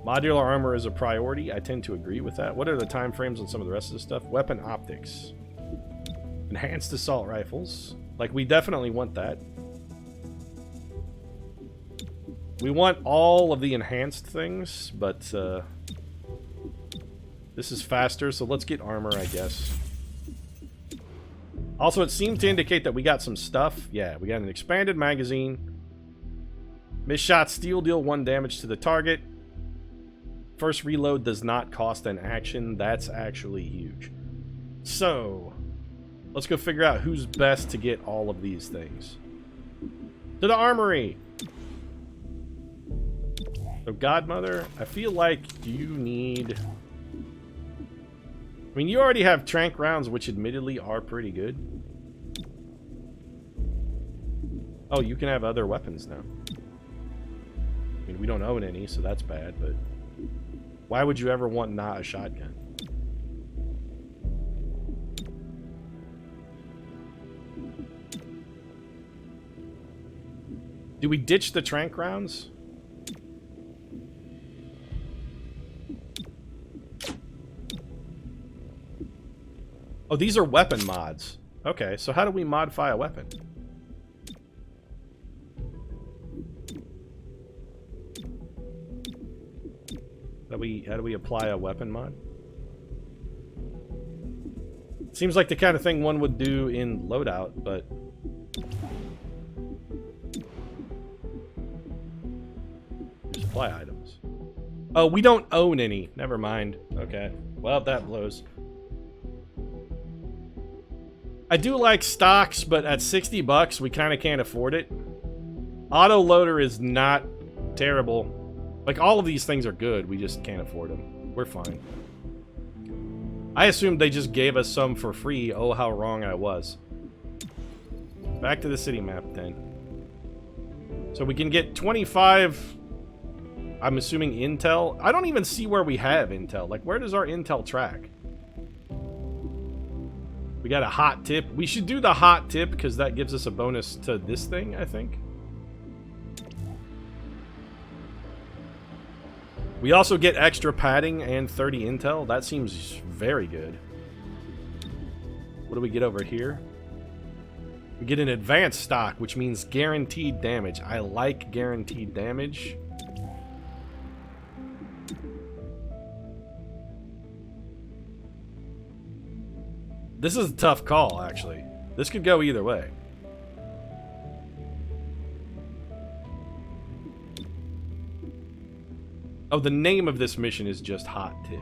Modular armor is a priority. I tend to agree with that. What are the time frames on some of the rest of this stuff? Weapon optics. Enhanced assault rifles. Like, we definitely want that. We want all of the enhanced things, but this is faster, so let's get armor, I guess. Also, it seemed to indicate that we got some stuff. Yeah, we got an expanded magazine. Missed shot steel deal 1 damage to the target. First reload does not cost an action. That's actually huge. So, let's go figure out who's best to get all of these things. To the armory! So, Godmother, I feel like you need... I mean, you already have trank rounds, which admittedly are pretty good. Oh, you can have other weapons now. I mean, we don't own any, so that's bad, but... Why would you ever want not a shotgun? Do we ditch the trank rounds? Oh, these are weapon mods. Okay, so how do we modify a weapon? How do we apply a weapon mod? Seems like the kind of thing one would do in Loadout, but... Supply items. Oh, we don't own any. Never mind. Okay. Well, that blows. I do like stocks, but at 60 bucks, we kind of can't afford it. Auto loader is not terrible. Like, all of these things are good. We just can't afford them. We're fine. I assumed they just gave us some for free. Oh, how wrong I was. Back to the city map, then. So we can get 25... I'm assuming intel. I don't even see where we have intel. Like, where does our intel track? We got a hot tip. We should do the hot tip because that gives us a bonus to this thing, I think. We also get extra padding and 30 intel. That seems very good. What do we get over here? We get an advanced stock, which means guaranteed damage. I like guaranteed damage. This is a tough call, actually. This could go either way. Oh, the name of this mission is just Hot Tip.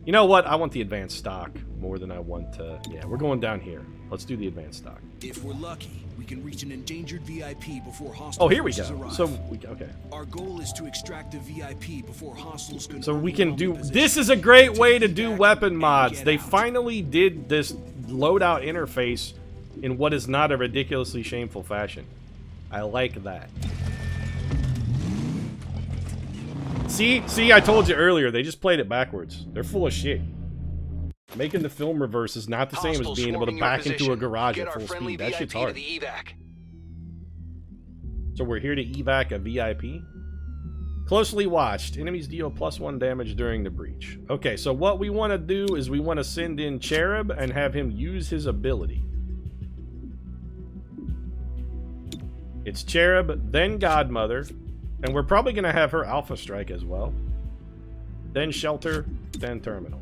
You know what? I want the advanced stock more than I want to... Yeah, we're going down here. Let's do the advanced stock. If we're lucky, we can reach an endangered VIP before hostiles. Oh, here we go. So, okay. Our goal is to extract the VIP before hostiles can... So we can do... This is a great way to do weapon mods. They finally did this loadout interface in what is not a ridiculously shameful fashion. I like that. See, I told you earlier, they just played it backwards. They're full of shit. Making the film reverse is not the same as being able to back into a garage at full speed. That shit's hard. So we're here to evac a VIP. Closely watched. Enemies deal +1 damage during the breach. Okay, so what we want to do is we want to send in Cherub and have him use his ability. It's Cherub, then Godmother, and we're probably going to have her Alpha Strike as well. Then Shelter, then Terminal.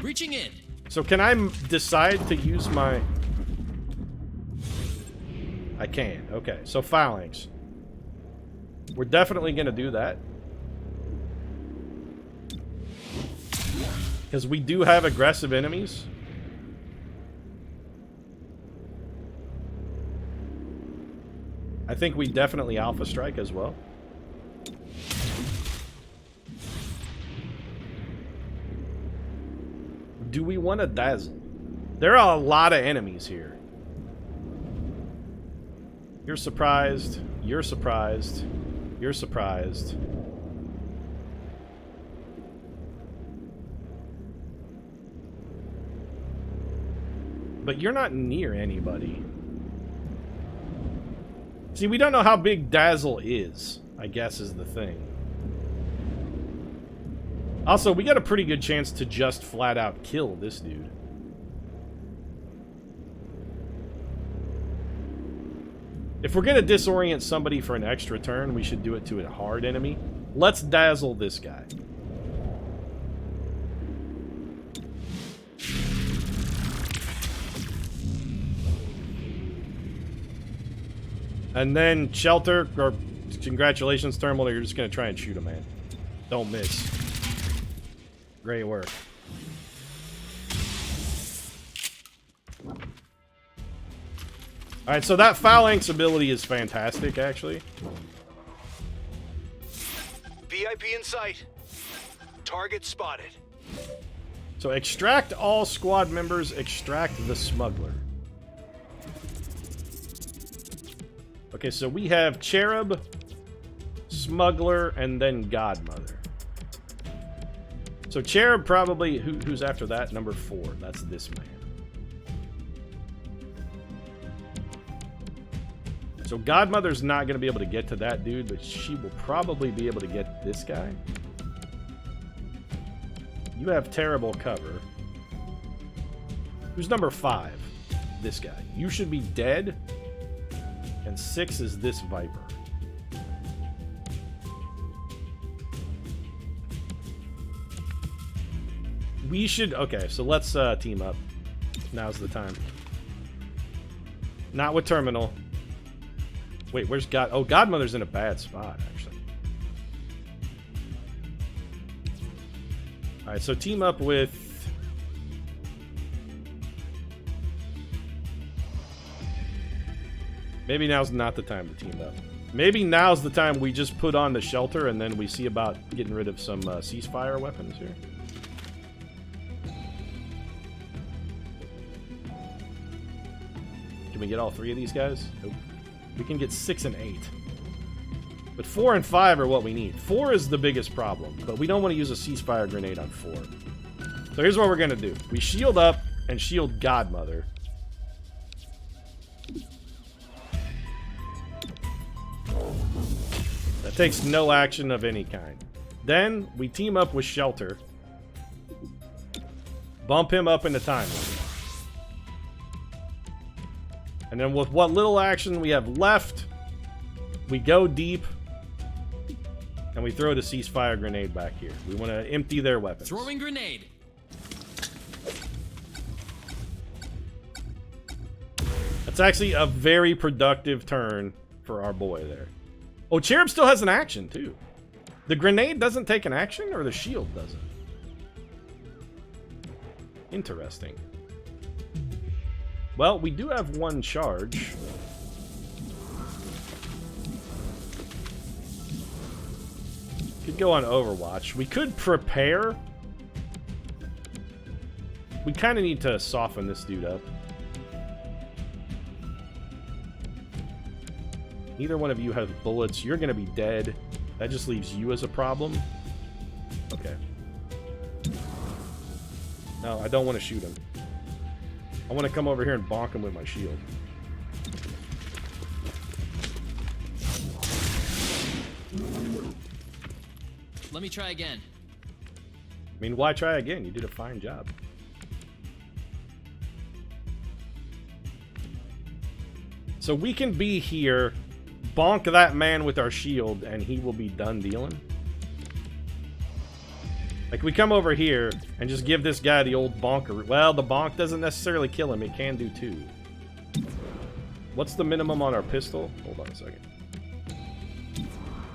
Reaching in. So can I decide to use my... I can. Okay, so Phalanx. We're definitely going to do that. Because we do have aggressive enemies. I think we definitely Alpha Strike as well. Do we want to Dazzle? There are a lot of enemies here. You're surprised. You're surprised. You're surprised. But you're not near anybody. See, we don't know how big Dazzle is, I guess is the thing. Also, we got a pretty good chance to just flat out kill this dude. If we're going to disorient somebody for an extra turn, we should do it to a hard enemy. Let's Dazzle this guy. And then Shelter, or congratulations, Terminal, you're just going to try and shoot him, man. Don't miss. Great work. Alright, so that Phalanx ability is fantastic, actually. VIP in sight. Target spotted. So extract all squad members, extract the smuggler. Okay, so we have Cherub, Smuggler, and then Godmother. So Cherub probably, who's after that? Number 4. That's this man. So Godmother's not going to be able to get to that dude, but she will probably be able to get this guy. You have terrible cover. Who's number 5? This guy. You should be dead. And 6 is this Viper. We should... Okay, so let's team up. Now's the time. Not with Terminal. Wait, where's God... Oh, Godmother's in a bad spot, actually. Alright, so team up with... Maybe now's not the time to team up. Maybe now's the time we just put on the Shelter and then we see about getting rid of some ceasefire weapons here. Can we get all 3 of these guys? Nope. We can get 6 and 8. But 4 and 5 are what we need. 4 is the biggest problem, but we don't want to use a ceasefire grenade on 4. So here's what we're going to do. We shield up and shield Godmother. That takes no action of any kind. Then we team up with Shelter. Bump him up into time. And then with what little action we have left, we go deep and we throw the ceasefire grenade back here. We want to empty their weapons. Throwing grenade. That's actually a very productive turn for our boy there. Oh, Cherub still has an action too. The grenade doesn't take an action, or the shield doesn't? Interesting. Well, we do have 1 charge. Could go on Overwatch. We could prepare. We kind of need to soften this dude up. Neither one of you has bullets. You're going to be dead. That just leaves you as a problem. Okay. No, I don't want to shoot him. I want to come over here and bonk him with my shield. Let me try again. I mean, why try again? You did a fine job. So we can be here, bonk that man with our shield, and he will be done dealing. Like, we come over here and just give this guy the old bonker. Well, the bonk doesn't necessarily kill him. It can do too. What's the minimum on our pistol? Hold on a second.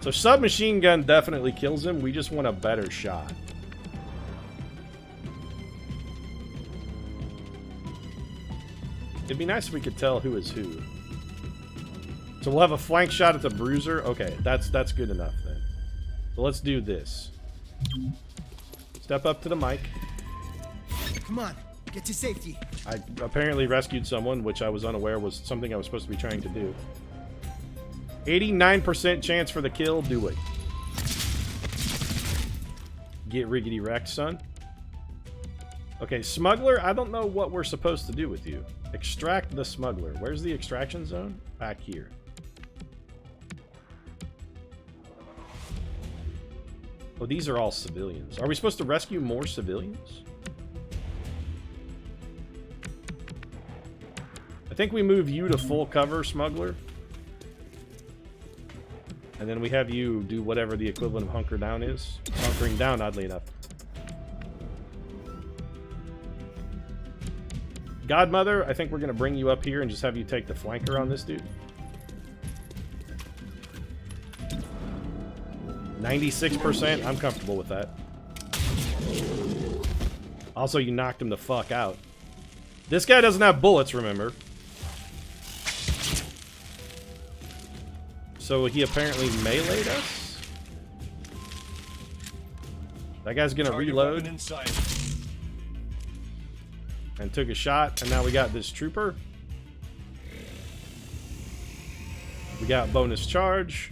So submachine gun definitely kills him. We just want a better shot. It'd be nice if we could tell who is who. So we'll have a flank shot at the bruiser. Okay, that's good enough then. So let's do this. Step up to the mic. Come on, get to safety. I apparently rescued someone, which I was unaware was something I was supposed to be trying to do. 89% chance for the kill. Do it. Get riggedy wrecked, son. Okay, smuggler, I don't know what we're supposed to do with you. Extract the smuggler. Where's the extraction zone? Back here. Oh, these are all civilians. Are we supposed to rescue more civilians? I think we move you to full cover, smuggler. And then we have you do whatever the equivalent of hunker down is. Hunkering down, oddly enough. Godmother, I think we're going to bring you up here and just have you take the flanker on this dude. 96%, I'm comfortable with that. Also, you knocked him the fuck out. This guy doesn't have bullets, remember. So he apparently meleeed us. That guy's gonna reload. And took a shot, and now we got this trooper. We got bonus charge.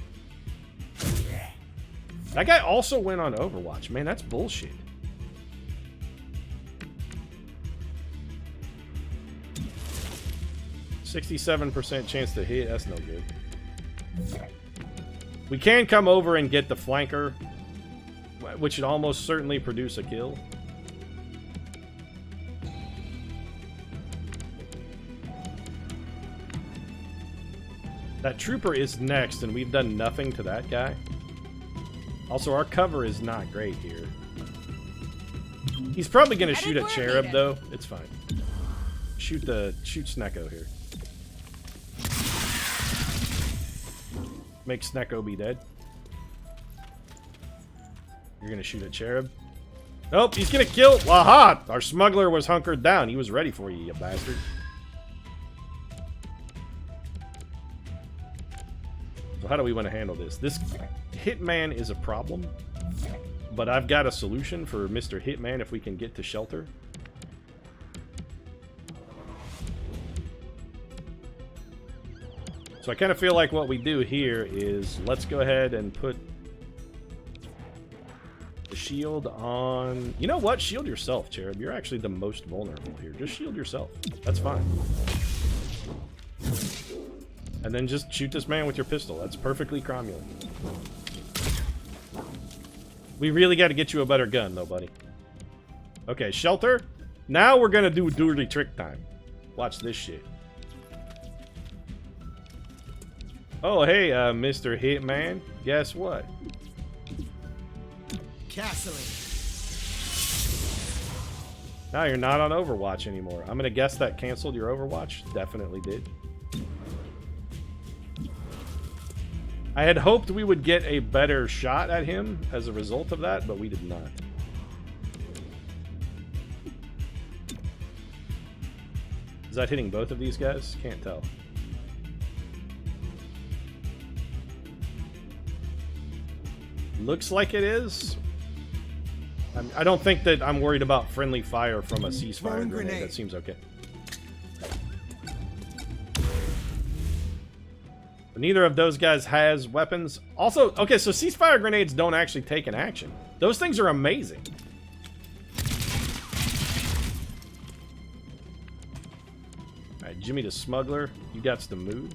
That guy also went on Overwatch. Man, that's bullshit. %67% chance to hit. That's no good. We can come over and get the flanker, which should almost certainly produce a kill. That trooper is next, and we've done nothing to that guy. Also, our cover is not great here. He's probably going to shoot a cherub, though. It's fine. Shoot Snecko here. Make Snecko be dead. You're going to shoot a cherub. Nope, he's going to kill... Aha! Our smuggler was hunkered down. He was ready for you, you bastard. So how do we want to handle this? This Hitman is a problem, but I've got a solution for Mr. Hitman if we can get to shelter. So I kind of feel like what we do here is let's go ahead and put the shield on... You know what? Shield yourself, Cherub. You're actually the most vulnerable here. Just shield yourself. That's fine. And then just shoot this man with your pistol. That's perfectly cromulent. We really got to get you a better gun, though, buddy. Okay, shelter. Now we're going to do dirty trick time. Watch this shit. Oh, hey, Mr. Hitman. Guess what? Castling. Now you're not on Overwatch anymore. I'm going to guess that canceled your Overwatch. Definitely did. I had hoped we would get a better shot at him as a result of that, but we did not. Is that hitting both of these guys? Can't tell. Looks like it is. I don't think that I'm worried about friendly fire from a ceasefire grenade. That seems okay. Neither of those guys has weapons. Also, okay, so ceasefire grenades don't actually take an action. Those things are amazing. Alright, Jimmy the Smuggler, you got to move.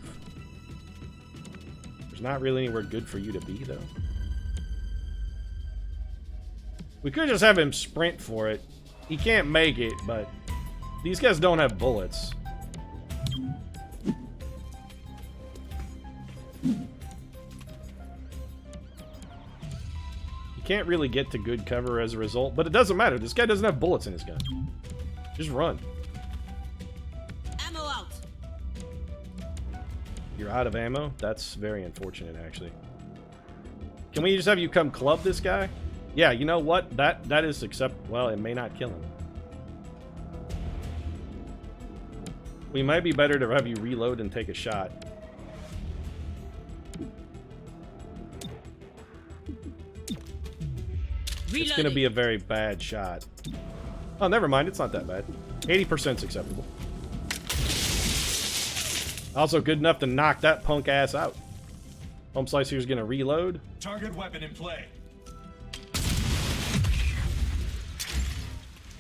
There's not really anywhere good for you to be, though. We could just have him sprint for it. He can't make it, but these guys don't have bullets. Can't really get to good cover as a result, but it doesn't matter. This guy doesn't have bullets in his gun. Just run. Ammo out. You're out of ammo? That's very unfortunate, actually. Can we just have you come club this guy? Yeah, you know what? That is acceptable. Well, it may not kill him. We might be better to have you reload and take a shot. It's going to be a very bad shot. Oh, never mind. It's not that bad. 80%'s acceptable. Also good enough to knock that punk ass out. Home Slicer's going to reload. Target weapon in play.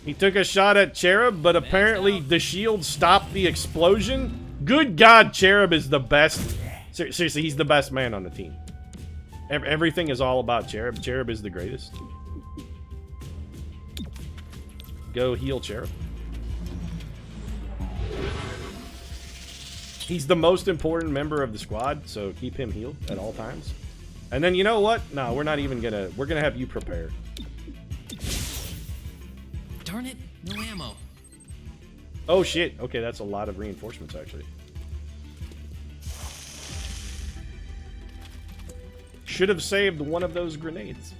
He took a shot at Cherub, but apparently the shield stopped the explosion. Good God, Cherub is the best. Seriously, he's the best man on the team. Everything is all about Cherub. Cherub is the greatest. Go heal Cherub. He's the most important member of the squad, so keep him healed at all times. And then you know what? No, we're not even gonna... We're gonna have you prepared. Darn it, no ammo. Oh shit. Okay, that's a lot of reinforcements, actually. Should have saved one of those grenades.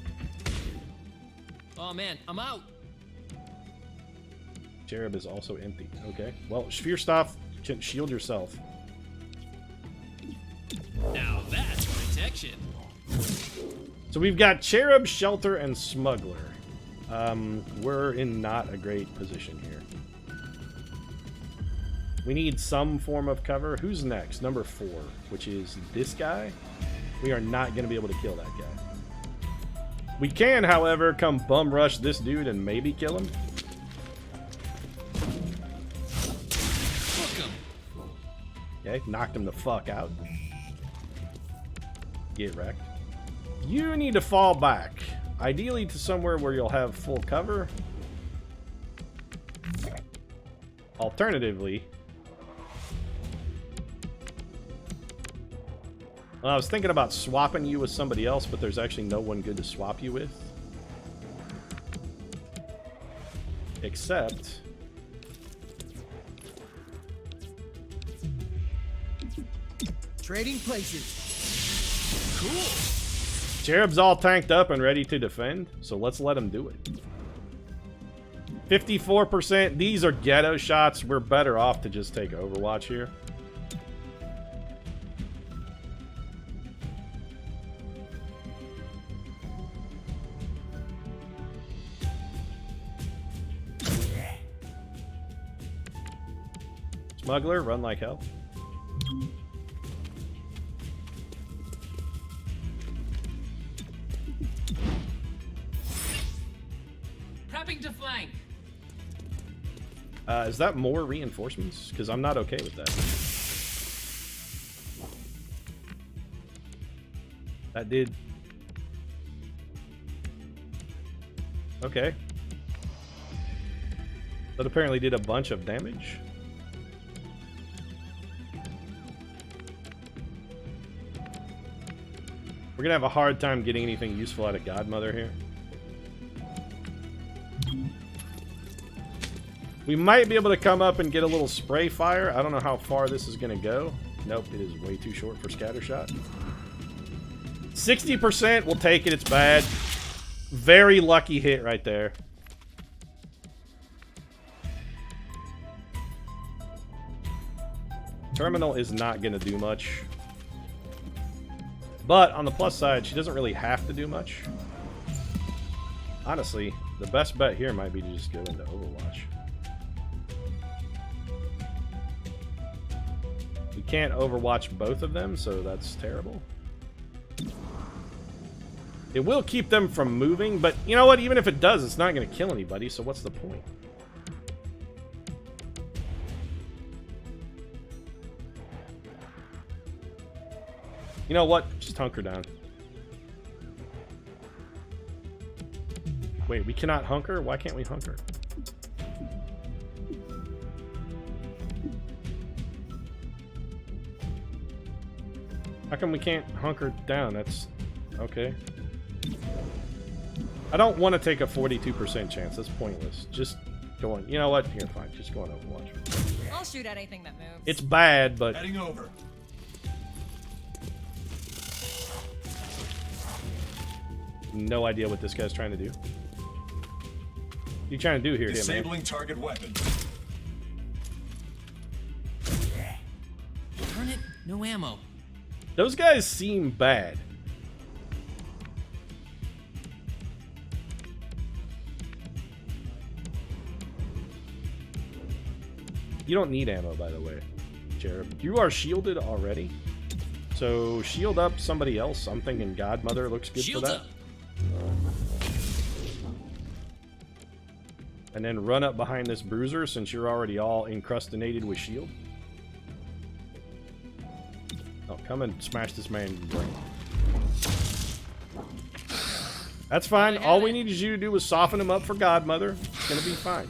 Oh man, I'm out. Cherub is also empty. Okay. Well, Spherestoff, shield yourself. Now that's protection. So we've got Cherub, Shelter, and Smuggler. We're in not a great position here. We need some form of cover. Who's next? Number 4, which is this guy. We are not going to be able to kill that guy. We can, however, come bum rush this dude and maybe kill him. Okay, knocked him the fuck out. Get wrecked. You need to fall back. Ideally to somewhere where you'll have full cover. Alternatively... Well, I was thinking about swapping you with somebody else, but there's actually no one good to swap you with. Except... Trading places. Cool. Cherub's all tanked up and ready to defend, so let's let him do it. 54%. These are ghetto shots. We're better off to just take Overwatch here. Smuggler, run like hell. Prepping to flank. Is that more reinforcements? Because I'm not okay with that. That did... Okay. That apparently did a bunch of damage. We're gonna have a hard time getting anything useful out of Godmother here. We might be able to come up and get a little spray fire. I don't know how far this is gonna go. Nope, it is way too short for scattershot. 60%, we'll take it, it's bad. Very lucky hit right there. Terminal is not gonna do much. But on the plus side, she doesn't really have to do much. Honestly, the best bet here might be to just go into Overwatch. We can't overwatch both of them, so that's terrible. It will keep them from moving, but you know what? Even if it does, it's not going to kill anybody, so what's the point? You know what? Just hunker down. Wait, we cannot hunker? Why can't we hunker? How come we can't hunker down? That's... okay. I don't want to take a 42% chance. That's pointless. Just go on. You know what? Here, fine. Just go on Overwatch. I'll shoot at anything that moves. It's bad, but... Heading over. No idea what this guy's trying to do. What are you trying to do here, Disabling target weapon. Darn it, no ammo. Those guys seem bad. You don't need ammo, by the way, Cherub. You are shielded already. So shield up somebody else. I'm thinking Godmother looks good Shield for that. up. And then run up behind this bruiser since you're already all encrustinated with shield. Oh, come and smash this man's brain. That's fine. All we needed you to do was soften him up for Godmother. It's gonna be fine.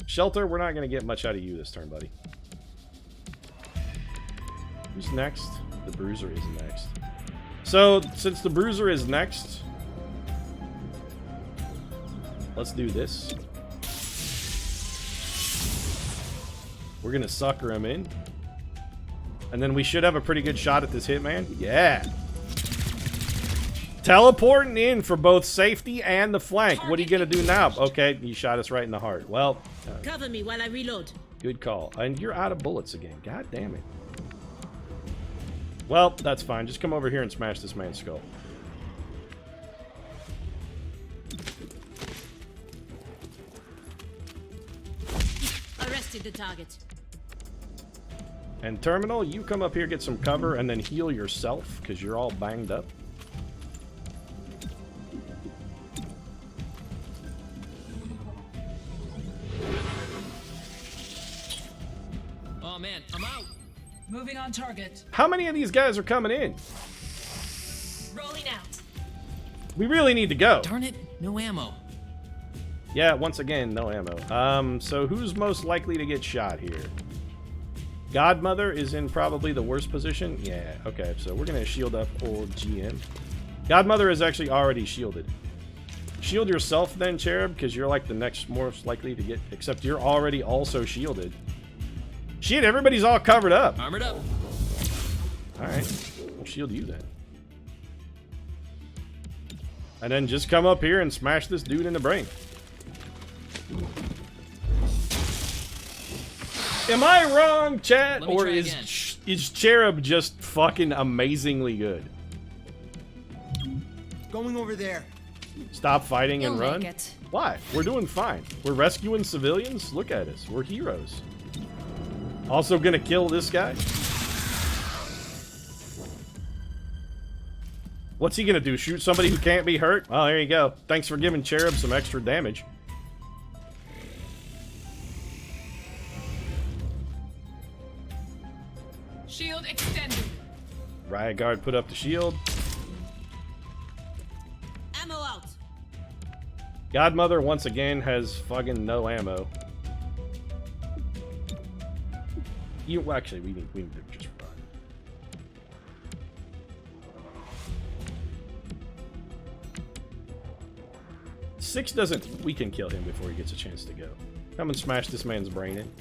Shelter, we're not gonna get much out of you this turn, buddy. Who's next? The bruiser is next. So, since the bruiser is next, let's do this. We're gonna sucker him in. And then we should have a pretty good shot at this hitman. Yeah. Teleporting in for both safety and the flank. What are you gonna do now? Okay, you shot us right in the heart. Well, cover me while I reload. Good call. And you're out of bullets again. God damn it. Well, that's fine. Just come over here and smash this man's skull. Arrested the target. And Terminal, you come up here, get some cover, and then heal yourself, because you're all banged up. Oh man, I'm out. Moving on target. How many of these guys are coming in? Rolling out. We really need to go. Darn it, no ammo. Yeah, once again, no ammo. So who's most likely to get shot here? Godmother is in probably the worst position. Yeah, okay, so we're gonna shield up old GM. Godmother is actually already shielded. Shield yourself then, Cherub, because you're like the next most likely to get, except you're already also shielded. Shit, everybody's all covered up. Armored up. Alright, we'll shield you then. And then just come up here and smash this dude in the brain. Am I wrong, chat? Or is Cherub just fucking amazingly good? Going over there. Stop fighting and You'll run? make it. Why? We're doing fine. We're rescuing civilians. Look at us. We're heroes. Also gonna kill this guy? What's he gonna do? Shoot somebody who can't be hurt? Well, there you go. Thanks for giving Cherub some extra damage. Shield extended. Riot Guard put up the shield. Ammo out. Godmother once again has fucking no ammo. Well, actually, we need to just run. Six doesn't. We can kill him before he gets a chance to go. Come and smash this man's brain in.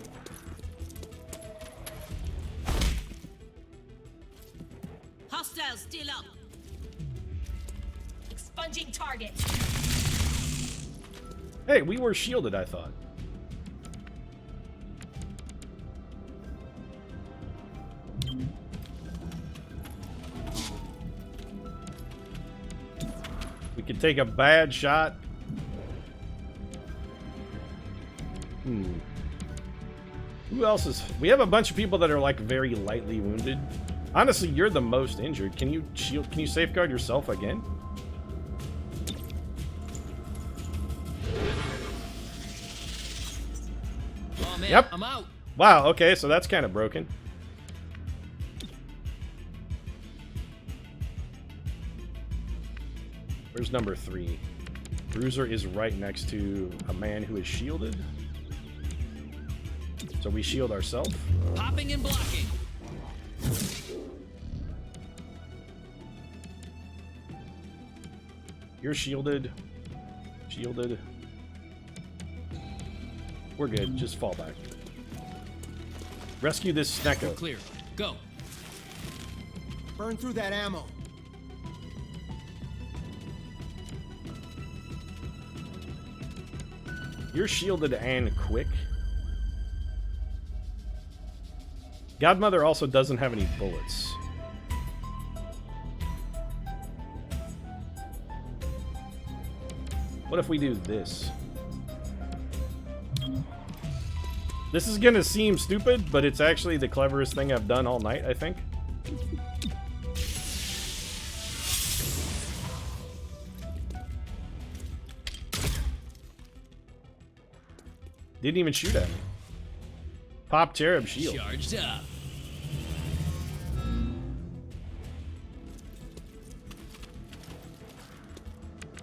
Hostiles still up. Expunging target. Hey, we were shielded, I thought. We could take a bad shot. Who else is... We have a bunch of people that are, like, very lightly wounded. Honestly, you're the most injured. Can you shield... Can you safeguard yourself again? Oh, man, yep. I'm out. Wow, okay, so that's kind of broken. Where's number 3? Bruiser is right next to a man who is shielded. So we shield ourselves. Popping and blocking. You're shielded. Shielded. We're good. Just fall back. Rescue this Snecko. Clear. Go. Burn through that ammo. You're shielded and quick. Godmother also doesn't have any bullets. What if we do this? This is gonna seem stupid, but it's actually the cleverest thing I've done all night, I think. Didn't even shoot at me. Pop Cherub shield. Charged up.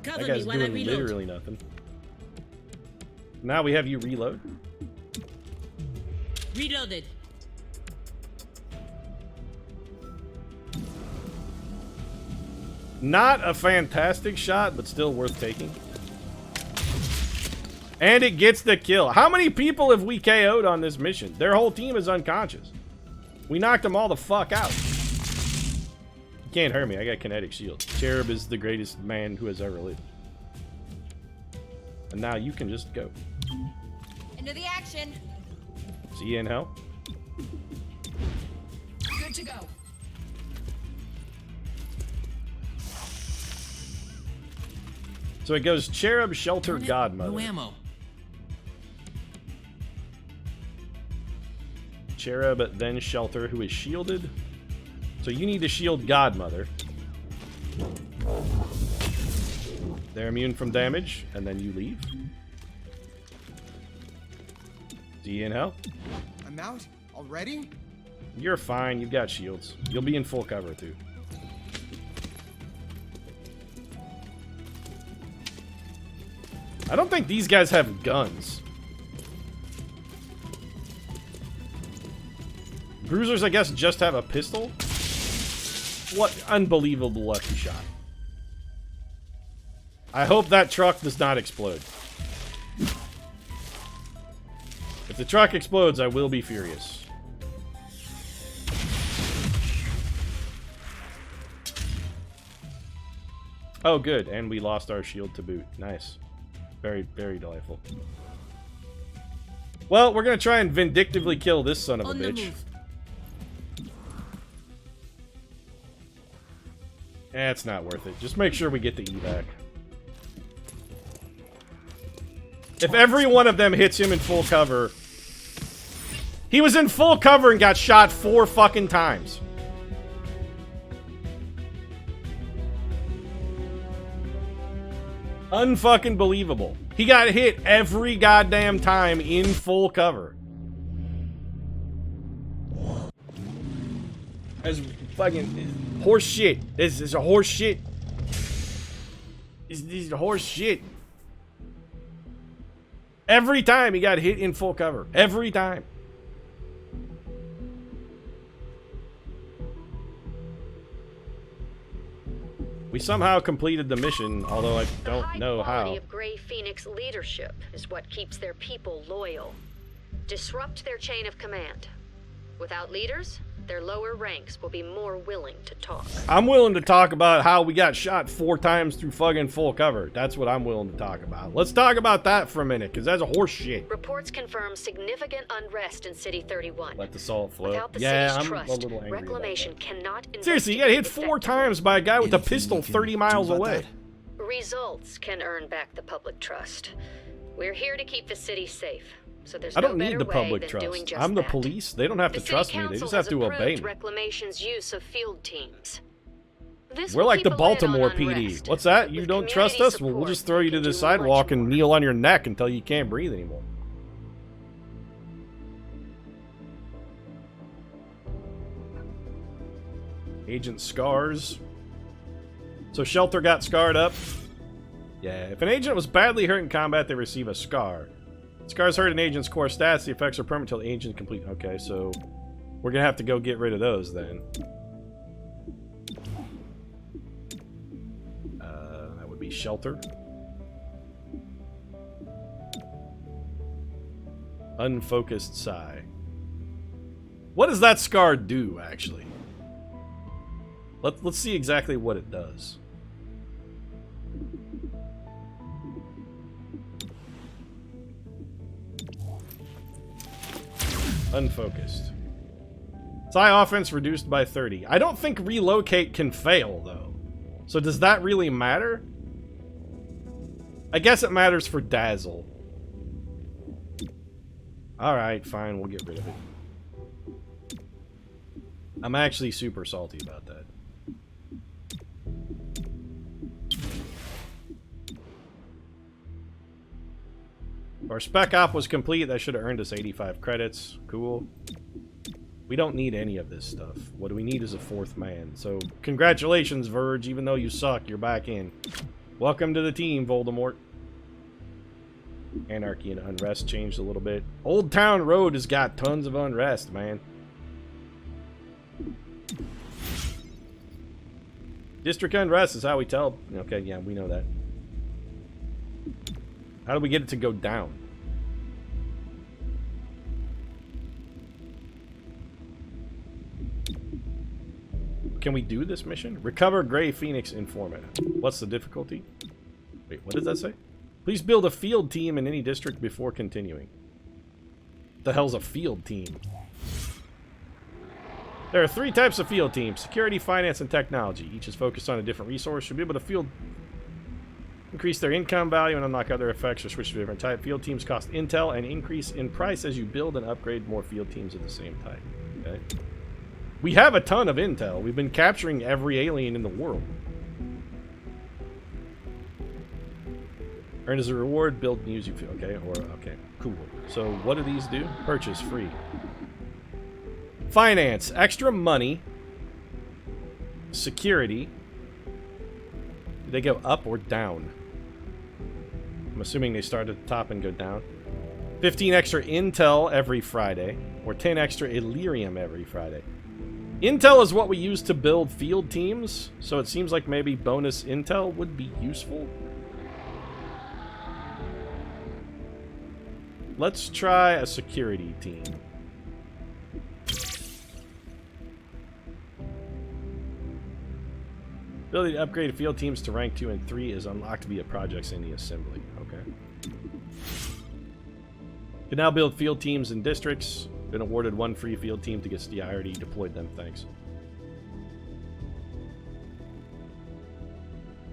That guy's doing literally nothing. Now we have you reload. Reloaded. Not a fantastic shot, but still worth taking. And it gets the kill. How many people have we KO'd on this mission? Their whole team is unconscious. We knocked them all the fuck out. You can't hurt me. I got kinetic shield. Cherub is the greatest man who has ever lived. And now you can just go. Into the action. See you in hell. Good to go. So it goes Cherub, Shelter, Godmother. No ammo. Cherub, then Shelter, who is shielded. So you need to shield Godmother. They're immune from damage, and then you leave. See you in hell. I'm out already? You're fine. You've got shields. You'll be in full cover, too. I don't think these guys have guns. Bruisers, I guess, just have a pistol? What unbelievable lucky shot. I hope that truck does not explode. If the truck explodes, I will be furious. Oh, good. And we lost our shield to boot. Nice. Very, very delightful. Well, we're going to try and vindictively kill this son of a bitch. It's not worth it. Just make sure we get the evac. If every one of them hits him in full cover... He was in full cover and got shot 4 fucking times. Unfucking believable. He got hit every goddamn time in full cover. That's fucking horse shit. This is a horse shit. This is horse shit. Every time he got hit in full cover. Every time. We somehow completed the mission, although I don't know how. The quality of Grey Phoenix leadership is what keeps their people loyal. Disrupt their chain of command. Without leaders, their lower ranks will be more willing to talk. I'm willing to talk about how we got shot 4 times through fucking full cover. That's what I'm willing to talk about. Let's talk about that for a minute, because that's a horse shit. Reports confirm significant unrest in City 31. Let the salt flow. Without the Yeah, city's I'm trust, a little angry Reclamation about that. cannot Seriously, you got hit 4 times by a guy with a pistol 30 miles away. Results can earn back the public trust. We're here to keep the city safe. so there's I don't no need better the way public than trust. doing just I'm the that. police. They don't have to trust me. They just have to obey me. Reclamation's use of field teams. This We're will like the keep a lid on Baltimore PD. unrest. What's that? You With don't trust us? Well, we'll community just throw you to the sidewalk and kneel on your neck until you can't breathe anymore. Agent scars. So Shelter got scarred up. Yeah, if an agent was badly hurt in combat, they receive a scar. Scars hurt an agent's core stats. The effects are permanent until the agent complete. Okay, so we're gonna have to go get rid of those then. That would be Shelter. Unfocused Sigh. What does that scar do, actually? Let's see exactly what it does. Unfocused. Sigh offense reduced by 30. I don't think relocate can fail, though. So does that really matter? I guess it matters for Dazzle. Alright, fine, we'll get rid of it. I'm actually super salty about that. Our spec op was complete. That should have earned us 85 credits. Cool. We don't need any of this stuff. What we need is a fourth man. So, congratulations, Verge. Even though you suck, you're back in. Welcome to the team, Voldemort. Anarchy and unrest changed a little bit. Old Town Road has got tons of unrest, man. District unrest is how we tell. Okay, yeah, we know that. How do we get it to go down? Can we do this mission? Recover Gray Phoenix informant. What's the difficulty? Wait, what does that say? Please build a field team in any district before continuing. What the hell's a field team? There are 3 types of field teams: security, finance, and technology. Each is focused on a different resource. Should be able to increase their income value and unlock other effects or switch to a different type. Field teams cost intel and increase in price as you build and upgrade more field teams of the same type. Okay. We have a ton of intel. We've been capturing every alien in the world. Earn as a reward, build music field. Okay, okay, cool. So what do these do? Purchase free. Finance, extra money. Security. Do they go up or down? I'm assuming they start at the top and go down. 15 extra intel every Friday, or 10 extra Illyrium every Friday. Intel is what we use to build field teams, so it seems like maybe bonus intel would be useful. Let's try a security team. Ability to upgrade field teams to rank 2 and 3 is unlocked via projects in the assembly. Okay. Can now build field teams in districts. Been awarded 1 free field team to get STI. I already deployed them, thanks.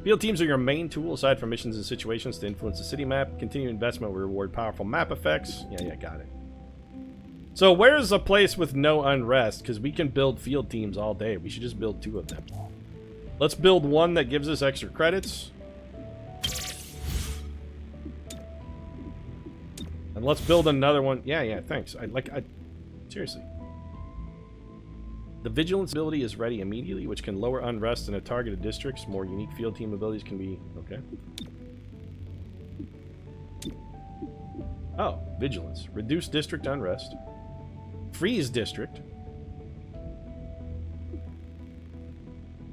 Field teams are your main tool, aside from missions and situations, to influence the city map. Continued investment will reward powerful map effects. Yeah, got it. So where's a place with no unrest? Because we can build field teams all day. We should just build 2 of them. Let's build 1 that gives us extra credits. And let's build another one. Yeah, thanks. Seriously. The vigilance ability is ready immediately, which can lower unrest in a targeted districts. More unique field team abilities can be... Okay. Oh, vigilance. Reduce district unrest. Freeze district.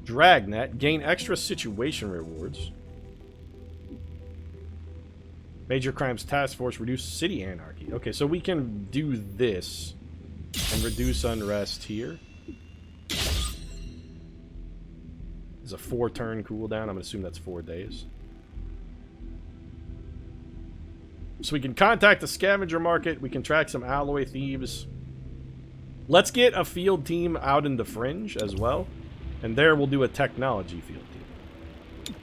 Dragnet. Gain extra situation rewards. Major Crimes Task Force. Reduce city anarchy. Okay, so we can do this and reduce unrest here. There's a 4-turn cooldown. I'm going to assume that's 4 days. So we can contact the scavenger market. We can track some alloy thieves. Let's get a field team out in the fringe as well. And there we'll do a technology field team.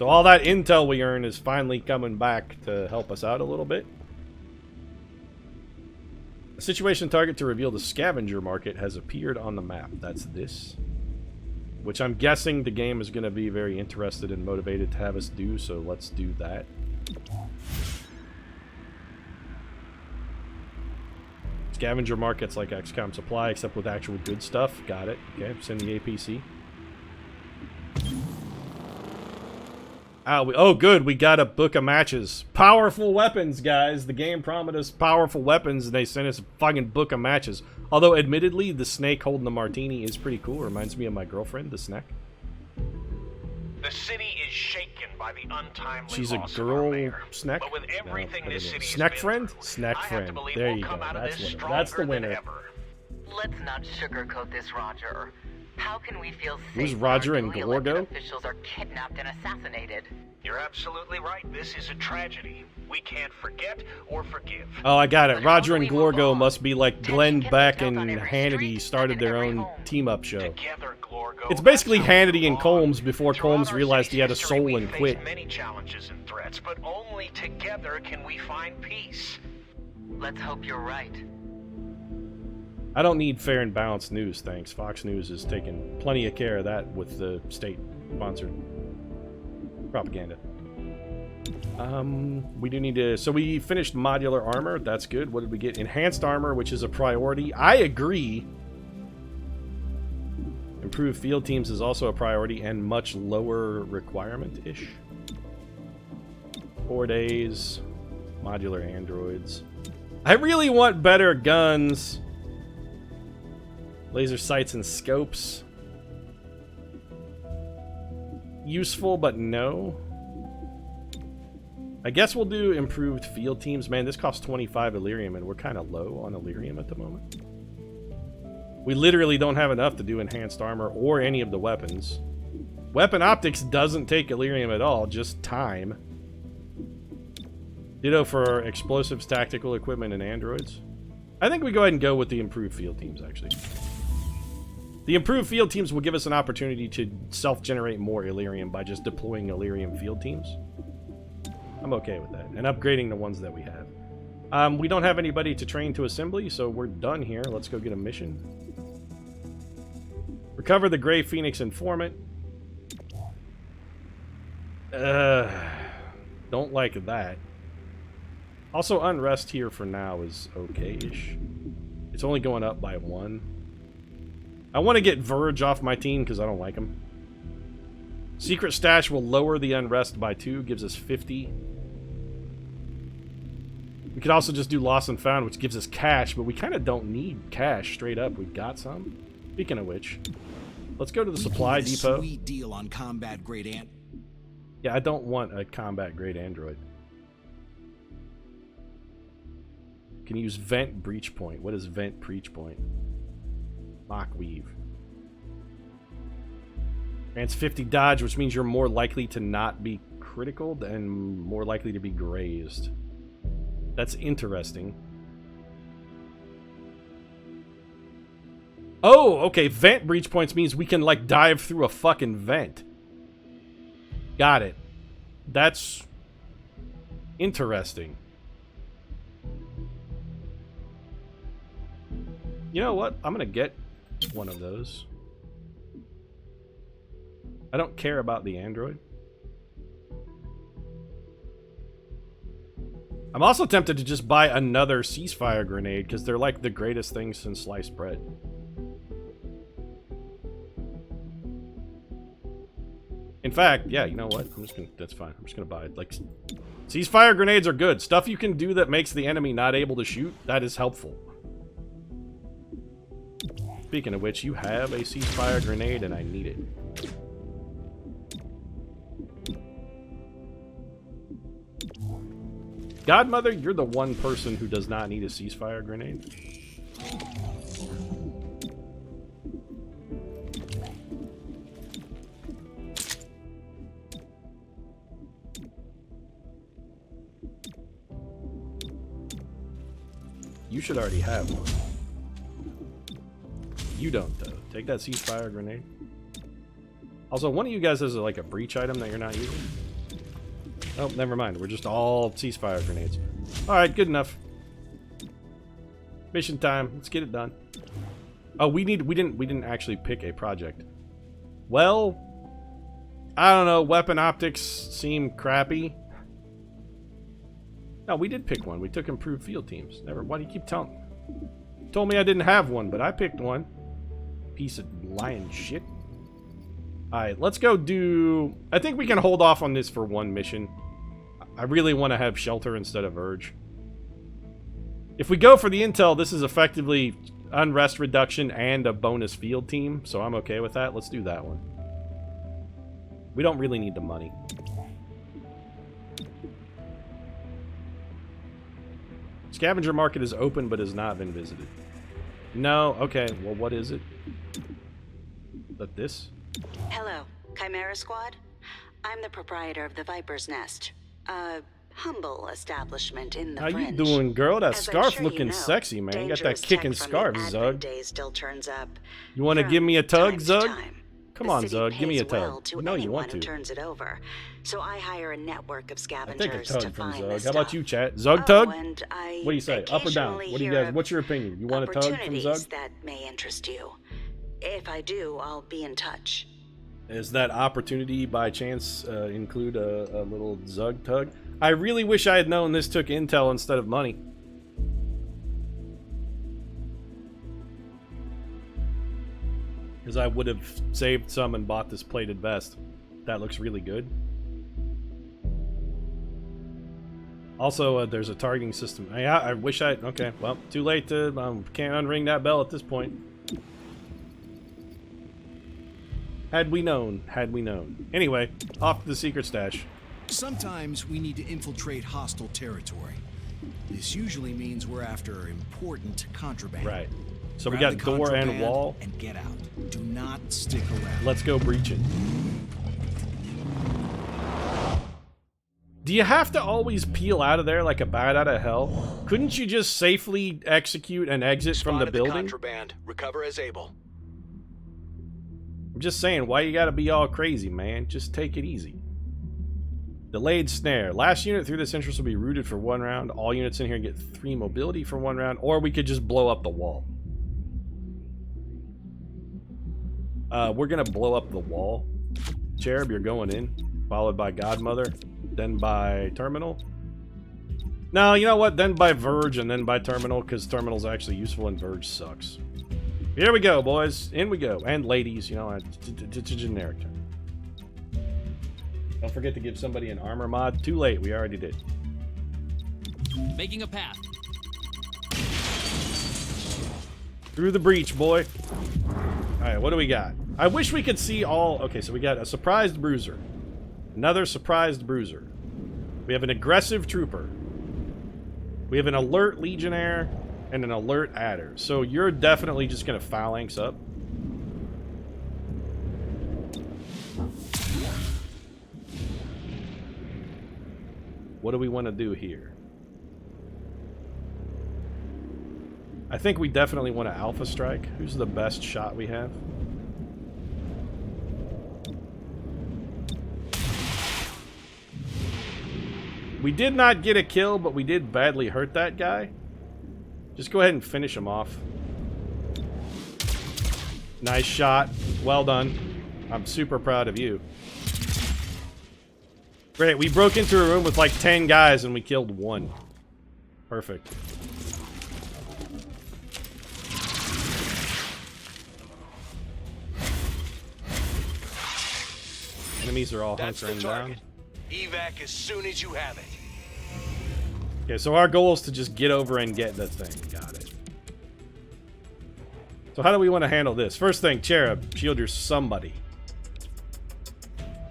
So all that intel we earn is finally coming back to help us out a little bit. A situation target to reveal the scavenger market has appeared on the map. That's this. Which I'm guessing the game is going to be very interested and motivated to have us do, so let's do that. Scavenger markets like XCOM Supply, except with actual good stuff. Got it. Okay, send the APC. Oh, good. We got a book of matches. Powerful weapons, guys. The game promised us powerful weapons, and they sent us a fucking book of matches. Although, admittedly, the snake holding the martini is pretty cool. Reminds me of my girlfriend, the snack. The city is shaken by the untimely She's a loss girl of our mayor. snack? But with everything this city Snack has friend? been through, Snack I have friend. to believe There we'll you come go. out of That's this winner. That's the stronger than winner. ever. Let's not sugarcoat this, Roger. How can we feel safe Who's when Roger our and newly elected Gorgo? officials are kidnapped and assassinated? You're absolutely right. This is a tragedy. We can't forget or forgive. Oh, I got it. Roger and Glorgo must be like Glenn Beck and Hannity started their own team-up show. It's basically Hannity and Combs before Combs realized he had a soul and quit. We face many challenges and threats, but only together can we find peace. Let's hope you're right. I don't need fair and balanced news, thanks. Fox News is taking plenty of care of that with the state-sponsored propaganda. We do need to... So we finished modular armor. That's good. What did we get? Enhanced armor, which is a priority. I agree. Improved field teams is also a priority and much lower requirement-ish. 4 days. Modular androids. I really want better guns. Laser sights and scopes. Useful, but no. I guess we'll do improved field teams. Man, this costs 25 Illyrium, and we're kind of low on Illyrium at the moment. We literally don't have enough to do enhanced armor or any of the weapons. Weapon optics doesn't take Illyrium at all, just time. Ditto for explosives, tactical equipment, and androids. I think we go ahead and go with the improved field teams, actually. The improved field teams will give us an opportunity to self-generate more Illyrium by just deploying Illyrium field teams. I'm okay with that. And upgrading the ones that we have. We don't have anybody to train to assembly, so we're done here. Let's go get a mission. Recover the Gray Phoenix informant. Don't like that. Also, unrest here for now is okay-ish. It's only going up by 1. I want to get Verge off my team because I don't like him. Secret Stash will lower the unrest by 2, gives us 50. We could also just do Lost and Found, which gives us cash, but we kind of don't need cash straight up. We've got some. Speaking of which, let's go to the supply depot. Sweet deal on combat grade ant. Yeah, I don't want a combat grade android. Can use Vent Breach Point. What is Vent Breach Point? Mock Weave. Grants 50 dodge, which means you're more likely to not be critical and more likely to be grazed. That's interesting. Oh, okay. Vent Breach Points means we can, like, dive through a fucking vent. Got it. That's interesting. You know what? I'm gonna get one of those. I don't care about the android. I'm also tempted to just buy another ceasefire grenade because they're like the greatest thing since sliced bread. In fact, yeah, you know what? I'm just gonna, that's fine. I'm just gonna buy it. Like, ceasefire grenades are good. Stuff you can do that makes the enemy not able to shoot, that is helpful. Speaking of which, you have a ceasefire grenade and I need it. Godmother, you're the one person who does not need a ceasefire grenade. You should already have one. You don't, though. Take that ceasefire grenade. Also, one of you guys has like a breach item that you're not using. Oh, never mind. We're just all ceasefire grenades. Alright, good enough. Mission time. Let's get it done. Oh, we didn't actually pick a project. Well, I don't know. Weapon optics seem crappy. No, we did pick one. We took improved field teams. Never. Why do you keep telling me? You told me I didn't have one, but I picked one. Piece of lying shit. Alright, let's go do... I think we can hold off on this for one mission. I really want to have Shelter instead of Verge. If we go for the intel, this is effectively unrest reduction and a bonus field team, so I'm okay with that. Let's do that one. We don't really need the money. Scavenger market is open but has not been visited. No? Okay, well what is it? But this? Hello, Chimera Squad. I'm the proprietor of the Viper's Nest. A humble establishment in the How fringe. you doing, girl? That As I'm scarf sure looking you know, sexy, man. You got that dangerous kicking tech from scarf, the Zug. Advent days still turns up You want to from give me a tug, time to Zug? time. Come The on, city Zug. Give me a pays well tug. to No, you anyone want who to. turns it over. So I hire a network of I scavengers take a to tug from find Zug. this How about stuff. you, chat? Zug Oh, tug? and I What do you say? Up or down? occasionally What do you hear guys? of What's your opinion? You want a tug from opportunities Zug? that may interest you. If I do, I'll be in touch. Does that opportunity by chance include a little Zug tug? I really wish I had known this took intel instead of money. Because I would have saved some and bought this plated vest. That looks really good. Also, there's a targeting system. I wish I... Okay, well, too late to... can't unring that bell at this point. Had we known. Had we known. Anyway, off to the secret stash. Sometimes we need to infiltrate hostile territory. This usually means we're after important contraband. Right. So we Grab got the door and contraband wall. And get out. Do not stick around. Let's go breach it. Do you have to always peel out of there like a bat out of hell? Couldn't you just safely execute and exit from the Spotted building? contraband. Recover as able. I'm just saying, why you gotta be all crazy, man? Just take it easy. Delayed snare. Last unit through this entrance will be routed for 1 round. All units in here get 3 mobility for 1 round. Or we could just blow up the wall. We're gonna blow up the wall. Cherub, you're going in. Followed by Godmother. Then by Terminal. No, you know what? Then by Verge and then by Terminal, because Terminal's actually useful and Verge sucks. Here we go, boys. In we go. And ladies, you know, it's a generic term. Don't forget to give somebody an armor mod. Too late, we already did. Making a path. Through the breach, boy. Alright, what do we got? I wish we could see all... Okay, so we got a surprised bruiser. Another surprised bruiser. We have an aggressive trooper. We have an alert legionnaire and an alert adder. So you're definitely just going to phalanx up. What do we want to do here? I think we definitely want to alpha strike. Who's the best shot we have? We did not get a kill, but we did badly hurt that guy. Just go ahead and finish him off. Nice shot. Well done. I'm super proud of you. Great, we broke into a room with like 10 guys and we killed 1. Perfect. Enemies are all hunkering down. Evac as soon as you have it. Okay, so our goal is to just get over and get the thing. Got it. So how do we want to handle this? First thing, Cherub, shield your somebody.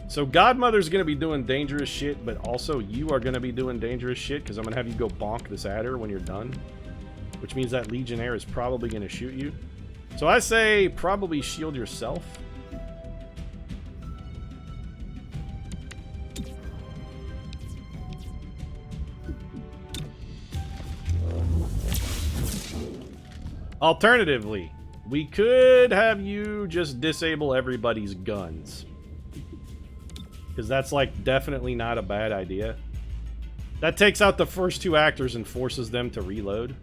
So Godmother's going to be doing dangerous shit, but also you are going to be doing dangerous shit because I'm going to have you go bonk this adder when you're done. Which means that Legionnaire is probably going to shoot you. So I say probably shield yourself. Alternatively, we could have you just disable everybody's guns. Because that's, like, definitely not a bad idea. That takes out the first 2 actors and forces them to reload.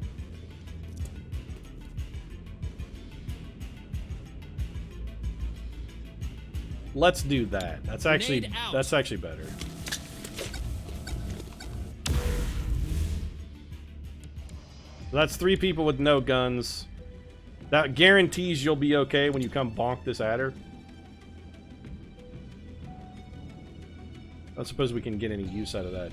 Let's do that. That's actually better. So that's 3 people with no guns. That guarantees you'll be okay when you come bonk this adder. I don't suppose we can get any use out of that.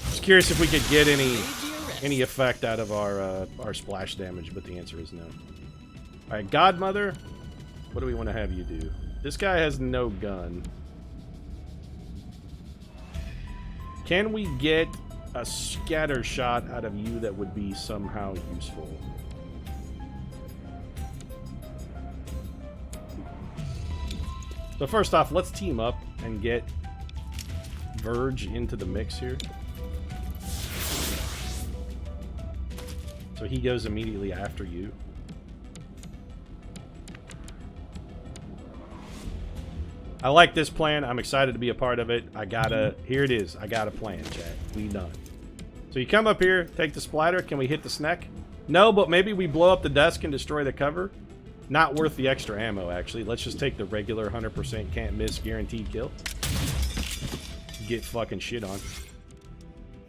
Just curious if we could get any effect out of our splash damage, but the answer is no. Alright, Godmother, what do we want to have you do? This guy has no gun. Can we get a scatter shot out of you that would be somehow useful? So first off, let's team up and get Verge into the mix here. So he goes immediately after you. I like this plan. I'm excited to be a part of it. Here it is. I got a plan, chat. We done. So you come up here, take the splatter. Can we hit the snack? No, but maybe we blow up the desk and destroy the cover. Not worth the extra ammo, actually. Let's just take the regular 100% can't miss guaranteed kill. Get fucking shit on.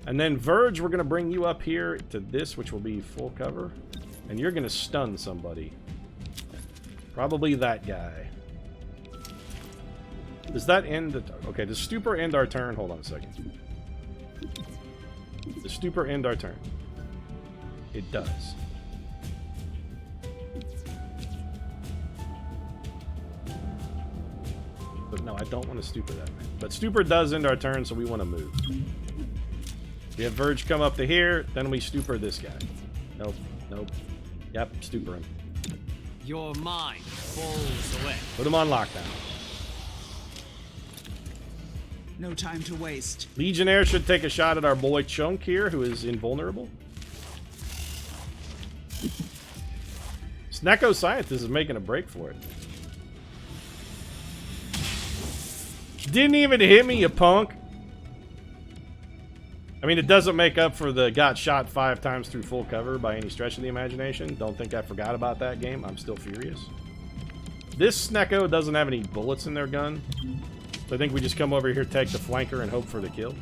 And then Verge, we're going to bring you up here to this, which will be full cover. And you're going to stun somebody. Probably that guy. Does that end the... Okay, does Stupor end our turn? Hold on a second. Does Stupor end our turn? It does. But no, I don't want to Stupor that man. But Stupor does end our turn, so we want to move. We have Verge come up to here, then we Stupor this guy. Nope, nope. Yep, Stupor him. Your mind falls away. Put him on lockdown. No time to waste. Legionnaire should take a shot at our boy Chunk here, who is invulnerable. Snecko Scientist is making a break for it. Didn't even hit me, you punk. I mean, it doesn't make up for the got shot 5 times through full cover by any stretch of the imagination. Don't think I forgot about that game. I'm still furious. This Snecko doesn't have any bullets in their gun. So I think we just come over here, take the flanker, and hope for the kill.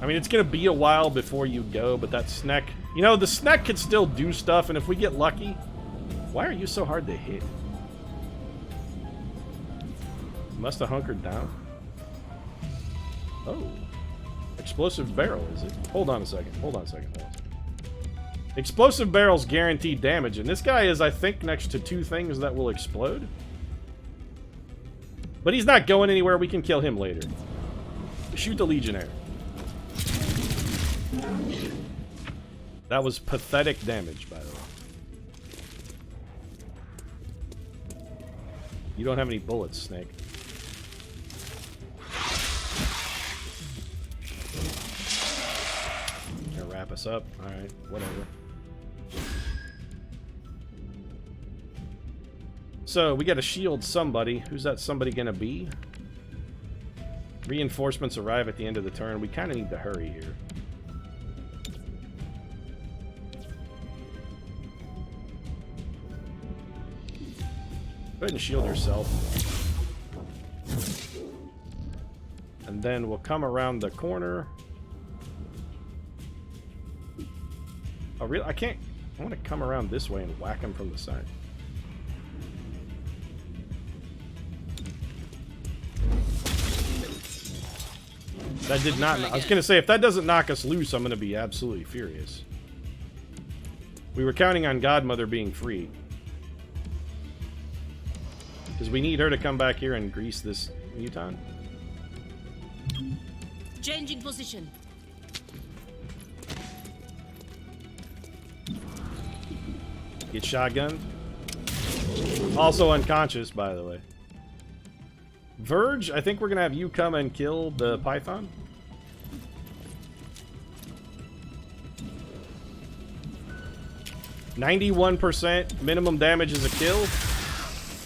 I mean, it's going to be a while before you go, but that Sneck... You know, the Sneck could still do stuff, and if we get lucky... Why are you so hard to hit? Must have hunkered down. Oh. Explosive barrel, is it? Hold on a second. Hold on a second. Hold on a second. Explosive barrels guaranteed damage, and this guy is, I think, next to 2 things that will explode. But he's not going anywhere. We can kill him later. Shoot the Legionnaire. That was pathetic damage, by the way. You don't have any bullets, Snake. Gonna wrap us up. Alright, whatever. So, we gotta shield somebody. Who's that somebody gonna be? Reinforcements arrive at the end of the turn. We kinda need to hurry here. Go ahead and shield yourself. And then we'll come around the corner. Oh, really? I can't... I want to come around this way and whack him from the side. That did not... I was going to say, if that doesn't knock us loose, I'm going to be absolutely furious. We were counting on Godmother being free. Because we need her to come back here and grease this muton. Changing position. Get shotgunned. Also unconscious, by the way. Verge, I think we're going to have you come and kill the Python. 91% minimum damage is a kill.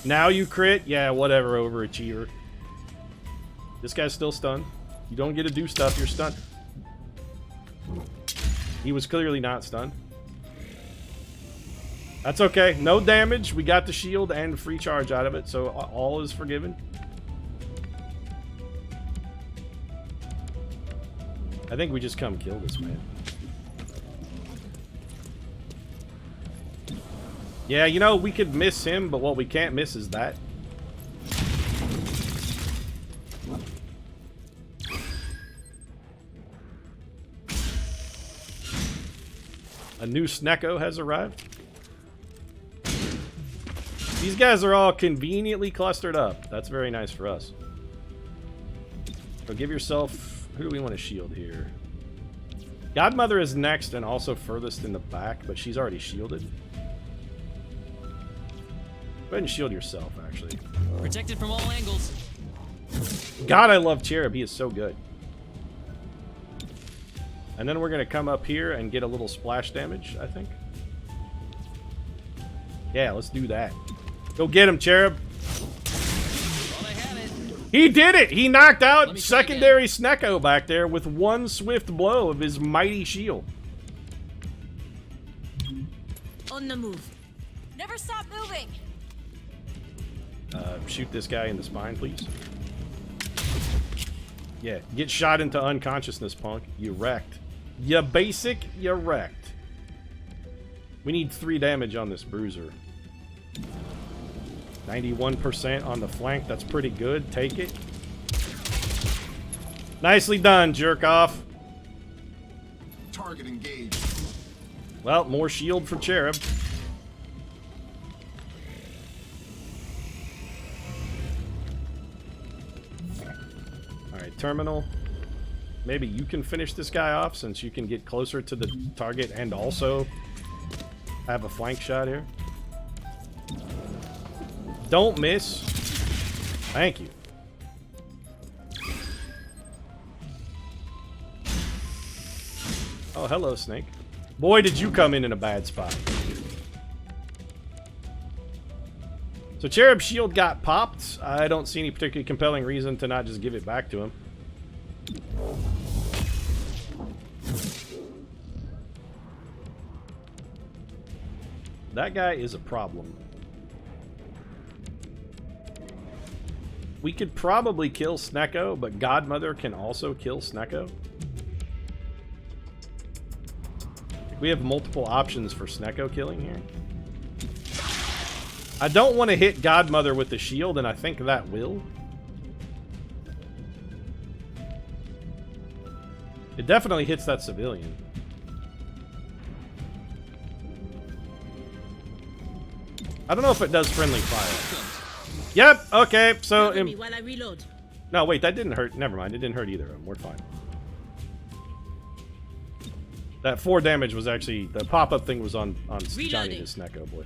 Now you crit? Yeah, whatever, overachiever. This guy's still stunned. You don't get to do stuff, you're stunned. He was clearly not stunned. That's okay. No damage. We got the shield and free charge out of it, so all is forgiven. I think we just come kill this man. Yeah, you know, we could miss him, but what we can't miss is that. A new Snecko has arrived. These guys are all conveniently clustered up. That's very nice for us. So give yourself... Who do we want to shield here? Godmother is next and also furthest in the back, but she's already shielded. Go ahead and shield yourself, actually. Protected from all angles. God, I love Cherub. He is so good. And then we're going to come up here and get a little splash damage, I think. Yeah, let's do that. Go get him, Cherub. He did it! He knocked out secondary Snecko back there with one swift blow of his mighty shield. On the move. Never stop moving. Shoot this guy in the spine, please. Yeah, get shot into unconsciousness, punk. You wrecked. You basic, you wrecked. We need 3 damage on this bruiser. 91% on the flank. That's pretty good. Take it. Nicely done, jerk off. Target engaged. Well, more shield for Cherub. Alright, Terminal. Maybe you can finish this guy off since you can get closer to the target and also have a flank shot here. Don't miss. Thank you. Oh, hello, Snake. Boy, did you come in a bad spot. So Cherub's shield got popped. I don't see any particularly compelling reason to not just give it back to him. That guy is a problem. We could probably kill Snecko, but Godmother can also kill Snecko. We have multiple options for Snecko killing here. I don't want to hit Godmother with the shield, and I think that will. It definitely hits that civilian. I don't know if it does friendly fire. Yep, okay, so... While I reload. No, wait, that didn't hurt. Never mind, it didn't hurt either of them. We're fine. That 4 damage was actually... The pop-up thing was on Johnny the Snecko boy.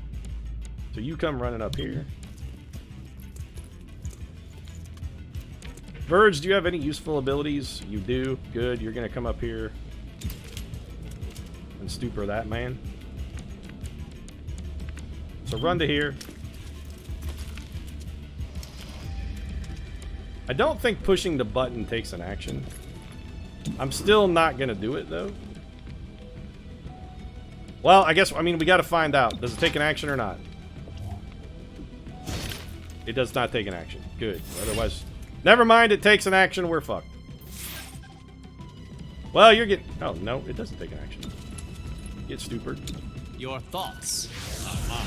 So you come running up here. Verge, do you have any useful abilities? You do. Good, you're going to come up here and stupor that man. So run to here. I don't think pushing the button takes an action. I'm still not going to do it, though. Well, I mean, we got to find out. Does it take an action or not? It does not take an action. Good. Otherwise, never mind, it takes an action. We're fucked. Well, you're getting... Oh, no, it doesn't take an action. Get stupid. Your thoughts are mine.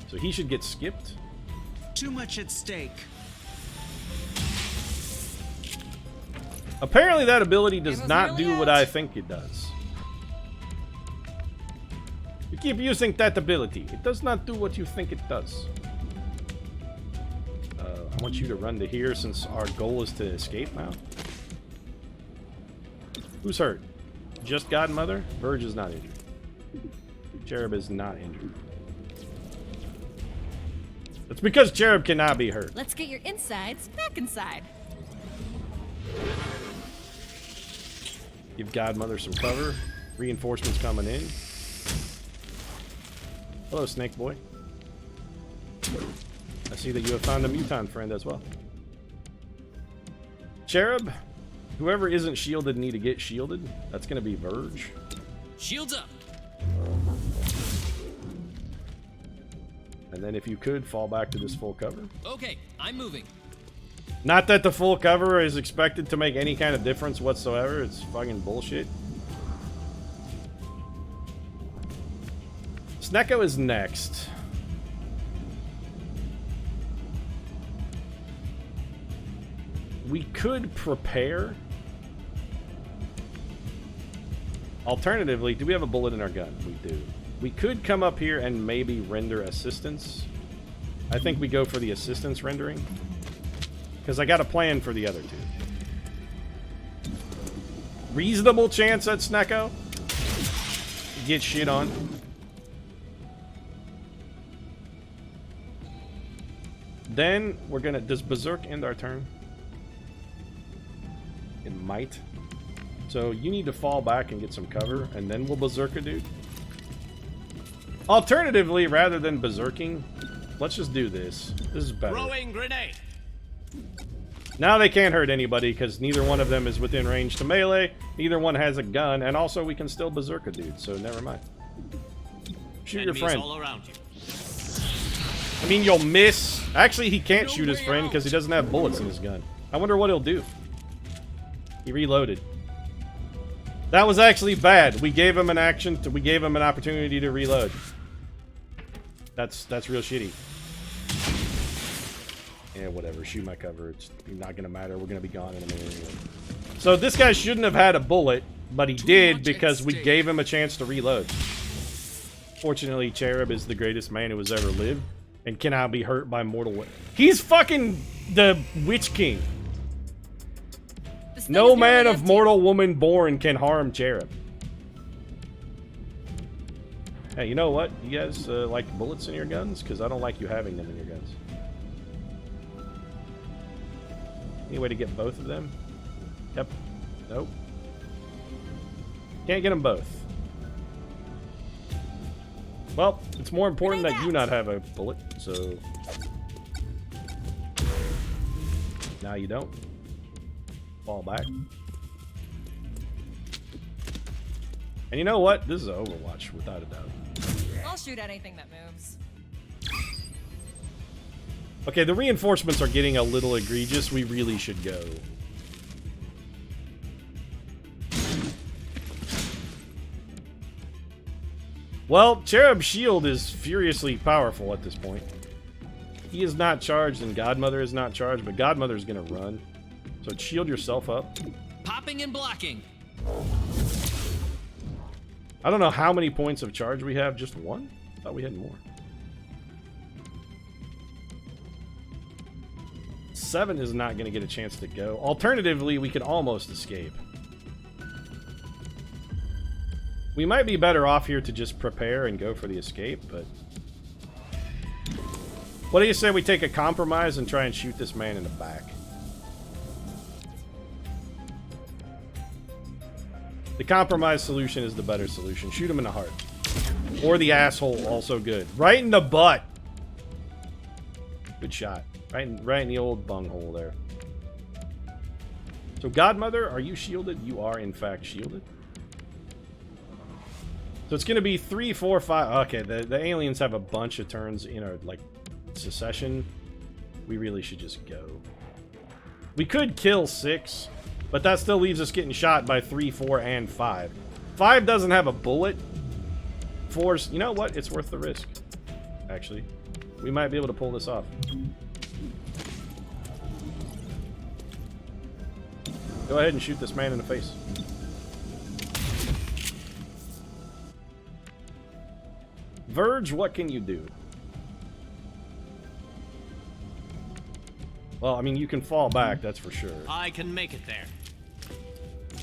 So he should get skipped. Too much at stake. Apparently that ability does not do what I think it does. You keep using that ability. It does not do what you think it does. I want you to run to here since our goal is to escape now. Who's hurt? Just Godmother? Verge is not injured. Cherub is not injured. It's because Cherub cannot be hurt. Let's get your insides back inside. Give Godmother some cover. Reinforcements coming in. Hello, Snake Boy. I see that you have found a mutant friend as well. Cherub, whoever isn't shielded need to get shielded. That's going to be Verge. Shields up. And then if you could, fall back to this full cover. Okay, I'm moving. Not that the full cover is expected to make any kind of difference whatsoever. It's fucking bullshit. Snecko is next. We could prepare. Alternatively, do we have a bullet in our gun? We do. We could come up here and maybe render assistance. I think we go for the assistance rendering. Because I got a plan for the other two. Reasonable chance at Snecko. Get shit on. Then we're gonna... Does Berserk end our turn? It might. So you need to fall back and get some cover, and then we'll Berserk a dude. Alternatively, rather than Berserking, let's just do this. This is better. Throwing grenade. Now they can't hurt anybody because neither one of them is within range to melee. Neither one has a gun, and also we can still Berserk a dude, so never mind. Shoot your friend. All around you. I mean, you'll miss. Actually, he can't shoot his friend because he doesn't have bullets in his gun. I wonder what he'll do. He reloaded. That was actually bad. We gave him an action. We gave him an opportunity to reload. That's real shitty. Yeah, whatever. Shoot my cover. It's not gonna matter. We're gonna be gone in a minute anyway. So this guy shouldn't have had a bullet, but he did because we gave him a chance to reload. Fortunately, Cherub is the greatest man who has ever lived and cannot be hurt by mortal weapons. He's fucking the Witch King. No man of mortal woman born can harm Cherub. Hey, you know what? You guys like bullets in your guns? Because I don't like you having them in your guns. Any way to get both of them? Yep. Nope. Can't get them both. Well, it's more important that you not have a bullet, so... Now you don't. Fall back. And you know what? This is Overwatch, without a doubt. I'll shoot anything that moves. Okay, the reinforcements are getting a little egregious. We really should go. Well, Cherub's shield is furiously powerful at this point. He is not charged and Godmother is not charged, but Godmother's gonna run. So shield yourself up. Popping and blocking. I don't know how many points of charge we have. Just one? I thought we had more. 7 is not going to get a chance to go. Alternatively, we could almost escape. We might be better off here to just prepare and go for the escape, but... What do you say we take a compromise and try and shoot this man in the back? The compromise solution is the better solution. Shoot him in the heart. Or the asshole, also good. Right in the butt! Good shot. Right in the old bunghole there. So, Godmother, are you shielded? You are, in fact, shielded. So it's going to be 3, 4, 5... Okay, the aliens have a bunch of turns in our, like, succession. We really should just go. We could kill 6, but that still leaves us getting shot by 3, 4, and 5. 5 doesn't have a bullet. 4's... You know what? It's worth the risk, actually. We might be able to pull this off. Go ahead and shoot this man in the face. Verge, what can you do? Well, I mean, you can fall back, that's for sure. I can make it there.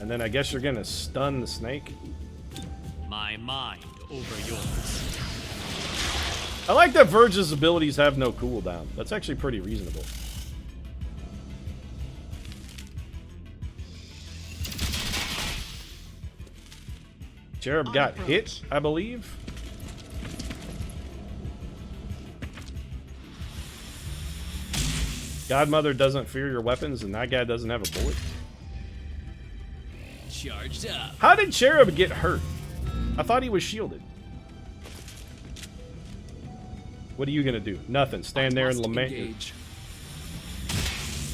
And then I guess you're gonna stun the snake? My mind over yours. I like that Verge's abilities have no cooldown. That's actually pretty reasonable. Cherub got hit, I believe. Godmother doesn't fear your weapons, and that guy doesn't have a bullet. Charged up. How did Cherub get hurt? I thought he was shielded. What are you gonna do? Nothing. Stand there and lament. Engage.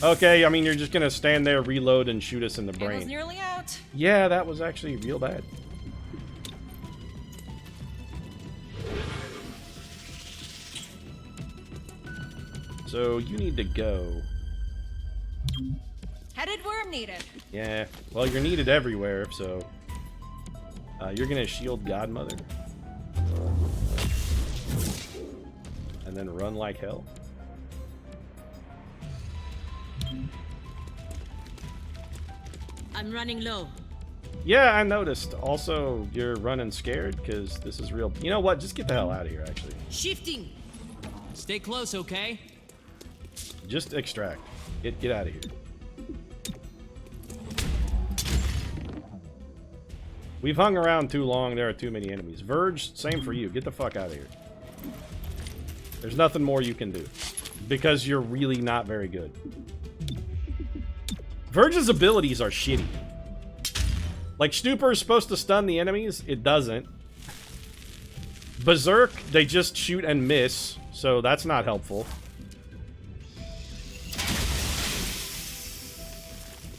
Okay, I mean, you're just gonna stand there, reload, and shoot us in the brain. It was nearly out. Yeah, that was actually real bad. So you need to go. Headed where I'm needed. Yeah, well, you're needed everywhere, so you're gonna shield Godmother. And then run like hell. I'm running low. Yeah, I noticed. Also, you're running scared because this is real. You know what? Just get the hell out of here, actually. Shifting. Stay close, okay? Just extract. Get out of here. We've hung around too long. There are too many enemies. Verge, same for you. Get the fuck out of here. There's nothing more you can do. Because you're really not very good. Verge's abilities are shitty. Like, Stupor is supposed to stun the enemies. It doesn't. Berserk, they just shoot and miss. So that's not helpful.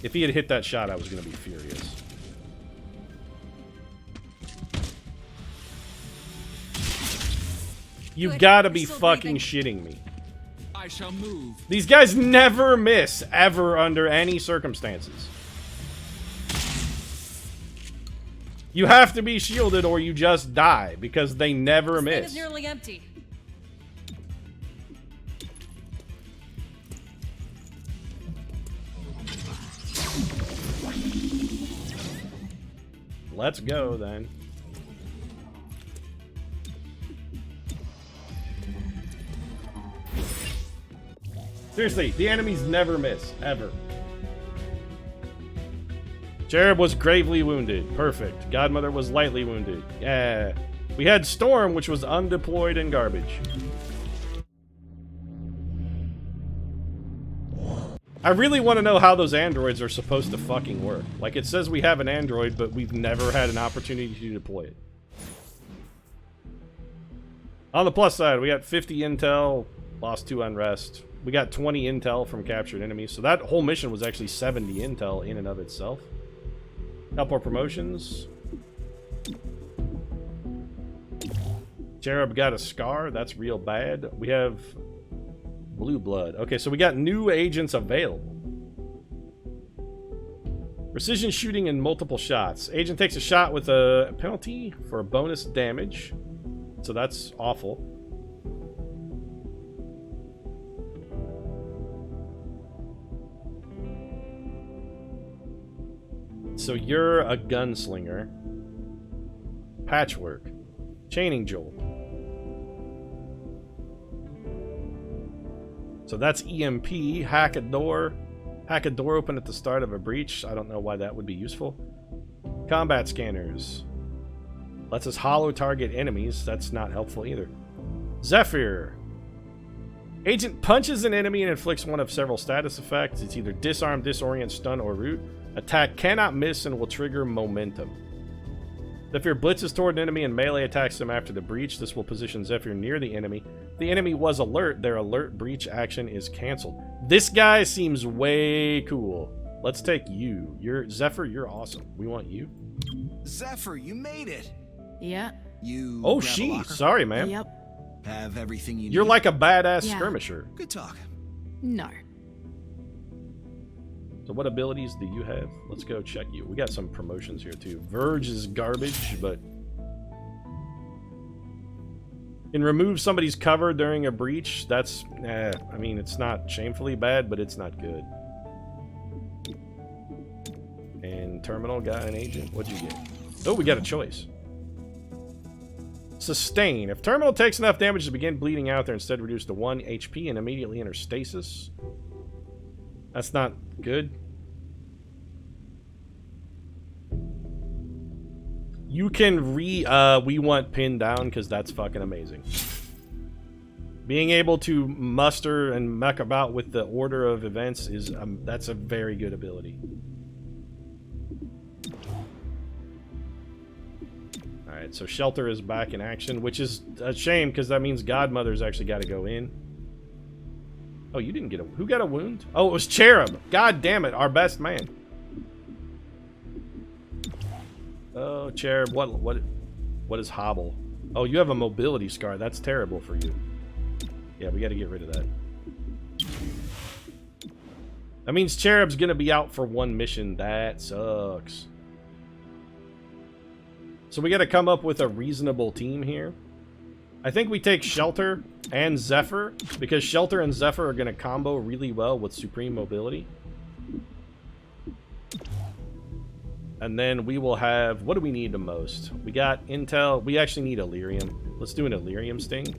If he had hit that shot, I was going to be furious. You've got to be fucking shitting me. I shall move. These guys never miss, ever, under any circumstances. You have to be shielded or you just die, because they never miss. This thing is nearly empty. Let's go, then. Seriously, the enemies never miss, ever. Cherub was gravely wounded. Perfect. Godmother was lightly wounded. Yeah. We had Storm, which was undeployed and garbage. I really want to know how those androids are supposed to fucking work. Like, it says we have an android, but we've never had an opportunity to deploy it. On the plus side, we got 50 intel, lost 2 unrest. We got 20 intel from captured enemies, so that whole mission was actually 70 intel in and of itself. Couple more promotions. Cherub got a scar, that's real bad. We have blue blood. Okay, so we got new agents available. Precision shooting in multiple shots. Agent takes a shot with a penalty for bonus damage. So that's awful. So you're a gunslinger. Patchwork. Chaining jolt. So that's EMP. Hack a door. Hack a door open at the start of a breach. I don't know why that would be useful. Combat scanners. Lets us hollow target enemies. That's not helpful either. Zephyr. Agent punches an enemy and inflicts one of several status effects. It's either disarm, disorient, stun, or root. Attack cannot miss and will trigger momentum. Zephyr blitzes toward an enemy and melee attacks them after the breach. This will position Zephyr near the enemy. If the enemy was alert, their alert breach action is canceled. This guy seems way cool. Let's take you. Zephyr, you're awesome. We want you. Zephyr, you made it. Yeah. You. Oh, sorry, man. Yep. Have everything you need. You're like a badass skirmisher. Good talk. No. So what abilities do you have? Let's go check you. We got some promotions here too. Verge is garbage, but can remove somebody's cover during a breach. That's, I mean, it's not shamefully bad, but it's not good. And Terminal got an agent. What'd you get? Oh, we got a choice. Sustain. If Terminal takes enough damage to begin bleeding out, they're instead reduced to 1 HP and immediately enter stasis. That's not good. You can we want pinned down because that's fucking amazing. Being able to muster and muck about with the order of events is that's a very good ability. Alright, so Shelter is back in action, which is a shame because that means Godmother's actually got to go in. Oh, you didn't get a... Who got a wound? Oh, it was Cherub. God damn it, our best man. Oh, Cherub, what is Hobble? Oh, you have a mobility scar. That's terrible for you. Yeah, we got to get rid of that. That means Cherub's going to be out for one mission. That sucks. So we got to come up with a reasonable team here. I think we take Shelter and Zephyr, because Shelter and Zephyr are going to combo really well with Supreme Mobility. And then we will have... What do we need the most? We got Intel. We actually need Illyrium. Let's do an Illyrium sting.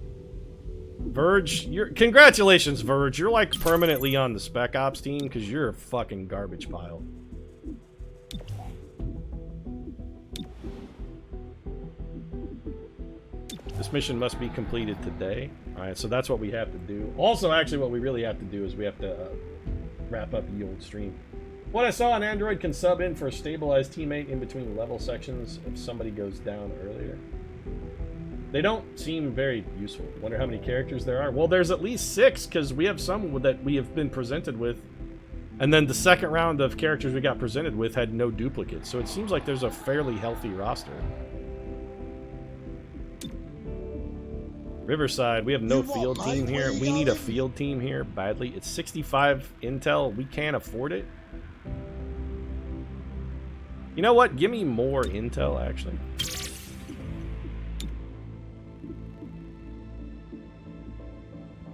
Verge, congratulations, Verge. You're like permanently on the Spec Ops team because you're a fucking garbage pile. This mission must be completed today. Alright, so that's what we have to do. Also, actually, what we really have to do is we have to wrap up the old stream. What I saw on Android can sub in for a stabilized teammate in between level sections if somebody goes down earlier. They don't seem very useful. Wonder how many characters there are. Well, there's at least 6, because we have some that we have been presented with. And then the second round of characters we got presented with had no duplicates. So it seems like there's a fairly healthy roster. Riverside, we have no field team here. We need a field team here badly. It's 65 intel. We can't afford it. You know what? Give me more intel, actually.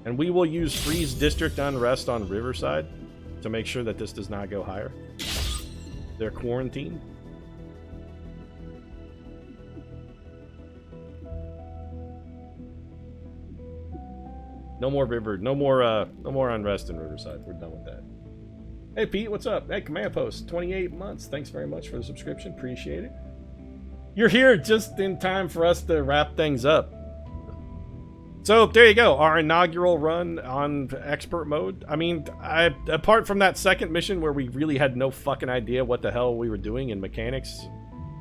And we will use Freeze District Unrest on Riverside to make sure that this does not go higher. They're quarantined. No more unrest in Riverside. We're done with that. Hey Pete, what's up? Hey, Command Post, 28 months. Thanks very much for the subscription. Appreciate it. You're here just in time for us to wrap things up. So there you go, our inaugural run on expert mode. I mean, apart from that second mission where we really had no fucking idea what the hell we were doing and mechanics,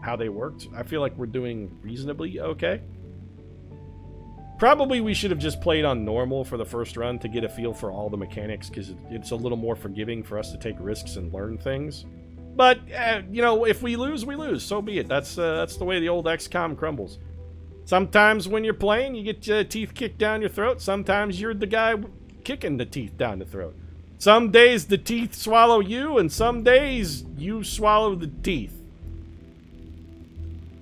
how they worked, I feel like we're doing reasonably okay. Probably we should have just played on normal for the first run to get a feel for all the mechanics, because it's a little more forgiving for us to take risks and learn things. But, you know, if we lose, we lose. So be it. That's the way the old XCOM crumbles. Sometimes when you're playing, you get your teeth kicked down your throat. Sometimes you're the guy kicking the teeth down the throat. Some days the teeth swallow you, and some days you swallow the teeth.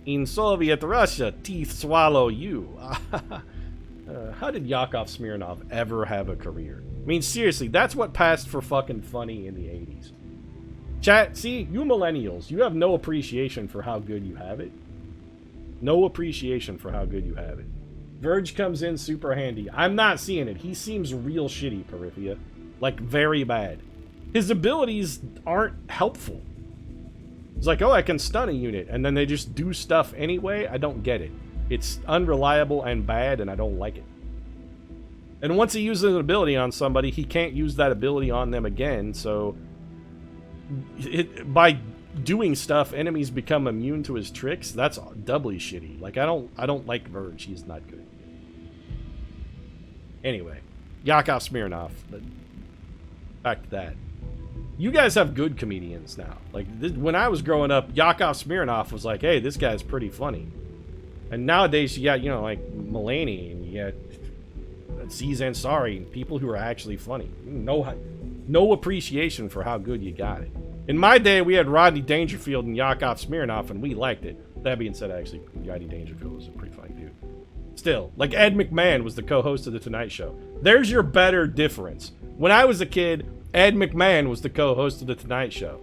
In Soviet Russia, teeth swallow you. How did Yakov Smirnov ever have a career? I mean, seriously, that's what passed for fucking funny in the 80s. Chat, see, you millennials, you have no appreciation for how good you have it. No appreciation for how good you have it. Verge comes in super handy. I'm not seeing it. He seems real shitty, Perfidia. Like, very bad. His abilities aren't helpful. It's like, oh, I can stun a unit, and then they just do stuff anyway. I don't get it. It's unreliable and bad, and I don't like it. And once he uses an ability on somebody, he can't use that ability on them again, so... by doing stuff, enemies become immune to his tricks. That's doubly shitty. Like, I don't like Verge. He's not good. Anyway, Yakov Smirnov. But back to that. You guys have good comedians now. Like, when I was growing up, Yakov Smirnov was like, hey, this guy's pretty funny. And nowadays, you got, you know, like, Mulaney, and you got Aziz Ansari, and people who are actually funny. No appreciation for how good you got it. In my day, we had Rodney Dangerfield and Yakov Smirnov, and we liked it. That being said, actually, Rodney Dangerfield was a pretty funny dude. Still, like, Ed McMahon was the co-host of The Tonight Show. There's your better difference. When I was a kid, Ed McMahon was the co-host of The Tonight Show.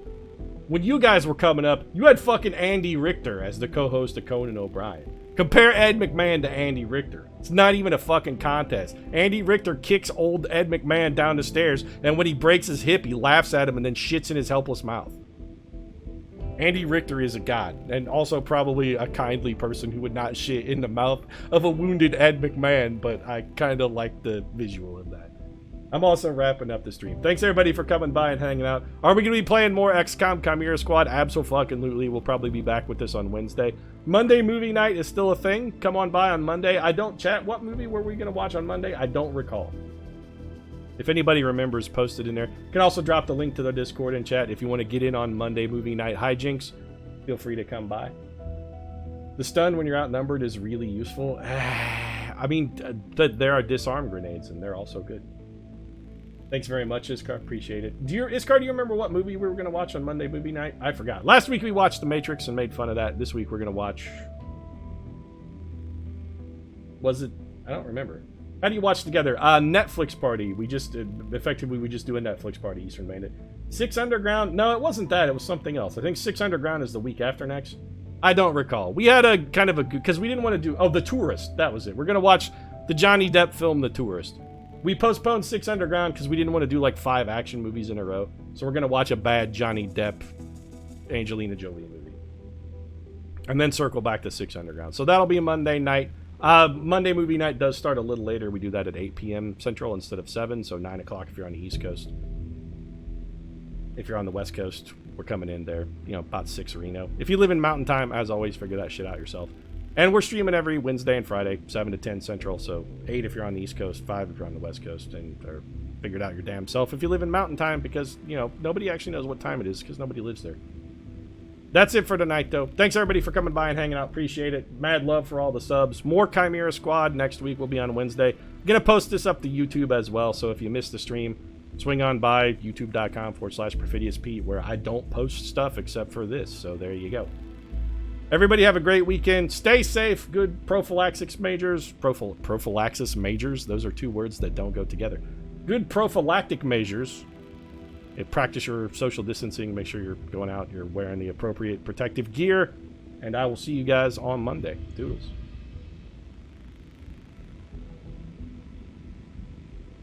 When you guys were coming up, you had fucking Andy Richter as the co-host of Conan O'Brien. Compare Ed McMahon to Andy Richter. It's not even a fucking contest. Andy Richter kicks old Ed McMahon down the stairs, and when he breaks his hip, he laughs at him and then shits in his helpless mouth. Andy Richter is a god, and also probably a kindly person who would not shit in the mouth of a wounded Ed McMahon, but I kind of like the visual of that. I'm also wrapping up the stream. Thanks everybody for coming by and hanging out. Are we going to be playing more XCOM Chimera Squad? Abso-fucking-lutely. We'll probably be back with this on Wednesday. Monday movie night is still a thing. Come on by on Monday. I don't chat. What movie were we going to watch on Monday? I don't recall. If anybody remembers, post it in there. You can also drop the link to the Discord and chat. If you want to get in on Monday movie night hijinks, feel free to come by. The stun when you're outnumbered is really useful. I mean, there are disarm grenades, and they're also good. Thanks very much, Iskar. Appreciate it. Iskar, do you remember what movie we were going to watch on Monday movie night? I forgot. Last week we watched The Matrix and made fun of that. This week we're going to watch... Was it? I don't remember. How do you watch together? Netflix party. We just, effectively, we just do a Netflix party, Eastern Bandit. 6 Underground? No, it wasn't that. It was something else. I think 6 Underground is the week after next. I don't recall. We had a kind of a... Because we didn't want to do... Oh, The Tourist. That was it. We're going to watch the Johnny Depp film, The Tourist. We postponed 6 Underground because we didn't want to do like 5 action movies in a row. So we're going to watch a bad Johnny Depp, Angelina Jolie movie. And then circle back to 6 Underground. So that'll be a Monday night. Monday movie night does start a little later. We do that at 8 p.m. Central instead of 7. So 9 o'clock if you're on the East Coast. If you're on the West Coast, we're coming in there, you know, about 6 Reno. If you live in Mountain Time, as always, figure that shit out yourself. And we're streaming every Wednesday and Friday, 7 to 10 Central. So 8 if you're on the East Coast, 5 if you're on the West Coast, and or figure it out your damn self if you live in Mountain Time, because, you know, nobody actually knows what time it is because nobody lives there. That's it for tonight, though. Thanks, everybody, for coming by and hanging out. Appreciate it. Mad love for all the subs. More Chimera Squad next week. Will be on Wednesday. I'm going to post this up to YouTube as well, so if you missed the stream, swing on by youtube.com/PerfidiousPete, where I don't post stuff except for this, so there you go. Everybody have a great weekend. Stay safe. Good prophylaxis measures. Prophylaxis measures. Those are 2 words that don't go together. Good prophylactic measures. Practice your social distancing. Make sure you're going out. You're wearing the appropriate protective gear. And I will see you guys on Monday. Doodles.